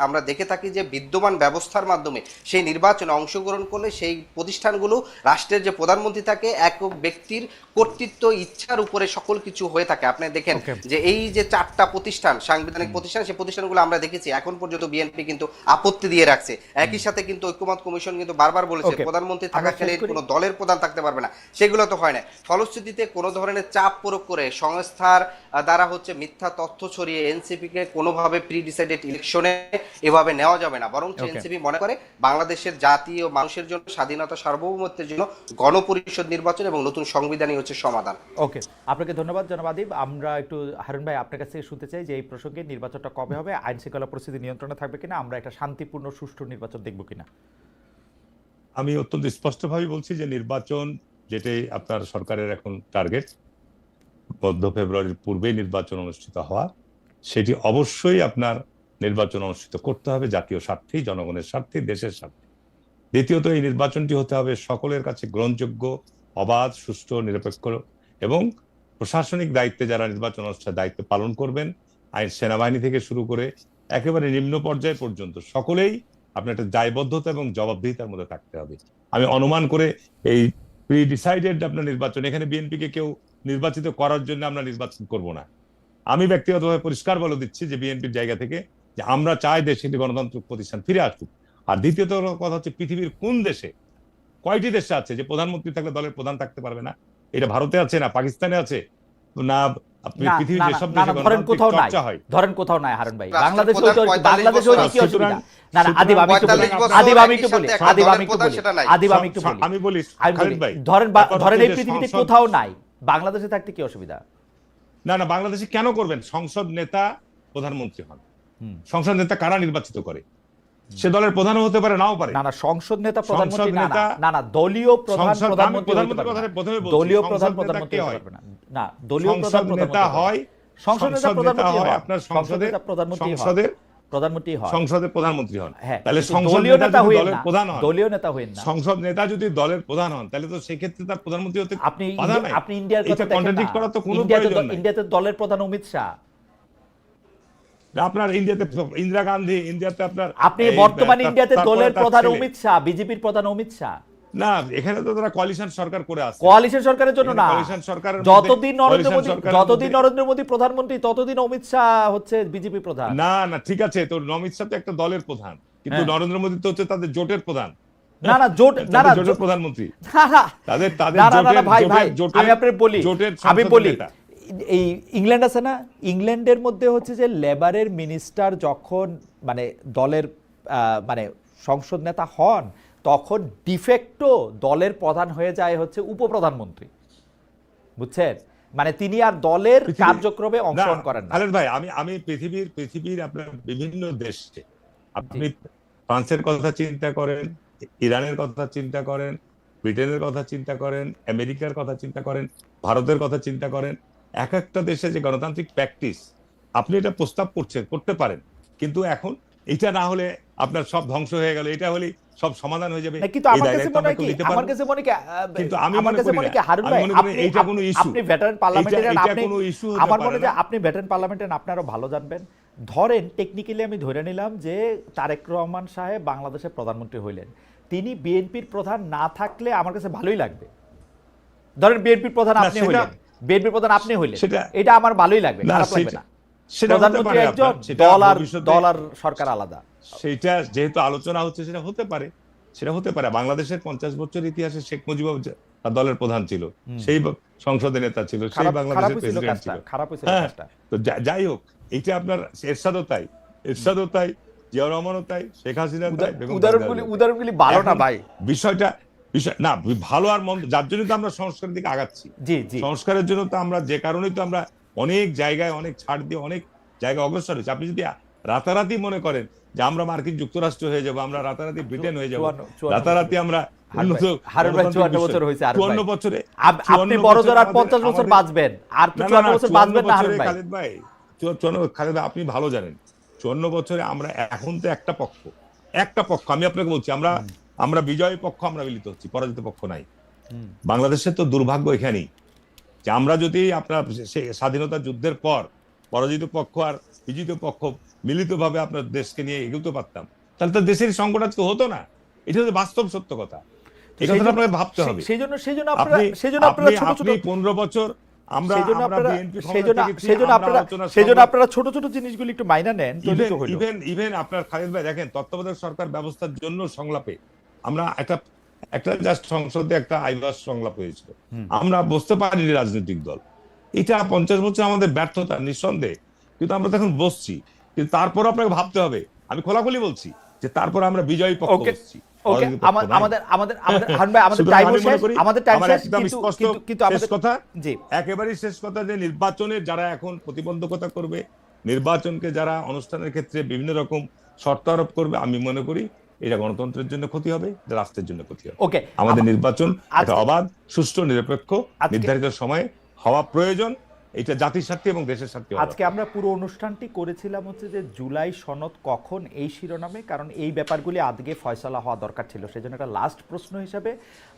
Speaker 2: আমরা দেখে থাকি যে বিদ্যমান ব্যবস্থার মাধ্যমে সেই নির্বাচনে অংশগ্রহণ করলে সেই প্রতিষ্ঠানগুলো, রাষ্ট্রের যে প্রধানমন্ত্রী থাকে, একক ব্যক্তির কর্তৃত্ব ইচ্ছার উপরে সকল কিছু হয়ে থাকে। আপনি দেখেন যে এই যে 4টা প্রতিষ্ঠান, সাংবিধানিক প্রতিষ্ঠান, সেই প্রতিষ্ঠানগুলো আমরা দেখেছি এখন পর্যন্ত বিএনপি কিন্তু আপত্তি দিয়ে রাখছে। একই সাথে কিন্তু ঐক্যমত কমিশন কিন্তু বারবার বলেছে প্রধানমন্ত্রী থাকাকালীন কোনো দলের প্রধান থাকতে পারবে না, সেগুলো তো হয় না। ফলশ্রুতিতে কোনো ধরনের চাপ প্রয়োগ করে সংস্থার দ্বারা হচ্ছে মিথ্যা তথ্য ছড়িয়ে এনসিপি কে কোনোভাবে প্রি ডিসাইডেড ইলেকশনে এভাবে নেওয়া যাবে না। বরং এনসিপি মনে করে বাংলাদেশের জাতি ও মানুষের জন্য, স্বাধীনতা সার্বভৌমত্বের জন্য গণপরিষদ নির্বাচন এবং নতুন সংবিধানই হচ্ছে সমাধান।
Speaker 1: ওকে, আপনাকে ধন্যবাদ জনাব আদিব। আমরা একটু হারুন ভাই আপনার কাছ থেকে শুনতে চাই যে এই প্রসঙ্গে নির্বাচনটা কবে হবে, আইন শৃঙ্খলা পরিস্থিতি নিয়ন্ত্রণে থাকবে কিনা, আমরা একটা শান্তিপূর্ণ সুষ্ঠু নির্বাচন দেখব কিনা।
Speaker 3: আমি অত্যন্ত স্পষ্টভাবে বলছি যে নির্বাচন, যেটাই আপনার সরকারের এখন টার্গেট, মধ্য ফেব্রুয়ারির পূর্বে নির্বাচন অনুষ্ঠিত হওয়া, সেটি অবশ্যই আপনার নির্বাচন অনুষ্ঠিত করতে হবে জাতীয় স্বার্থে, জনগণের স্বার্থে, দেশের স্বার্থে। দ্বিতীয়ত, এই নির্বাচনটি হতে হবে সকলের কাছে গ্রহণযোগ্য, অবাধ, সুষ্ঠু, নিরপেক্ষ, এবং প্রশাসনিক দায়িত্বে যারা নির্বাচন অনুষ্ঠানের দায়িত্ব পালন করবেন, আইন সেনাবাহিনী থেকে শুরু করে একেবারে নিম্ন পর্যায় পর্যন্ত সকলেই আপনার একটা দায়বদ্ধতা এবং জবাবদিহিতার মধ্যে থাকতে হবে। আমি অনুমান করে এই প্রি ডিসাইডেড আপনার নির্বাচন, এখানে বিএনপিকে কেউ নির্বাচিত করার জন্য আমরা নির্বাচন করব না। আমি ব্যক্তিগতভাবে পরিষ্কার বলে দিচ্ছি যে বিএনপির জায়গা থেকে যে আমরা চাই দেশে একটি গণতান্ত্রিক প্রতিষ্ঠান ফিরে আসুক। আর দ্বিতীয়ত কথা হচ্ছে, পৃথিবীর কোন দেশে, কয়টি দেশে আছে যে প্রধানমন্ত্রী থাকলে দলের প্রধান থাকতে পারবে না? এটা ভারতে আছে না, পাকিস্তানে আছে না, পৃথিবীর যেসব দেশে গণতান্ত্রিক চর্চা হয়,
Speaker 1: ধরেন কোথাও নাই হারুন ভাই, বাংলাদেশে কি অসুবিধা? না না, আদিব আমি একটু বলি, আমি বলি, ধরেন এই পৃথিবীতে কোথাও নাই, বাংলাদেশে থাকতে কি অসুবিধা?
Speaker 3: না না, বাংলাদেশে কেন করবেন? সংসদ নেতা প্রধানমন্ত্রী হন। সংসদ নেতা কারা নির্বাচিত করে? সে দলের প্রধান হতে পারে, নাও পারে।
Speaker 1: না না, সংসদ নেতা প্রধানমন্ত্রী না না, দলীয় প্রধান প্রধানমন্ত্রী, দলীয় প্রধান প্রধানমন্ত্রী হতে পারবে না। না, দলীয় প্রধান
Speaker 3: নেতা হয়,
Speaker 1: সংসদ নেতা প্রধানমন্ত্রী হয়,
Speaker 3: আপনার
Speaker 1: সংসদের প্রধানমন্ত্রী হয়,
Speaker 3: সংসদের প্রধানমন্ত্রী হন।
Speaker 1: হ্যাঁ,
Speaker 3: তাহলে
Speaker 1: দলীয় নেতা হই
Speaker 3: দলের প্রধান হন,
Speaker 1: দলীয় নেতা হই না।
Speaker 3: সংসদ নেতা যদি দলের প্রধান হন, তাহলে তো সেই ক্ষেত্রে তার প্রধানমন্ত্রী হতে বাধা নাই।
Speaker 1: আপনি ইন্ডিয়ার কথা দেখেন
Speaker 3: কন্ট্রাডিক্ট করা তো কোনো প্রয়োজন নাই।
Speaker 1: ইন্ডিয়াতে দলের প্রধান অমিত শাহ।
Speaker 3: আপনার ইন্ডিয়াতে ইন্দিরা গান্ধী, ইন্ডিয়াতে আপনার
Speaker 1: আপনি বর্তমান ইন্ডিয়াতে দলের প্রধান অমিত শাহ, বিজেপির প্রধান অমিত শাহ।
Speaker 3: না, এখানে তো তারা কোয়ালিশন সরকার করে আছে।
Speaker 1: কোয়ালিশন সরকারের জন্য না, যতদিন নরেন্দ্র মোদী প্রধানমন্ত্রী ততদিন অমিত শাহ হচ্ছে বিজেপি প্রধান।
Speaker 3: না না, ঠিক আছে, তো অমিত শাহ তো একটা দলের প্রধান, কিন্তু নরেন্দ্র মোদী তো হচ্ছে তাদের জোটের প্রধান।
Speaker 1: না না, জোটের
Speaker 3: প্রধানমন্ত্রী
Speaker 1: তাদের ভাই ভাই, আমি আপনাকে বলি, এই ইংল্যান্ড আছে না, ইংল্যান্ডের মধ্যে হচ্ছে যে লেবারের মিনিস্টার যখন মানে দলের মানে সংসদ নেতা হন, তখন ডিফেক্টো দলের প্রধান হয়ে যায় হচ্ছে উপপ্রধানমন্ত্রী, বুঝছেন? মানে তিনি আর দলের কার্যক্রমে অংশগ্রহণ করেন না।
Speaker 3: আলেন ভাই, আমি পৃথিবীর আপনার বিভিন্ন দেশে আপনি ফ্রান্সের কথা চিন্তা করেন, ইরানের কথা চিন্তা করেন, ব্রিটেনের কথা চিন্তা করেন, আমেরিকার কথা চিন্তা করেন, ভারতের কথা চিন্তা করেন, এক একটা দেশে যে গণতান্ত্রিক প্র্যাকটিস, আপনি এটা প্রস্তাব করতে পারেন, কিন্তু এখন এটা না হলে আপনার সব ধ্বংস হয়ে গেল, এটা হলে সব সমাধান হয়ে যাবে,
Speaker 1: না, কিন্তু
Speaker 3: এই
Speaker 1: আমার কাছে
Speaker 3: দায়িত্ব
Speaker 1: মনে
Speaker 3: আমরা
Speaker 1: হয়
Speaker 3: কেউ
Speaker 1: কি,
Speaker 3: নিতে
Speaker 1: আমার
Speaker 3: পারবো?
Speaker 1: কাছে মনে কি,
Speaker 3: কিন্তু আমি
Speaker 1: আমার
Speaker 3: মনে
Speaker 1: কাছে
Speaker 3: করি
Speaker 1: মনে
Speaker 3: না,
Speaker 1: কি হারুন
Speaker 3: আমি
Speaker 1: ভাই,
Speaker 3: মনে করি
Speaker 1: আপনি
Speaker 3: এইটা কোনো ইস্যু,
Speaker 1: আপনি ভেটারেন পার্লামেন্টেরিয়ান,
Speaker 3: এটা
Speaker 1: আপনি
Speaker 3: কোনো ইস্যু হতে
Speaker 1: আমার
Speaker 3: পারে
Speaker 1: মনে
Speaker 3: না।
Speaker 1: হয় আপনি ভেটারেন পার্লামেন্টেরিয়ান, আপনি আরো ভালো জানবেন। ধরেন টেকনিক্যালি আমি ধরে নিলাম যে তারেক রহমান সাহেব বাংলাদেশের প্রধানমন্ত্রী হইলেন, তিনি বিএনপির প্রধান না থাকলে আমার কাছে ভালোই লাগবে। ধরেন বিএনপির প্রধান
Speaker 3: না,
Speaker 1: আপনি
Speaker 3: সেটা-
Speaker 1: হইলেন, বিএনপির প্রধান আপনি হইলেন,
Speaker 3: সেটা-
Speaker 1: এটা আমার ভালোই লাগবে,
Speaker 3: না,
Speaker 1: খারাপ লাগবে না।
Speaker 3: সেটা হতে
Speaker 1: প্রধানমন্ত্রী
Speaker 3: পারে
Speaker 1: একজন,
Speaker 3: আপনার, সেটা ভবিষ্যতে-
Speaker 1: দল আর সরকার আলাদা।
Speaker 3: সেটা যেহেতু আলোচনা হচ্ছে, সেটা হতে পারে, সেটা হতে পারে। বাংলাদেশের 50 বছর ইতিহাসে শেখ মুজিবুর তার দলের প্রধান ছিল, সেই সংসদের নেতা ছিল, সেই
Speaker 1: খারাপ
Speaker 3: বাংলাদেশের
Speaker 1: হয়েছিল
Speaker 3: প্রেসিডেন্ট
Speaker 1: কাজটা,
Speaker 3: ছিল।
Speaker 1: খারাপ হয়েছিল
Speaker 3: হ্যাঁ,
Speaker 1: কাজটা।
Speaker 3: তো যাই হোক, এটা আপনার এরশাদও তাই, এরশাদও তাই, জিয়াউর রহমানও তাই, শেখ হাসিনা তাই, বেগম খালেদা জিয়াও তাই।
Speaker 1: উদাহরণগুলি ভালো না
Speaker 3: এখন
Speaker 1: ভাই।
Speaker 3: বিষয় না, ভালো আর মন্দ, যার জন্য তো আমরা সংস্কারের দিকে আগাচ্ছি।
Speaker 1: জি জি,
Speaker 3: সংস্কারের জন্য তো আমরা, যে কারণেই তো আমরা অনেক জায়গায় অনেক ছাড় দিয়ে অনেক জায়গায় অগ্রসর হয়েছি। আপনি যদি রাতারাতি মনে করেন যে আমরা মার্কিন যুক্তরাষ্ট্র হয়ে যাব, আমরা রাতারাতি ব্রিটেন হয়ে যাব,
Speaker 1: 54
Speaker 3: রাতারাতি আমরা উন্নত
Speaker 1: হারুন ভাই 54
Speaker 3: গণতান্ত্রিক
Speaker 1: বছর হয়েছে,
Speaker 3: 54 বছরে,
Speaker 1: আপনি বড় জোর আর 50 বছর বাঁচবেন, আর তো 54 বছর বাঁচবেন না হারুন ভাই।
Speaker 3: খালেদ ভাই, খালেদ ভাই, আপনি ভালো জানেন 54 বছরে আমরা এখন তো একটা পক্ষ, আমি আপনাকে বলছি, আমরা বিজয়ী পক্ষ, আমরা মিলিত হচ্ছি, পরাজিত পক্ষ নাই। বাংলাদেশের তো দুর্ভাগ্য এখানেই যে আমরা যদি আপনার স্বাধীনতা যুদ্ধের পর পরাজিত পক্ষ আর বিজিত পক্ষ মিলিতভাবে আপনার দেশকে নিয়ে এগোতে পারতাম, তাহলে তো দেশের সংকট আজকে হতো না। এটা হচ্ছে বাস্তব সত্য কথা, এই কথাটা আপনাকে ভাবতে হবে।
Speaker 1: সেজন্য
Speaker 3: আপনি
Speaker 1: আপনারা ছোট ছোট,
Speaker 3: 15 বছর আমরা বিএনপি
Speaker 1: সেজন্য আপনারা ছোট ছোট জিনিসগুলি একটু মাইনা নেন।
Speaker 3: ইভেন আপনার খালেদ ভাই দেখেন, তত্ত্বাবধায়ক সরকার ব্যবস্থার জন্য সংলাপে আমরা একটা জাস্ট সংসদে একটা আইবাস সংলাপ হয়েছিল, আমরা বুঝতে পারিনি রাজনৈতিক দল। এটা 50 বছর আমাদের ব্যর্থতা নিঃসন্দেহে, কিন্তু আমরা তখন বসছি। কিন্তু তারপর আপনাকে ভাবতে হবে, আমি খোলাখুলি বলছি যে তারপর আমরা বিজয়ী পক্ষ বসছি।
Speaker 1: ওকে, আমাদের হারুন ভাই, আমাদের টাইম শেষ, আমাদের টাইম শেষ, কিন্তু
Speaker 3: শেষ কথা, জি একেবারেই শেষ কথা, যে নির্বাচনে যারা এখন প্রতিবন্ধকতা করবে, নির্বাচনকে যারা অনুষ্ঠানের ক্ষেত্রে বিভিন্ন রকম শর্ত আরোপ করবে, আমি মনে করি এটা গণতন্ত্রের জন্য ক্ষতি হবে, রাষ্ট্রের জন্য ক্ষতি হবে।
Speaker 1: ওকে,
Speaker 3: আমাদের নির্বাচন একটা অবাধ, সুষ্ঠু, নিরপেক্ষ, নির্ধারিত সময়ে হওয়া প্রয়োজন, এটা জাতির স্বার্থে এবং দেশের স্বার্থে।
Speaker 1: আজকে আমরা পুরো অনুষ্ঠানটি করেছিলাম হচ্ছে যে জুলাই সনদ কখন, এই শিরোনামে, কারণ এই ব্যাপারগুলি আজকে ফয়সালা হওয়া দরকার ছিল। সেজন্য একটা লাস্ট প্রশ্ন হিসাবে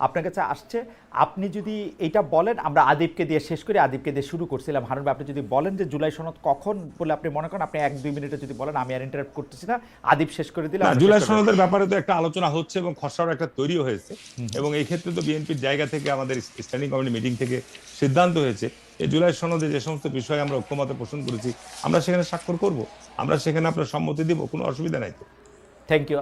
Speaker 1: আপনার কাছে আসছে, আপনি যদি এটা বলেন, আমরা আদিবকে দিয়ে শেষ করি, আদিবকে দিয়ে শুরু করছিলাম। হারুন ভাই, আপনি যদি বলেন যে জুলাই সনদ কখন বলে আপনি মনে করেন, আপনি 1-2 মিনিটে যদি বলেন, আমি আর ইন্টারাপ্ট করতেছি না, আদিব শেষ করে দিলাম।
Speaker 3: জুলাই সনদের ব্যাপারে তো একটা আলোচনা হচ্ছে এবং খসড়ার একটা তৈরিও হয়েছে, এবং এই ক্ষেত্রে তো বিএনপির জায়গা থেকে, আমাদের স্ট্যান্ডিং কমিটি মিটিং থেকে সিদ্ধান্ত হয়েছে এই জুলাই সনদে যে সমস্ত বিষয়ে আমরা ঐক্যমত পোষণ করেছি, আমরা সেখানে স্বাক্ষর করব, আমরা সেখানে আপনার সম্মতি দিব, কোনো অসুবিধা নাই তো।
Speaker 1: Thank you.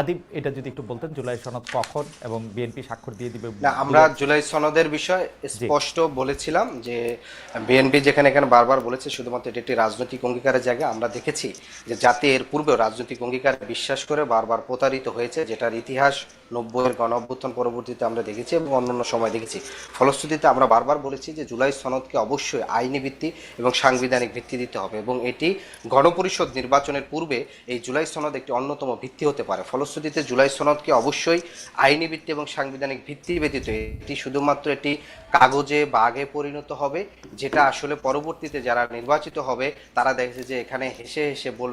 Speaker 1: আদিব, এটা যদি একটু বলতেন, জুলাই সনদ কখন এবং বিএনপি স্বাক্ষর দিয়ে দিবে?
Speaker 2: না, আমরা জুলাই সনদের বিষয় স্পষ্ট বলেছিলাম যে বিএনপি যেখানে এখানে বারবার বলেছে শুধুমাত্র এটি একটি রাজনৈতিক অঙ্গীকারের জায়গা। আমরা দেখেছি যে জাতি এর পূর্বেও রাজনৈতিক অঙ্গীকার বিশ্বাস করে বারবার প্রতারিত হয়েছে, যেটার ইতিহাস 90-এর গণ অভ্যুত্থান পরবর্তীতে আমরা দেখেছি এবং অন্যান্য সময় দেখেছি। ফলশ্রুতিতে আমরা বারবার বলেছি যে জুলাই সনদকে অবশ্যই আইনি ভিত্তি এবং সাংবিধানিক ভিত্তি দিতে হবে, এবং এটি গণপরিষদ নির্বাচনের পূর্বে এই জুলাই সনদ একটি অন্যতম ভিত্তি হতে পারে। ফলশ্রুতিতে জুলাই সনদকে অবশ্যই আইনি ভিত্তি এবং সাংবিধানিক ভিত্তি ব্যতীত এটি শুধুমাত্র এটি কাগজে বা আগে পরিণত হবে, যেটা আসলে পরবর্তীতে যারা নির্বাচিত হবে তারা দেখেছে যে এখানে হেসে হেসে বলবে